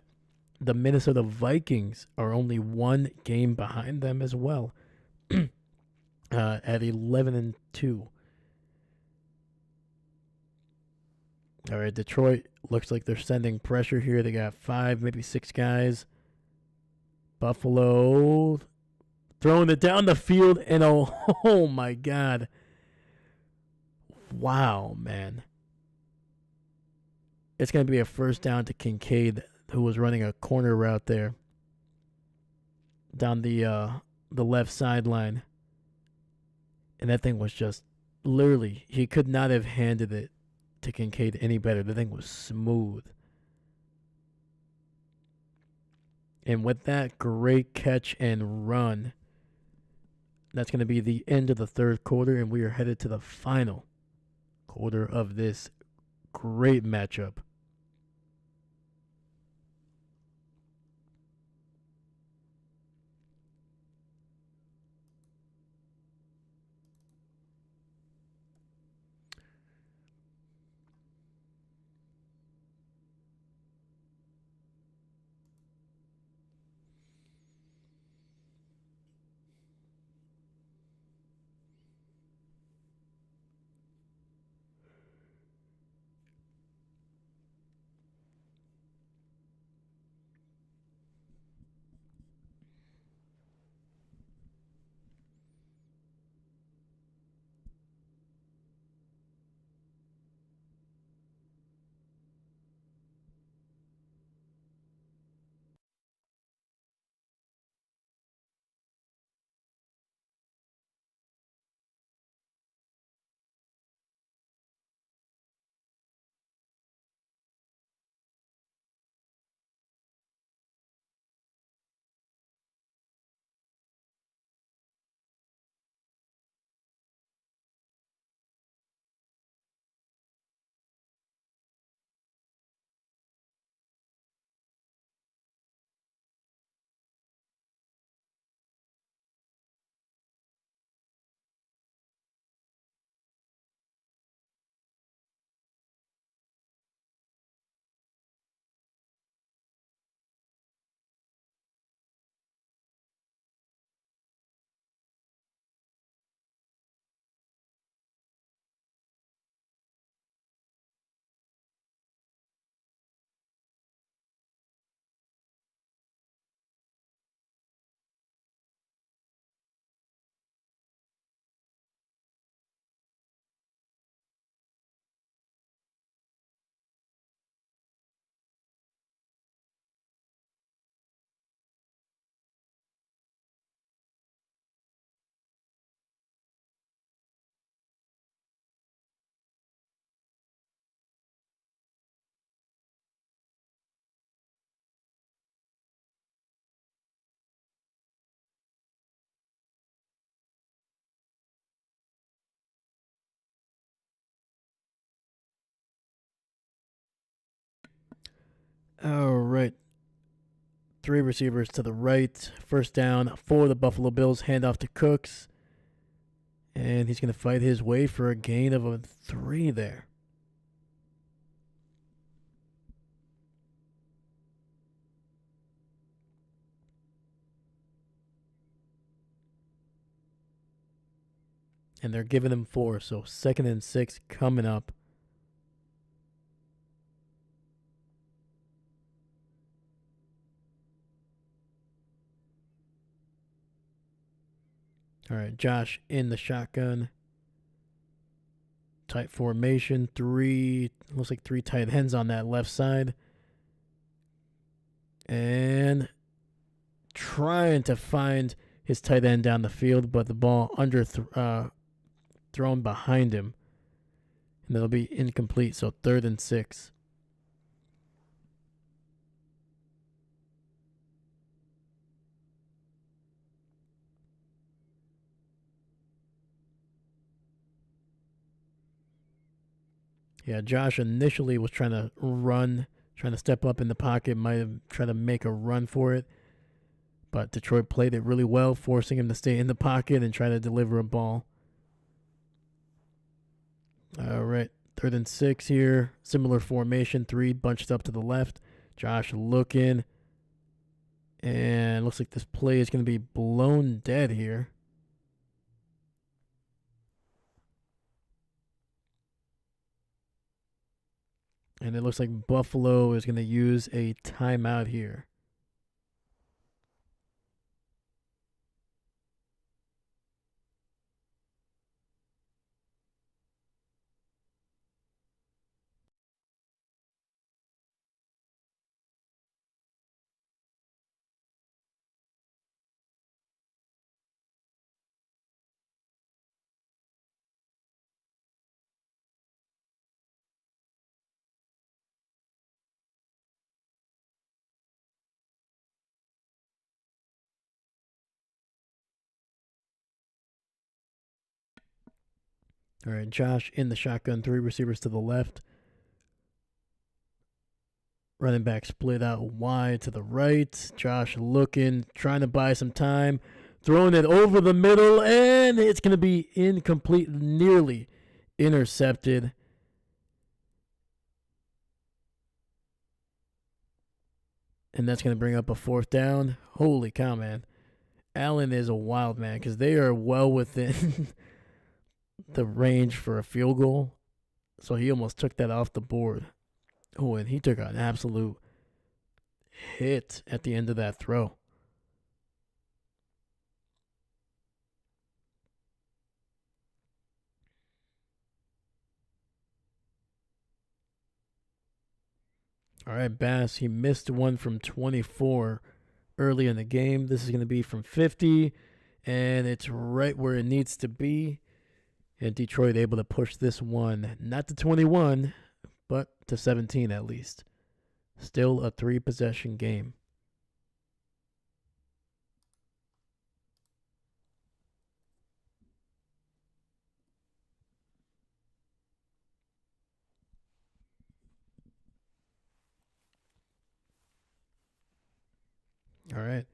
Speaker 1: the Minnesota Vikings are only 1 game behind them as well, at 11-2. All right, Detroit looks like they're sending pressure here. They got 5, maybe 6 guys. Buffalo throwing it down the field, and oh my God. Wow, man. It's going to be a first down to Kincaid, who was running a corner route there down the left sideline. And that thing was just literally, he could not have handed it to Kincaid any better. The thing was smooth. And with that great catch and run, that's going to be the end of the 3rd quarter, and we are headed to the final quarter of this great matchup. All right. Three receivers to the right. First down for the Buffalo Bills. Handoff to Cooks. And he's going to fight his way for a gain of a 3 there. And they're giving him 4. So 2nd and 6 coming up. All right, Josh in the shotgun. Tight formation. Looks like 3 tight ends on that left side. And trying to find his tight end down the field, but the ball thrown behind him. And that'll be incomplete, so 3rd and 6. Yeah, Josh initially was trying to run, trying to step up in the pocket, might have tried to make a run for it. But Detroit played it really well, forcing him to stay in the pocket and try to deliver a ball. All right, 3rd and 6 here. Similar formation, 3 bunched up to the left. Josh looking. And looks like this play is going to be blown dead here. And it looks like Buffalo is going to use a timeout here. All right, Josh in the shotgun, 3 receivers to the left. Running back split out wide to the right. Josh looking, trying to buy some time. Throwing it over the middle, and it's going to be incomplete, nearly intercepted. And that's going to bring up a 4th down. Holy cow, man. Allen is a wild man because they are well within the range for a field goal. So he almost took that off the board. Oh, and he took an absolute hit at the end of that throw. All right, Bass, he missed one from 24 early in the game. This is going to be from 50, and it's right where it needs to be. And Detroit able to push this one, not to 21, but to 17 at least. Still a 3-possession game. All right.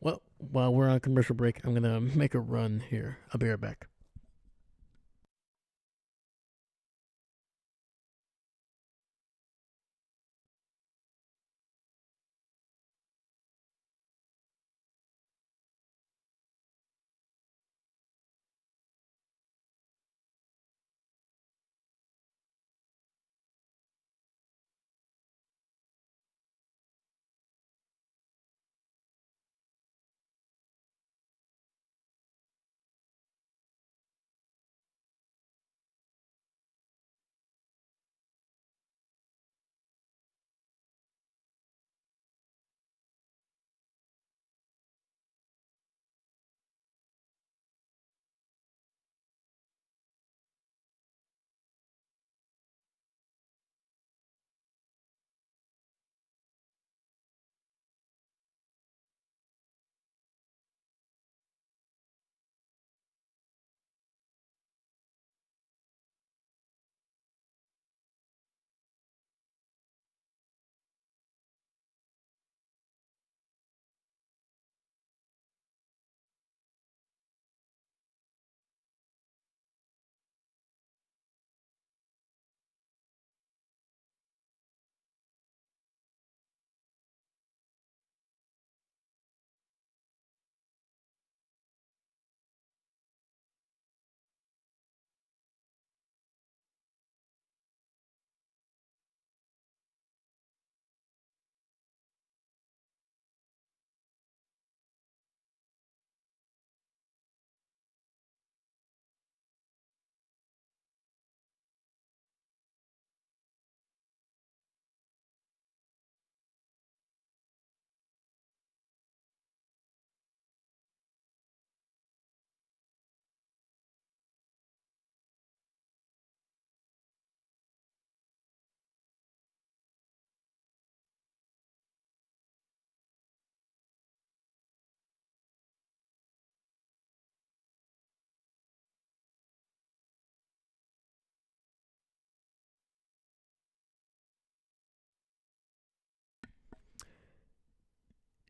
Speaker 1: Well, while we're on commercial break, I'm going to make a run here. I'll be right back.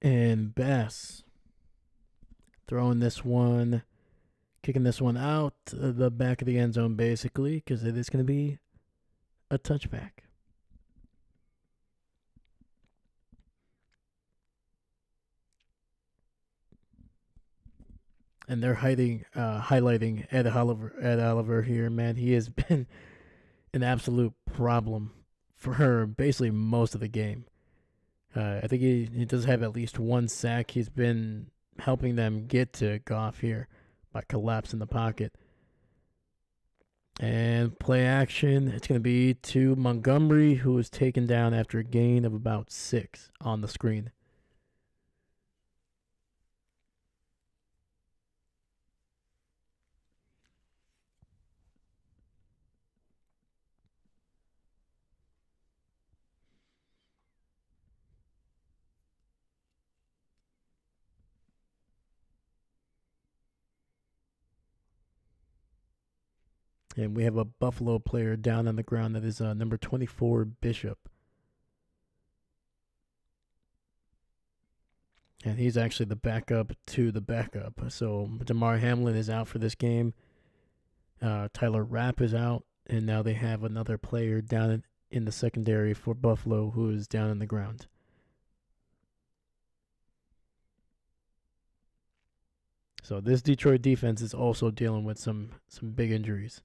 Speaker 1: And Bass throwing this one, kicking this one out the back of the end zone, basically, because it is going to be a touchback. And they're highlighting Ed Oliver here, man. He has been an absolute problem for basically most of the game. I think he does have at least one sack. He's been helping them get to Goff here by collapsing the pocket. And play action, it's going to be to Montgomery, who was taken down after a gain of about 6 on the screen. And we have a Buffalo player down on the ground. That is number 24, Bishop. And he's actually the backup to the backup. So Damar Hamlin is out for this game. Tyler Rapp is out. And now they have another player down in the secondary for Buffalo who is down on the ground. So this Detroit defense is also dealing with some big injuries.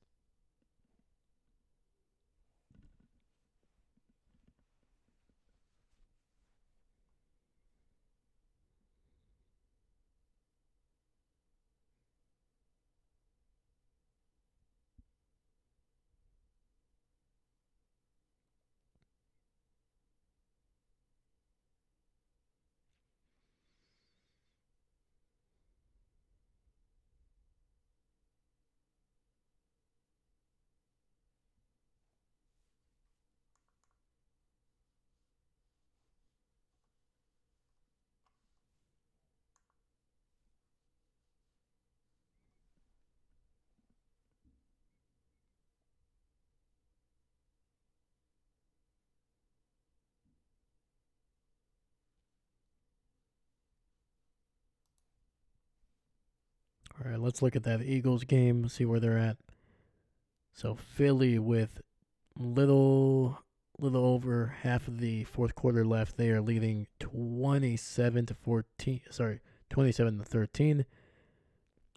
Speaker 1: All right, let's look at that Eagles game, see where they're at. So Philly with little over half of the fourth quarter left. They are leading 27-14. Sorry, 27-13,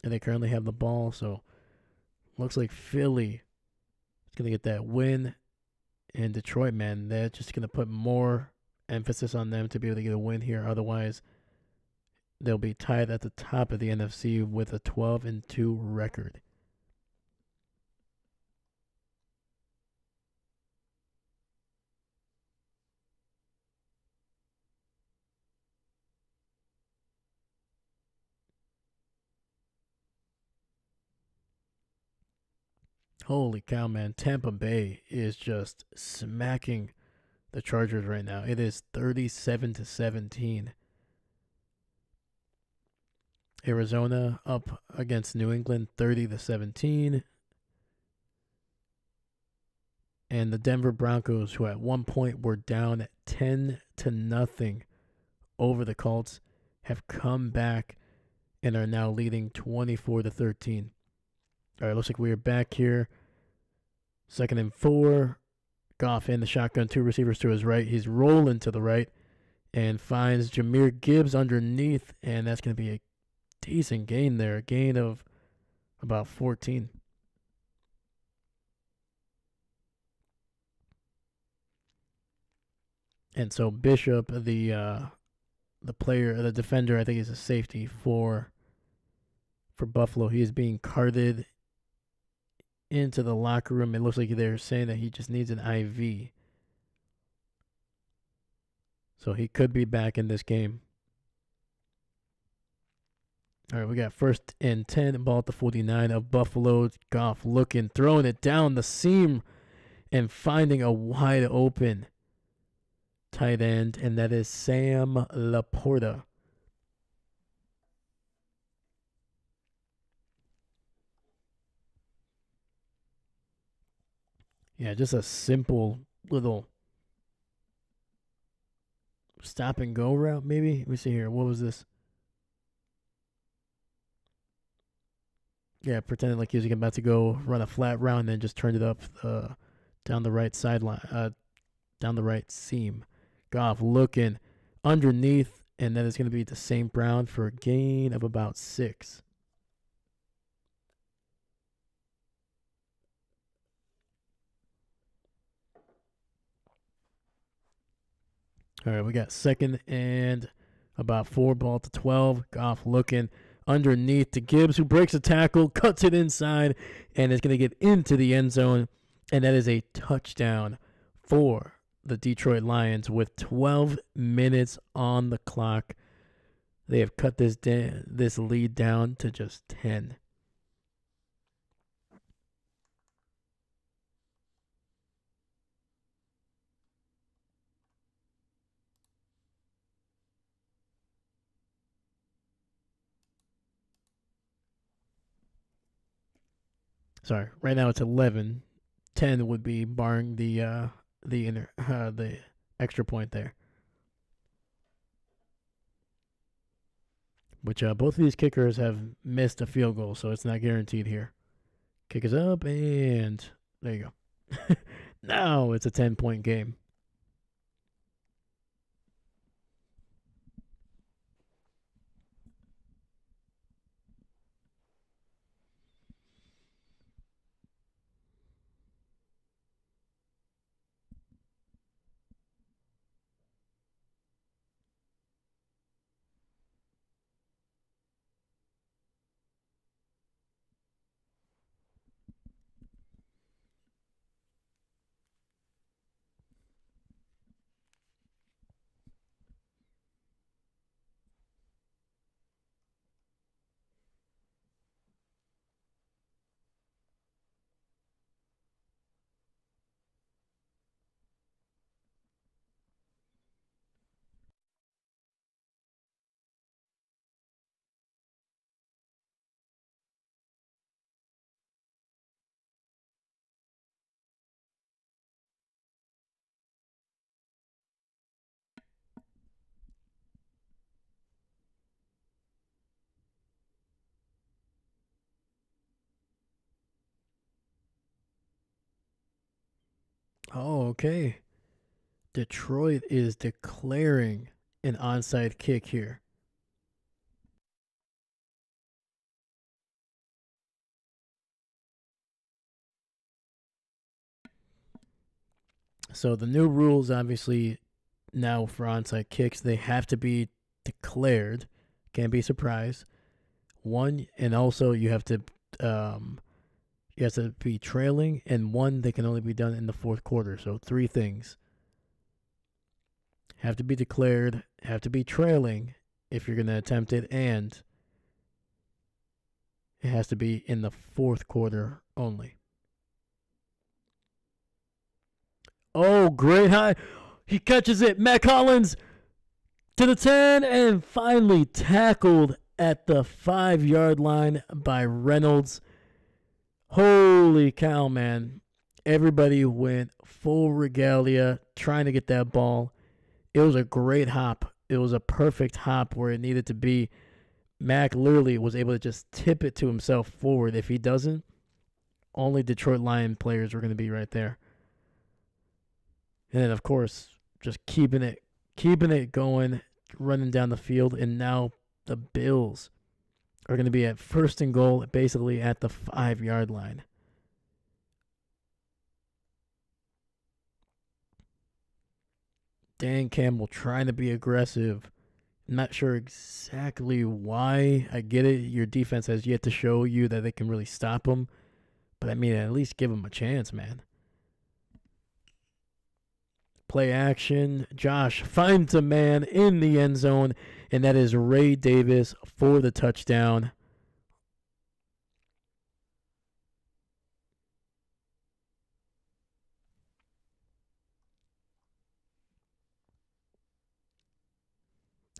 Speaker 1: and they currently have the ball. So looks like Philly is gonna get that win. And Detroit, man, they're just gonna put more emphasis on them to be able to get a win here. Otherwise, they'll be tied at the top of the NFC with a 12-2 record. Holy cow, man. Tampa Bay is just smacking the Chargers right now. It is 37-17. Arizona up against New England 30-17. And the Denver Broncos, who at one point were down 10-0 over the Colts, have come back and are now leading 24-13. All right, looks like we are back here. 2nd and 4. Goff in the shotgun, 2 receivers to his right. He's rolling to the right and finds Jahmyr Gibbs underneath, and that's going to be a decent gain there. A gain of about 14. And so Bishop, the player, the defender, I think is a safety for Buffalo. He is being carted into the locker room. It looks like they're saying that he just needs an IV. So he could be back in this game. All right, we got 1st and 10, ball at the 49 of Buffalo. Goff looking, throwing it down the seam and finding a wide open tight end, and that is Sam Laporta. Yeah, just a simple little stop and go route, maybe. Let me see here. What was this? Yeah, pretended like he was about to go run a flat route and then just turned it up down the right sideline, down the right seam. Goff looking underneath, and then it's going to be to St. Brown for a gain of about 6. All right, we got 2nd and about 4, ball to 12. Goff looking underneath to Gibbs, who breaks a tackle, cuts it inside, and is going to get into the end zone. And that is a touchdown for the Detroit Lions with 12 minutes on the clock. They have cut this lead down to just 10. Sorry, right now it's 11. 10 would be barring the extra point there. Which both of these kickers have missed a field goal, so it's not guaranteed here. Kick is up, and there you go. Now it's a 10-point game. Oh, okay. Detroit is declaring an onside kick here. So the new rules, obviously, now for onside kicks, they have to be declared. Can't be surprised. One, and also you have to be trailing, and one, they can only be done in the fourth quarter. So 3 things: have to be declared, have to be trailing if you're going to attempt it, and it has to be in the fourth quarter only. Oh, great high. He catches it. Matt Collins to the 10 and finally tackled at the 5-yard line by Reynolds. Holy cow, man. Everybody went full regalia trying to get that ball. It was a great hop. It was a perfect hop where it needed to be. Mac literally was able to just tip it to himself forward. If he doesn't, only Detroit Lion players were going to be right there. And then, of course, just keeping it going, running down the field. And now the Bills are going to be at 1st and goal, basically at the 5-yard line. Dan Campbell trying to be aggressive. I'm not sure exactly why. I get it. Your defense has yet to show you that they can really stop them. But, I mean, at least give them a chance, man. Play action. Josh finds a man in the end zone, and that is Ray Davis for the touchdown.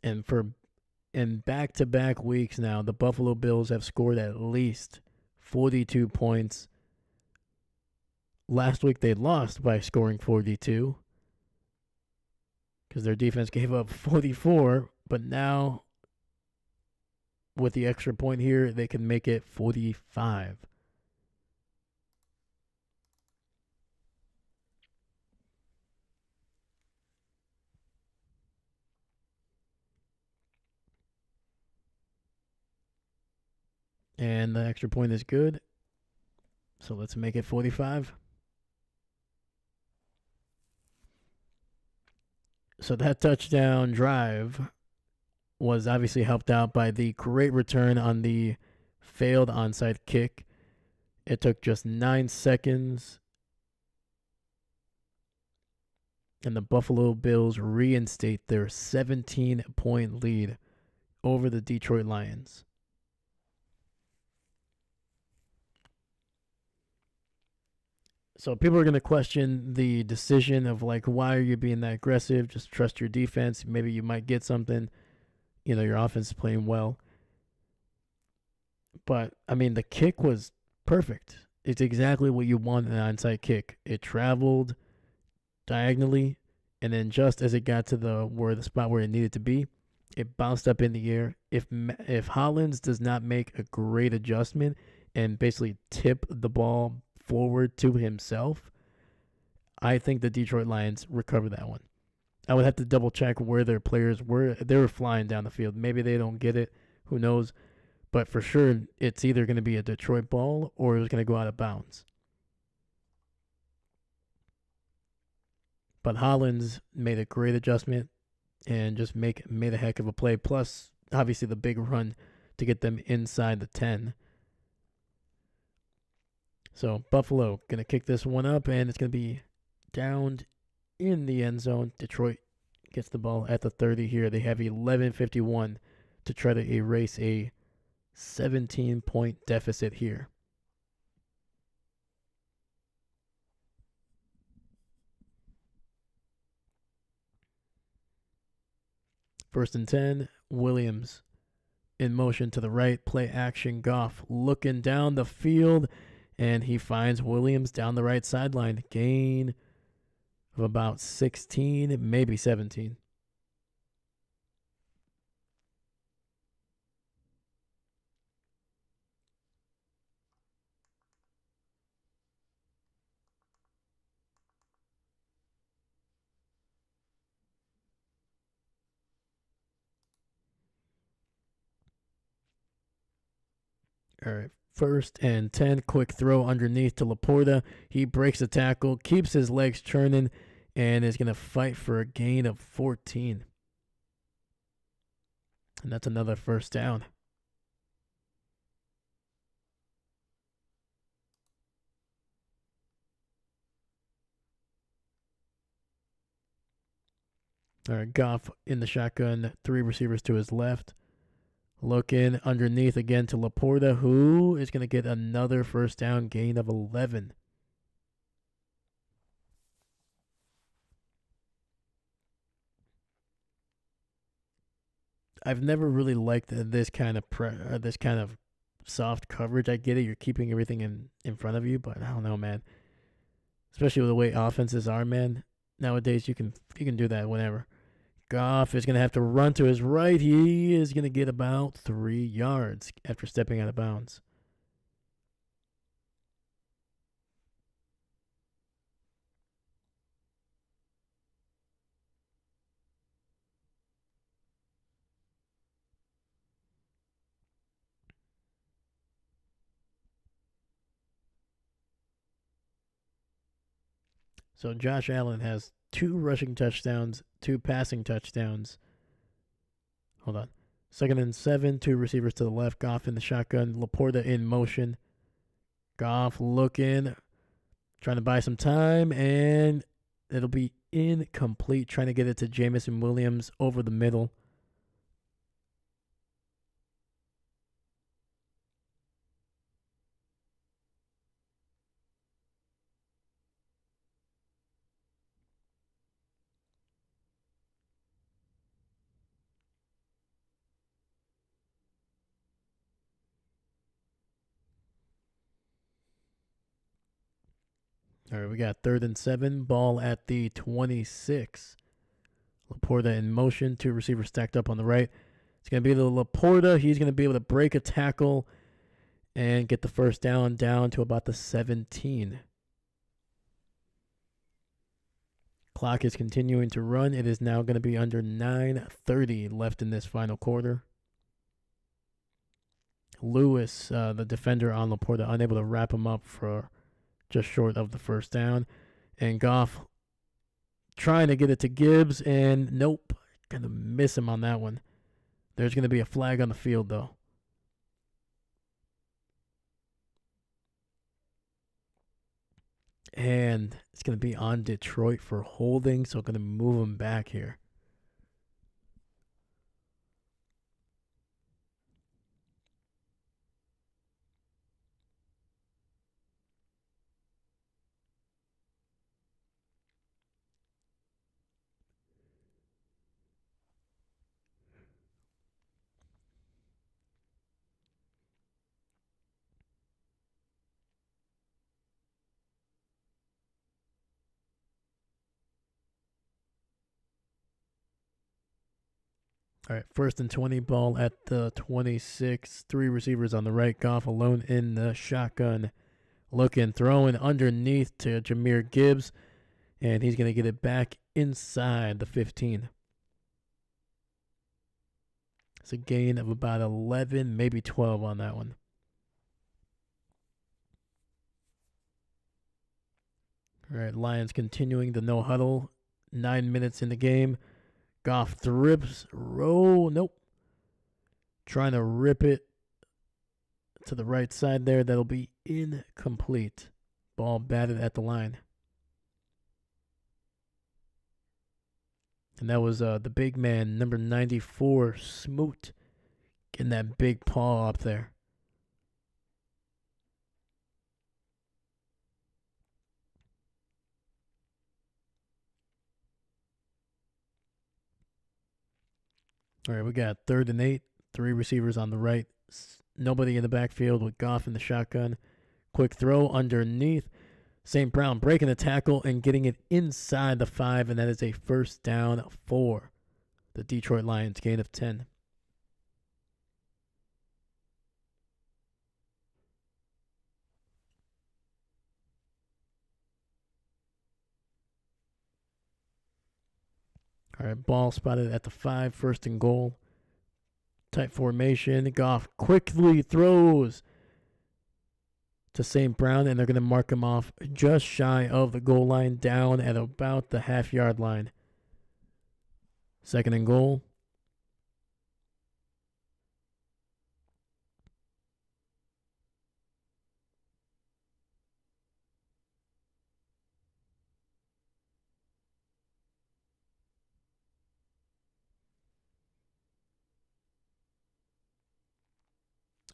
Speaker 1: And in back-to-back weeks now, the Buffalo Bills have scored at least 42 points. Last week they lost by scoring 42. because their defense gave up 44, but now with the extra point here, they can make it 45. And the extra point is good. So let's make it 45. So that touchdown drive was obviously helped out by the great return on the failed onside kick. It took just 9 seconds. And the Buffalo Bills reinstate their 17-point lead over the Detroit Lions. So people are going to question the decision of like, why are you being that aggressive? Just trust your defense. Maybe you might get something. You know, your offense is playing well. But, I mean, the kick was perfect. It's exactly what you want in an onside kick. It traveled diagonally, and then just as it got to the spot where it needed to be, it bounced up in the air. If Hollins does not make a great adjustment and basically tip the ball forward to himself, I think the Detroit Lions recover that one. I would have to double check where their players were. They were flying down the field. Maybe they don't get it. Who knows? But for sure, it's either going to be a Detroit ball or it's going to go out of bounds. But Hollins made a great adjustment and just made a heck of a play. Plus, obviously, the big run to get them inside the 10. So Buffalo going to kick this one up, and it's going to be downed in the end zone. Detroit gets the ball at the 30 here. They have 11:51 to try to erase a 17-point deficit here. First and 10, Williams in motion to the right, play action. Goff looking down the field, and he finds Williams down the right sideline. Gain of about 16, maybe 17. All right, first and 10, quick throw underneath to Laporta. He breaks the tackle, keeps his legs churning, and is going to fight for a gain of 14. And that's another first down. All right, Goff in the shotgun, 3 receivers to his left. Looking underneath again to Laporta, who is going to get another first down, gain of 11. I've never really liked this kind of soft coverage. I get it, you're keeping everything in front of you, but I don't know, man. Especially with the way offenses are, man. Nowadays, you can do that whenever. Goff is going to have to run to his right. He is going to get about 3 yards after stepping out of bounds. So Josh Allen has 2 rushing touchdowns, 2 passing touchdowns. Hold on. Second and 7, 2 receivers to the left. Goff in the shotgun. Laporta in motion. Goff looking, trying to buy some time, and it'll be incomplete. Trying to get it to Jameson Williams over the middle. All right, we got 3rd and 7, ball at the 26. Laporta in motion. Two receivers stacked up on the right. It's going to be the Laporta. He's going to be able to break a tackle and get the first down to about the 17. Clock is continuing to run. It is now going to be under 9:30 left in this final quarter. Lewis, the defender on Laporta, unable to wrap him up for just short of the first down. And Goff trying to get it to Gibbs, and nope, going to miss him on that one. There's going to be a flag on the field, though. And it's going to be on Detroit for holding, so going to move him back here. All right, 1st and 20, ball at the 26. Three receivers on the right. Goff alone in the shotgun. Looking, throwing underneath to Jahmyr Gibbs. And he's going to get it back inside the 15. It's a gain of about 11, maybe 12 on that one. All right, Lions continuing the no huddle. 9 minutes in the game. Goff thrips, nope. Trying to rip it to the right side there. That'll be incomplete. Ball batted at the line. And that was the big man, number 94, Smoot, getting that big paw up there. All right, we got 3rd and 8. Three receivers on the right. Nobody in the backfield with Goff in the shotgun. Quick throw underneath. St. Brown breaking the tackle and getting it inside the 5, and that is a first down for the Detroit Lions, gain of 10. All right, ball spotted at the 5, 1st and goal. Tight formation. Goff quickly throws to St. Brown, and they're going to mark him off just shy of the goal line, down at about the half-yard line. 2nd and goal.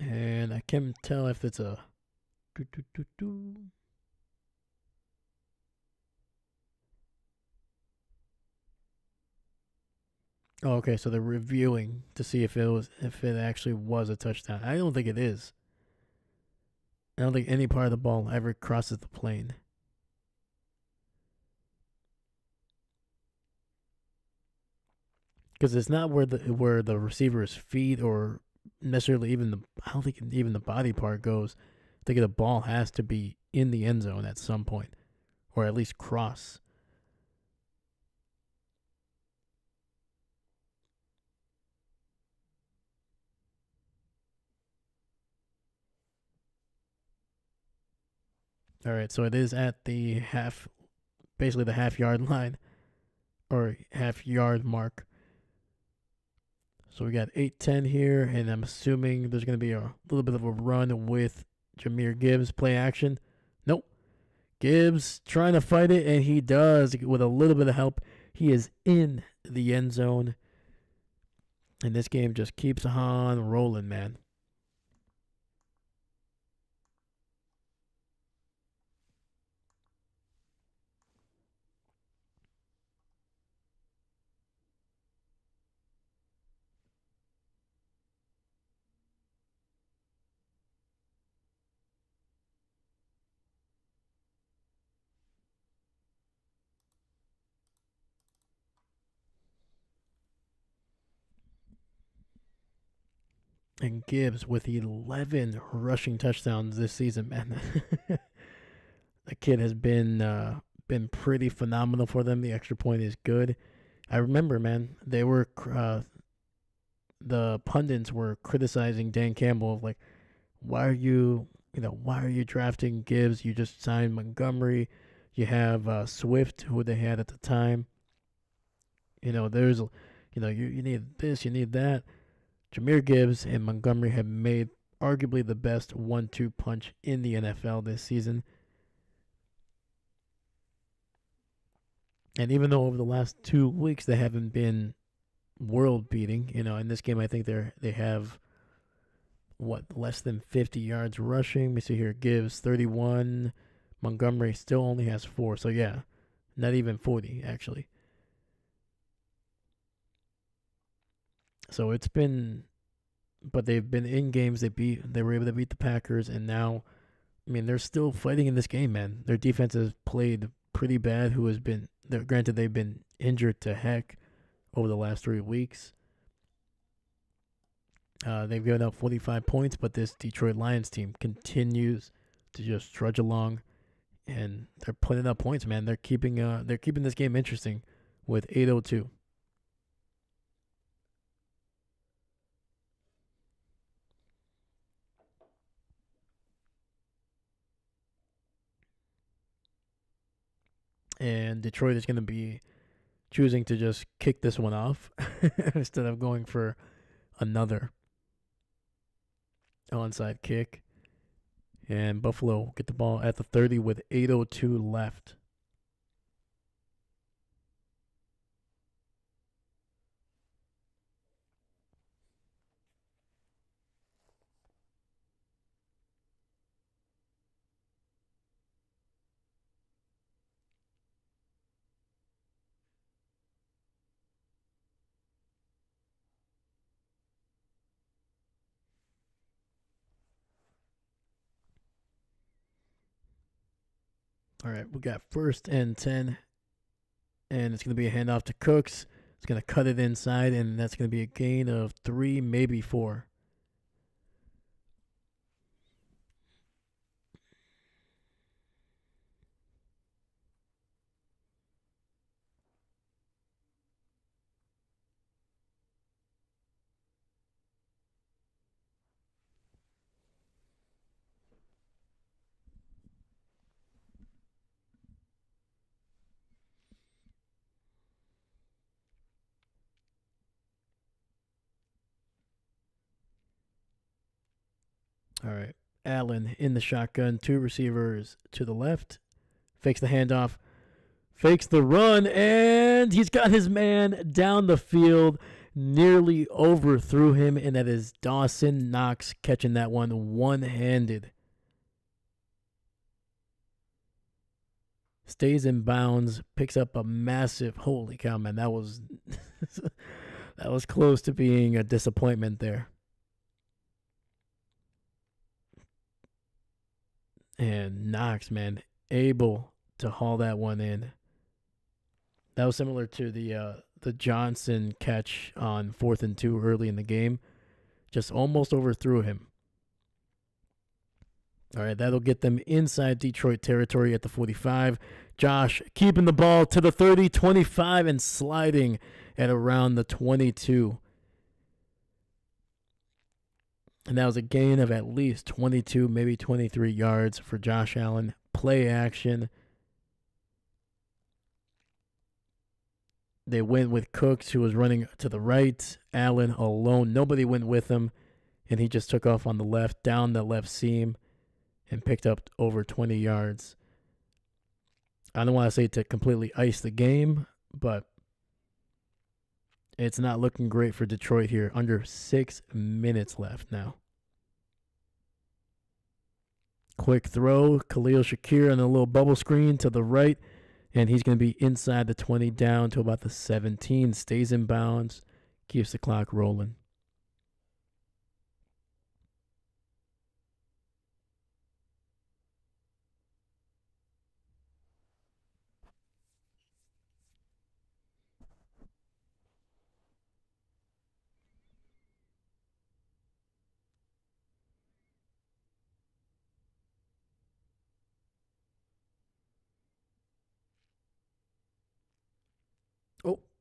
Speaker 1: And I can't tell if it's a... Oh, okay, so they're reviewing to see if it actually was a touchdown. I don't think it is. I don't think any part of the ball ever crosses the plane. Because it's not where the receiver's feet or necessarily I don't think even the body part goes. I think the ball has to be in the end zone at some point, or at least cross. All right, so it is at the basically the half-yard line, or half-yard mark. So we got 8-10 here, and I'm assuming there's going to be a little bit of a run with Jahmyr Gibbs. Play action. Nope. Gibbs trying to fight it, and he does with a little bit of help. He is in the end zone. And this game just keeps on rolling, man. And Gibbs with 11 rushing touchdowns this season, man. The kid has been pretty phenomenal for them. The extra point is good. I remember, man, they were the pundits were criticizing Dan Campbell of like, why are you drafting Gibbs? You just signed Montgomery. You have Swift, who they had at the time. You need this, you need that. Jahmyr Gibbs and Montgomery have made arguably the best 1-2 punch in the NFL this season. And even though over the last 2 weeks they haven't been world beating, in this game I think they have less than 50 yards rushing. Let me see here. Gibbs 31. Montgomery still only has 4. So yeah, not even 40 actually. So but they've been in games they were able to beat the Packers, and now, I mean, they're still fighting in this game, man. Their defense has played pretty bad. Granted, they've been injured to heck over the last 3 weeks. They've given up 45 points, but this Detroit Lions team continues to just trudge along, and they're putting up points, man. They're keeping this game interesting with 8:02. And Detroit is going to be choosing to just kick this one off instead of going for another onside kick. And Buffalo get the ball at the 30 with 8:02 left. All right, we got 1st and 10, and it's going to be a handoff to Cooks. It's going to cut it inside, and that's going to be a gain of 3, maybe 4. All right, Allen in the shotgun, 2 receivers to the left, fakes the handoff, fakes the run, and he's got his man down the field, nearly overthrew him, and that is Dawson Knox catching that one-handed. Stays in bounds, picks up a massive, holy cow, man, that was that was close to being a disappointment there. And Knox, man, able to haul that one in. That was similar to the Johnson catch on 4th and 2 early in the game. Just almost overthrew him. All right, that'll get them inside Detroit territory at the 45. Josh keeping the ball to the 30, 25, and sliding at around the 22. And that was a gain of at least 22, maybe 23 yards for Josh Allen. Play action. They went with Cooks, who was running to the right. Allen alone. Nobody went with him. And he just took off on the left, down the left seam, and picked up over 20 yards. I don't want to say to completely ice the game, but it's not looking great for Detroit here. Under 6 minutes left now. Quick throw. Khalil Shakir on a little bubble screen to the right. And he's going to be inside the 20 down to about the 17. Stays in bounds. Keeps the clock rolling.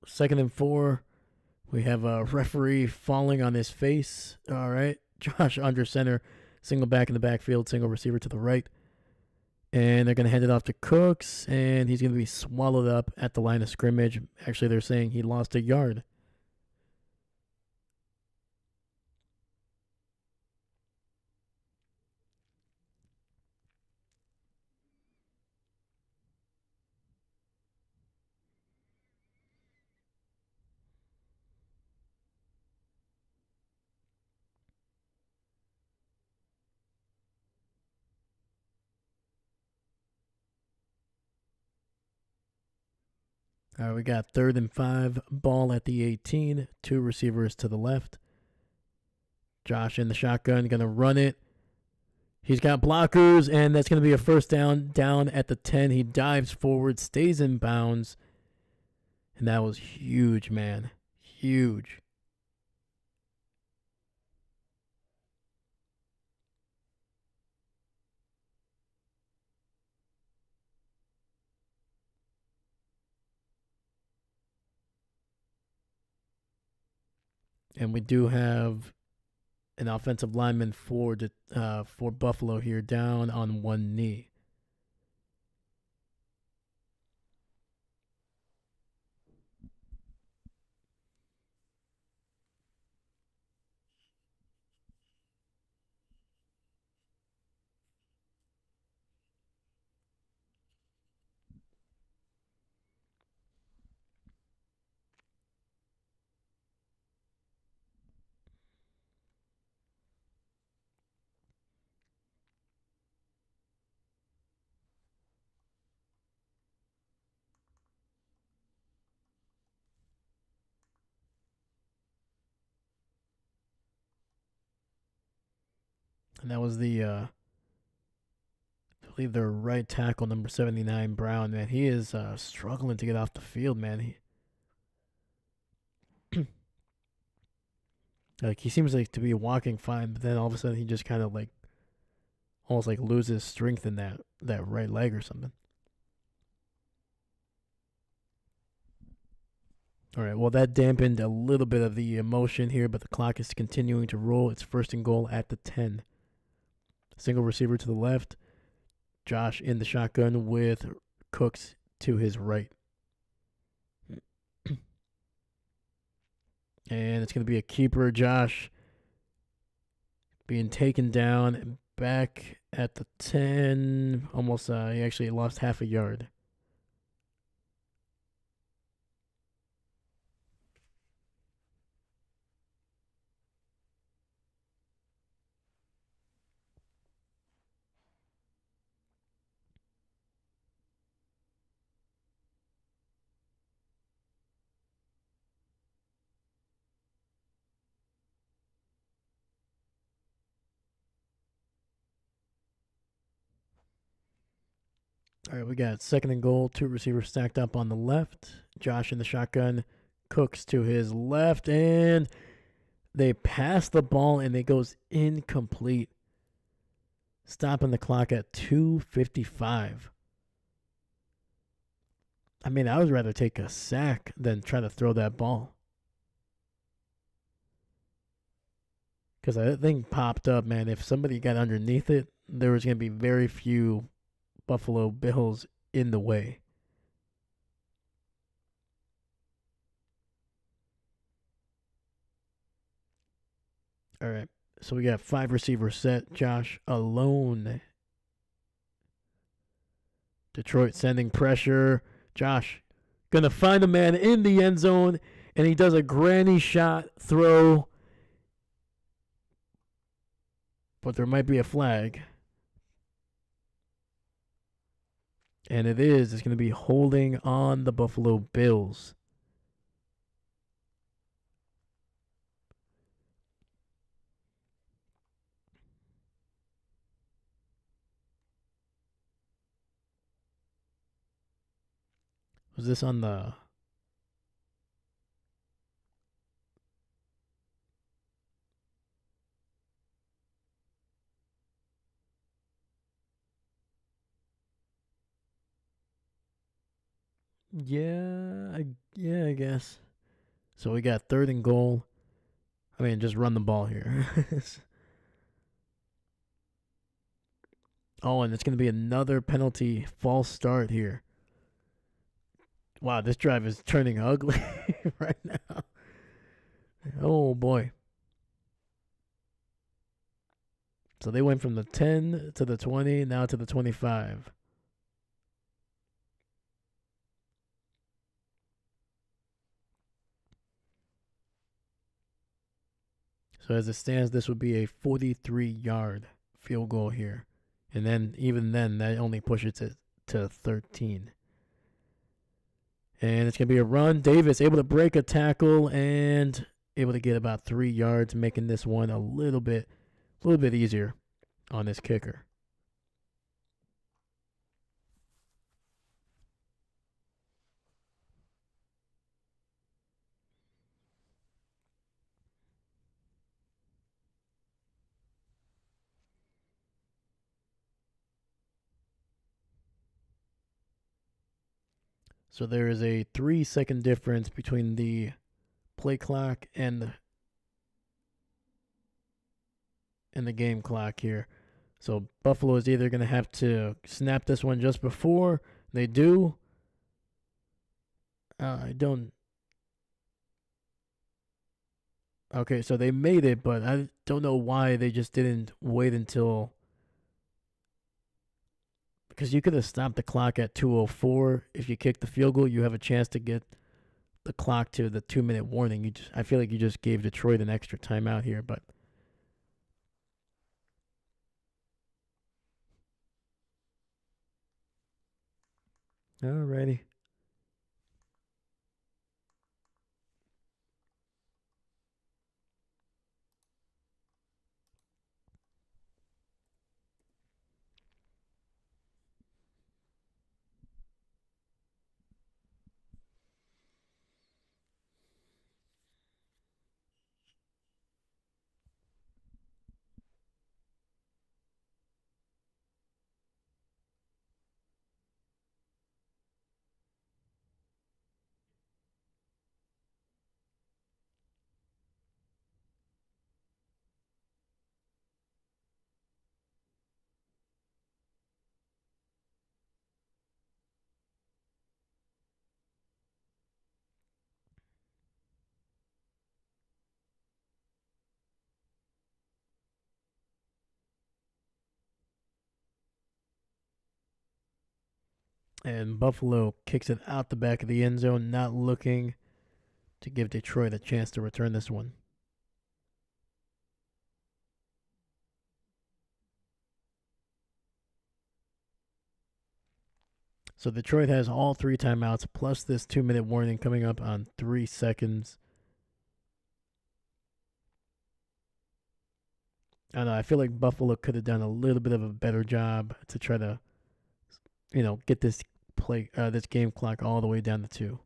Speaker 1: 2nd and 4. We have a referee falling on his face. All right. Josh under center. Single back in the backfield. Single receiver to the right. And they're going to hand it off to Cooks. And he's going to be swallowed up at the line of scrimmage. Actually, they're saying he lost a yard. All right, we got 3rd and 5. Ball at the 18. 2 receivers to the left. Josh in the shotgun, going to run it. He's got blockers, and that's going to be a first down. Down at the 10. He dives forward, stays in bounds. And that was huge, man. Huge. And we do have an offensive lineman for Buffalo here, down on one knee. And that was I believe their right tackle, number 79, Brown. Man, he is struggling to get off the field, man. He seems like to be walking fine, but then all of a sudden he just kind of almost loses strength in that right leg or something. All right, well, that dampened a little bit of the emotion here, but the clock is continuing to roll. It's 1st and goal at the 10. Single receiver to the left. Josh in the shotgun with Cooks to his right. And it's going to be a keeper. Josh being taken down back at the 10. Almost, he actually lost half a yard. All right, we got 2nd and goal. 2 receivers stacked up on the left. Josh in the shotgun. Cooks to his left. And they pass the ball, and it goes incomplete. Stopping the clock at 2:55. I mean, I would rather take a sack than try to throw that ball. Because that thing popped up, man. If somebody got underneath it, there was going to be very few Buffalo Bills in the way. All right. So we got 5 receivers set. Josh alone. Detroit sending pressure. Josh going to find a man in the end zone, and he does a granny shot throw. But there might be a flag. And it is. It's going to be holding on the Buffalo Bills. Was this on the... Yeah, I guess. So we got third and goal. I mean, just run the ball here. Oh, and it's going to be another penalty false start here. Wow, this drive is turning ugly right now. Oh boy. So they went from the 10 to the 20, now to the 25. So as it stands, this would be a 43-yard field goal here. And then, even then, that only pushes it to 13. And it's going to be a run. Davis able to break a tackle and able to get about 3 yards, making this one a little bit easier on this kicker. So there is a 3-second difference between the play clock and the game clock here. So Buffalo is either going to have to snap this one just before they do. I don't. Okay, so they made it, but I don't know why they just didn't wait until. Because you could have stopped the clock at 2:04. If you kick the field goal, you have a chance to get the clock to the 2-minute warning. I feel like you just gave Detroit an extra timeout here, but. Alrighty. And Buffalo kicks it out the back of the end zone, not looking to give Detroit a chance to return this one. So Detroit has all 3 timeouts plus this 2-minute warning coming up on 3 seconds. I don't know. I feel like Buffalo could have done a little bit of a better job to try to, get this game clock all the way down to 2.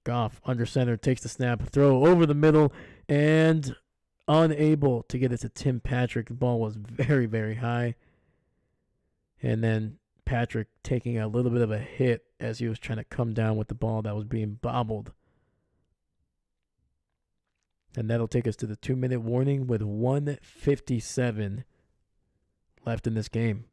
Speaker 1: Goff under center takes the snap, throw over the middle, and unable to get it to Tim Patrick. The ball was very, very high. And then Patrick taking a little bit of a hit as he was trying to come down with the ball that was being bobbled. And that'll take us to the 2-minute warning with 1:57 left in this game.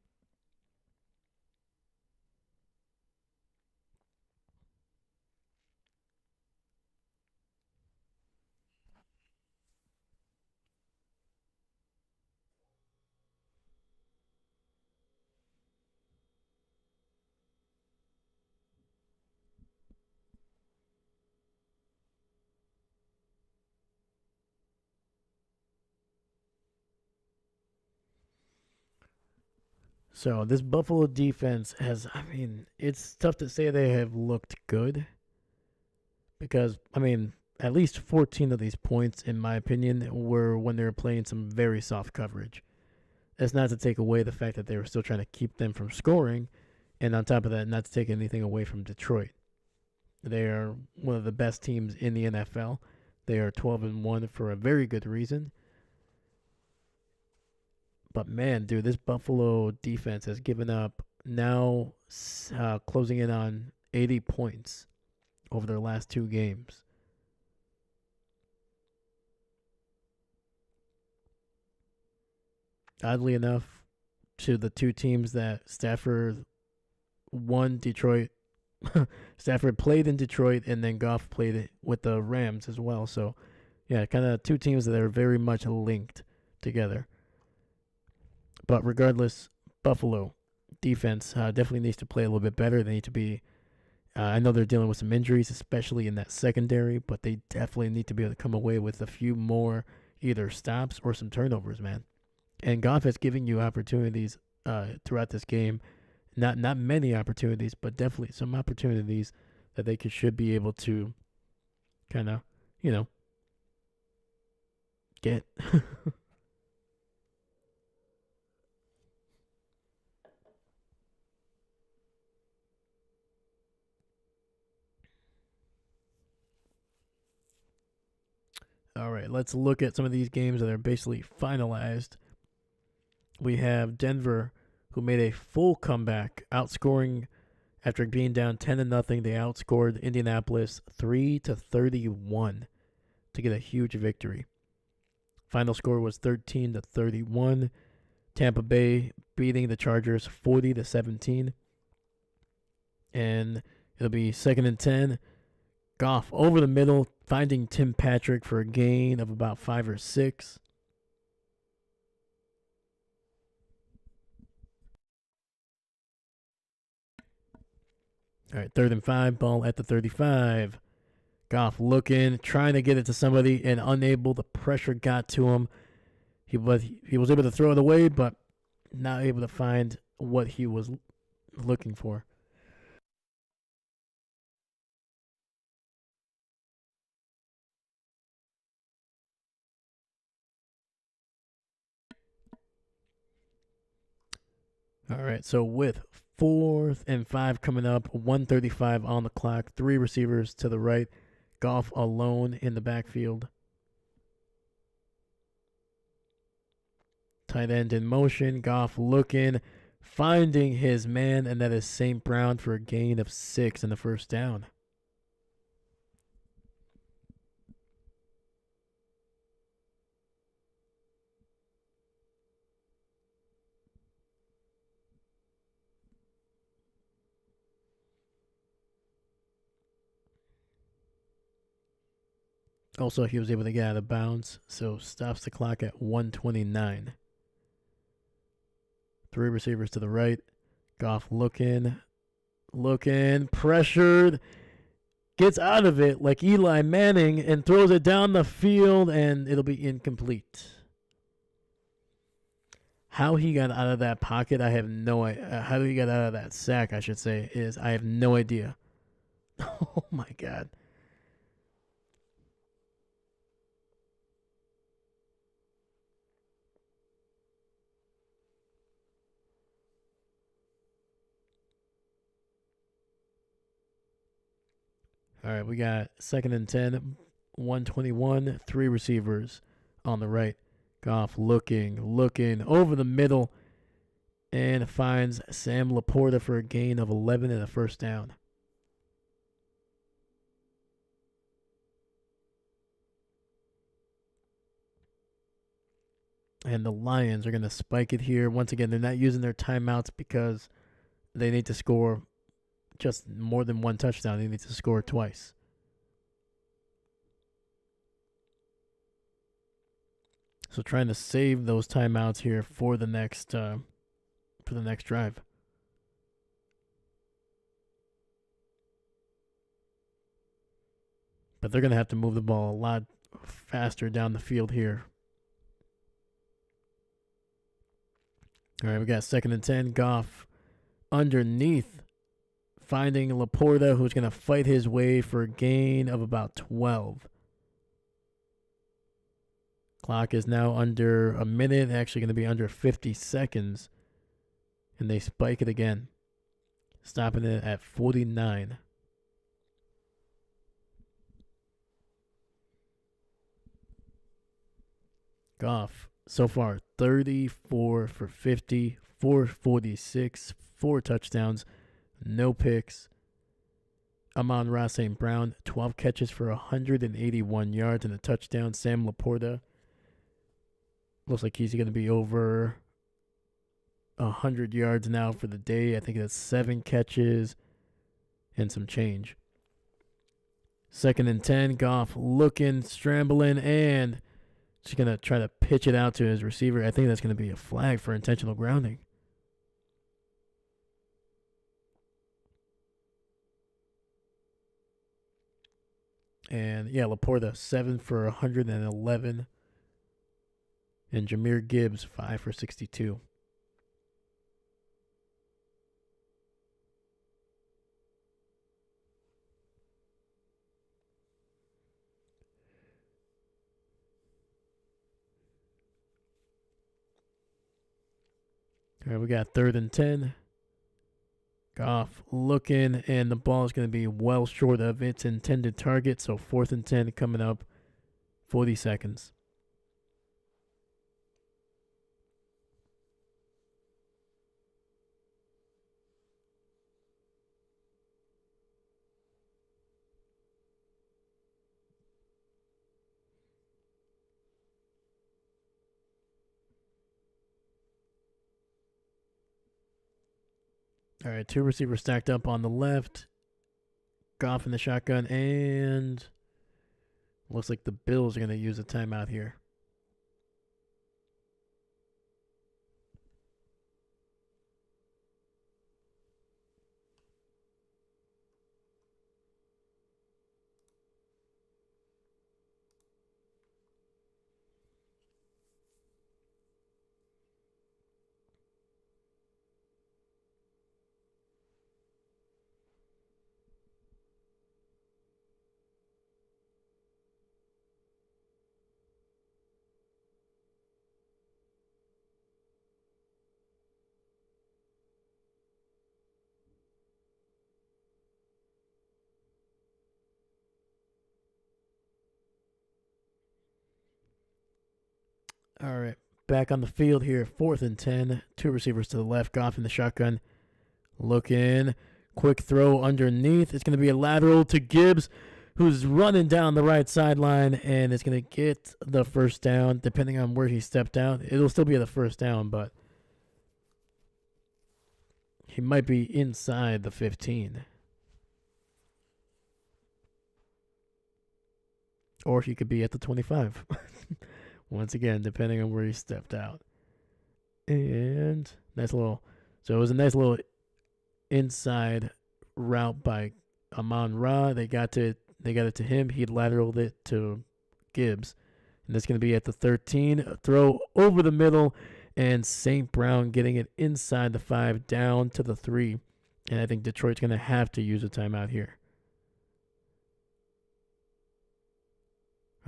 Speaker 1: So this Buffalo defense it's tough to say they have looked good because, at least 14 of these points, in my opinion, were when they were playing some very soft coverage. That's not to take away the fact that they were still trying to keep them from scoring, and on top of that, not to take anything away from Detroit. They are one of the best teams in the NFL. They are 12-1 for a very good reason. But man, dude, this Buffalo defense has given up now closing in on 80 points over their last 2 games. Oddly enough, to the 2 teams that Stafford won, Detroit. Stafford played in Detroit, and then Goff played it with the Rams as well. So, yeah, kind of 2 teams that are very much linked together. But regardless, Buffalo defense definitely needs to play a little bit better. They need to be. I know they're dealing with some injuries, especially in that secondary, but they definitely need to be able to come away with a few more either stops or some turnovers, man. And Goff is giving you opportunities throughout this game. Not many opportunities, but definitely some opportunities that they should be able to kind of, get. All right, let's look at some of these games that are basically finalized. We have Denver, who made a full comeback, outscoring after being down 10-0. They outscored Indianapolis 3-31 to get a huge victory. Final score was 13-31. Tampa Bay beating the Chargers 40-17. And it'll be 2nd and 10. Goff over the middle, finding Tim Patrick for a gain of about 5 or 6. All right, 3rd and 5, ball at the 35. Goff looking, trying to get it to somebody, and unable. The pressure got to him. He was able to throw it away, but not able to find what he was looking for. All right, so with 4th and 5 coming up, 1:35 on the clock, 3 receivers to the right, Goff alone in the backfield. Tight end in motion, Goff looking, finding his man, and that is St. Brown for a gain of 6 in the first down. Also, he was able to get out of bounds, so stops the clock at 1:29. 3 receivers to the right. Goff looking, pressured, gets out of it like Eli Manning and throws it down the field, and it'll be incomplete. How he got out of that pocket, I have no idea. How he got out of that sack, I should say, I have no idea. Oh my God. All right, we got 2nd and 10, 1:21, 3 receivers on the right. Goff looking over the middle, and finds Sam Laporta for a gain of 11 and a first down. And the Lions are going to spike it here. Once again, they're not using their timeouts because they need to score just more than 1 touchdown. They need to score twice. So trying to save those timeouts here for the next drive. But they're going to have to move the ball a lot faster down the field here. All right, we got 2nd and 10. Goff underneath, finding Laporta, who's going to fight his way for a gain of about 12. Clock is now under a minute, actually going to be under 50 seconds. And they spike it again, stopping it at 49. Goff, so far, 34 for 50, 446, 4 touchdowns, no picks. Amon-Ra St. Brown, 12 catches for 181 yards and a touchdown. Sam Laporta looks like he's going to be over 100 yards now for the day. I think that's 7 catches and some change. 2nd and 10. Goff looking, scrambling, and just going to try to pitch it out to his receiver. I think that's going to be a flag for intentional grounding. And yeah, Laporta 7 for 111. And Jahmyr Gibbs 5 for 62. All right, we got 3rd and 10. Goff looking, and the ball is going to be well short of its intended target. So 4th and 10 coming up, 40 seconds. All right, 2 receivers stacked up on the left. Goff in the shotgun, and looks like the Bills are going to use a timeout here. All right, back on the field here. 4th and 10. 2 receivers to the left. Goff in the shotgun. Looking. Quick throw underneath. It's going to be a lateral to Gibbs, who's running down the right sideline, and it's going to get the first down, depending on where he stepped out. It'll still be the first down, but he might be inside the 15. Or he could be at the 25. Once again, depending on where he stepped out. And nice little, so it was a nice little inside route by Amon-Ra. They got it to him. He lateraled it to Gibbs. And that's going to be at the 13. A throw over the middle, and St. Brown getting it inside the 5 down to the 3. And I think Detroit's going to have to use a timeout here.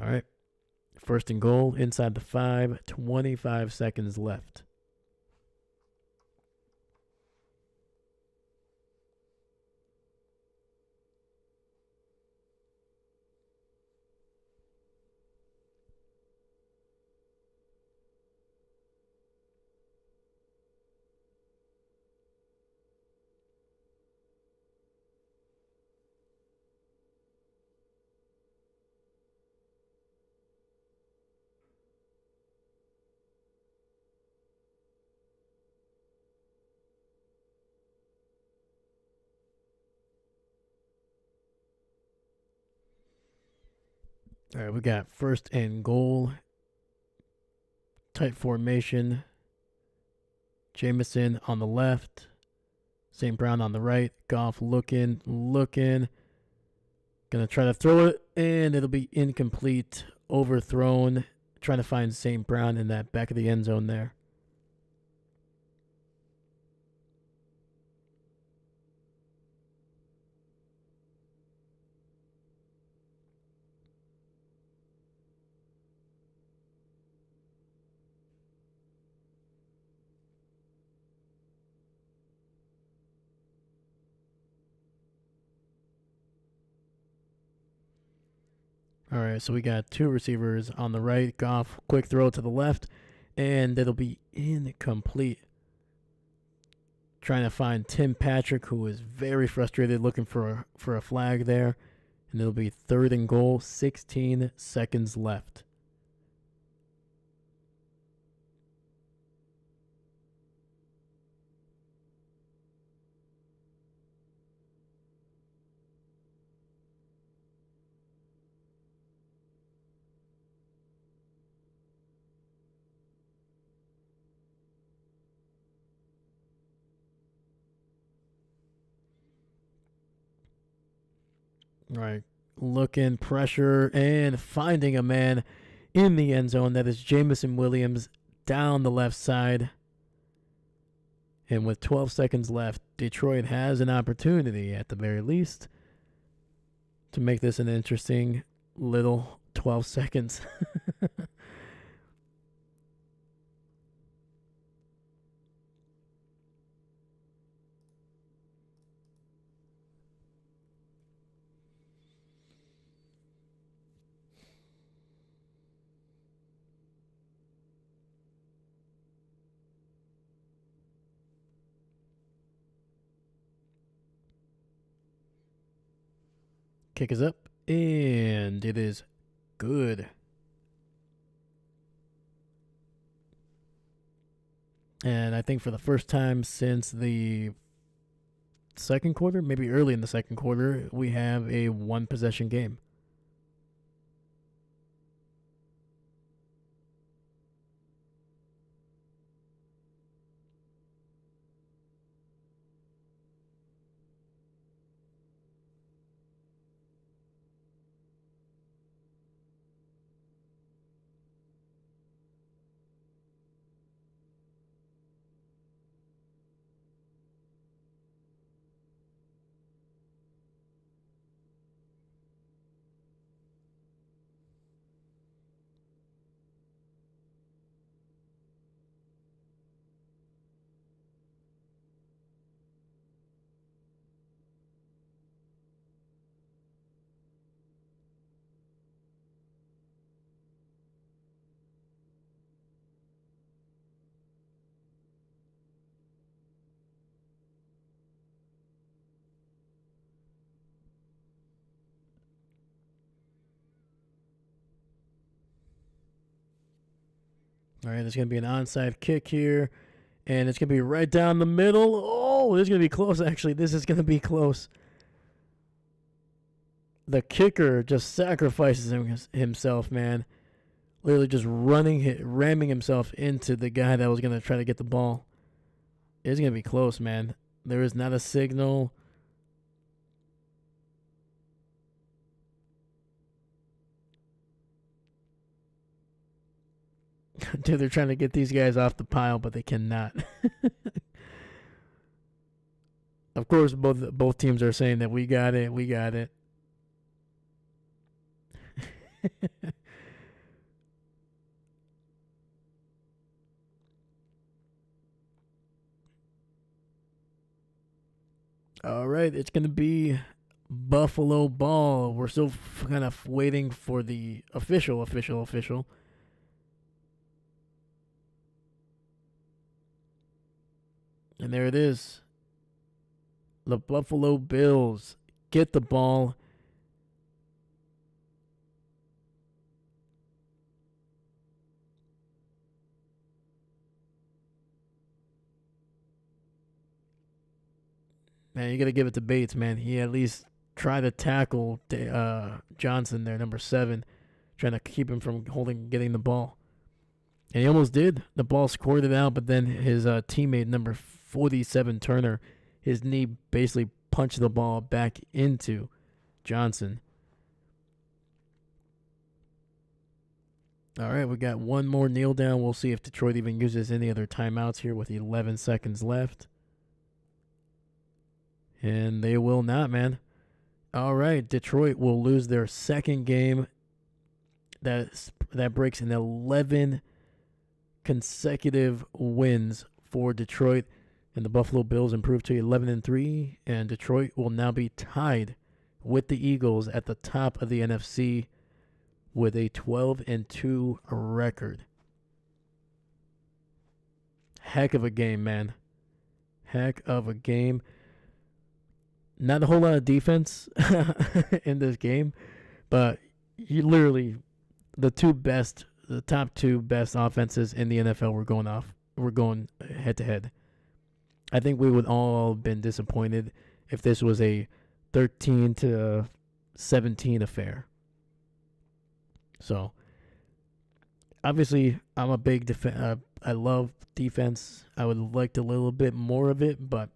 Speaker 1: All right. 1st and goal inside the 5, 25 seconds left. All right, we got 1st and goal. Tight formation. Jameson on the left. St. Brown on the right. Goff looking. Gonna try to throw it, and it'll be incomplete. Overthrown. Trying to find St. Brown in that back of the end zone there. All right, so we got 2 receivers on the right. Goff, quick throw to the left, and it'll be incomplete. trying to find Tim Patrick, who is very frustrated, looking for a flag there. And it'll be 3rd and goal, 16 seconds left. All right, looking, pressure, and finding a man in the end zone. That is Jameson Williams down the left side. And with 12 seconds left, Detroit has an opportunity, at the very least, to make this an interesting little 12 seconds. Kick is up, and it is good. And I think for the first time since the second quarter, maybe early in the second quarter, we have a 1-possession game. All right, there's going to be an onside kick here, and it's going to be right down the middle. Oh, this is going to be close, actually. This is going to be close. The kicker just sacrifices himself, man. Literally just ramming himself into the guy that was going to try to get the ball. It's going to be close, man. There is not a signal. Dude, they're trying to get these guys off the pile, but they cannot. Of course, both teams are saying that we got it. All right, it's going to be Buffalo ball. We're still kind of waiting for the official. And there it is. The Buffalo Bills get the ball. Man, you got to give it to Bates, man. He at least tried to tackle Johnson there, number 7, trying to keep him from getting the ball. And he almost did. The ball squirted out, but then his teammate, number 47, Turner, his knee basically punched the ball back into Johnson. All right, we got one more kneel down. We'll see if Detroit even uses any other timeouts here with 11 seconds left. And they will not, man. All right, Detroit will lose their second game. That breaks in 11 consecutive wins for Detroit, and the Buffalo Bills improve to 11-3, and Detroit will now be tied with the Eagles at the top of the NFC with a 12-2 record. Heck of a game, man. heck of a game. Not a whole lot of defense in this game, but you literally the top two best offenses in the NFL were going off. We're going head to head. I think we would all have been disappointed if this was a 13-17 affair. So, obviously, I'm a big I love defense. I would like a little bit more of it, but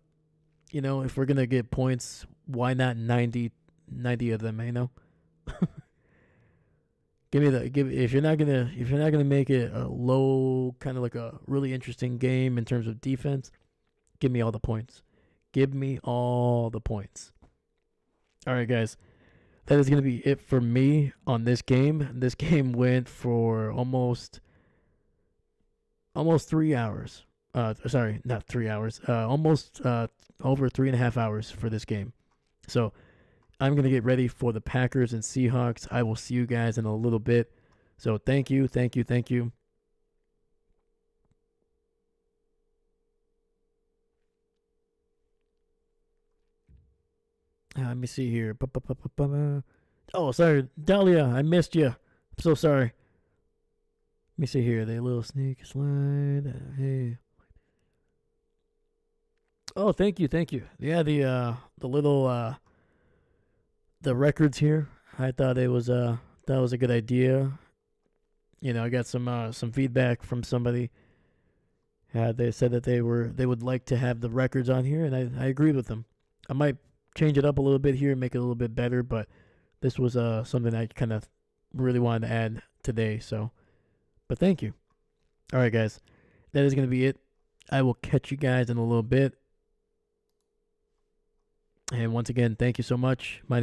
Speaker 1: if we're gonna get points, why not 90 of them? If you're not gonna make it a low, kind of like a really interesting game in terms of defense, give me all the points. Give me all the points. All right, guys. That is going to be it for me on this game. This game went for almost 3 hours. Sorry, not 3 hours. Almost over 3.5 hours for this game. So I'm going to get ready for the Packers and Seahawks. I will see you guys in a little bit. So thank you. Let me see here. Oh, sorry, Dahlia, I missed you. I'm so sorry. Let me see here. The little sneak slide. Hey. Oh, thank you. Yeah, the little the records here. I thought that was a good idea. I got some feedback from somebody. They said that they would like to have the records on here, and I agreed with them. I might change it up a little bit here and make it a little bit better, but this was something I kind of really wanted to add today. So, but thank you. All right, guys, that is going to be it. I will catch you guys in a little bit. And once again, thank you so much. My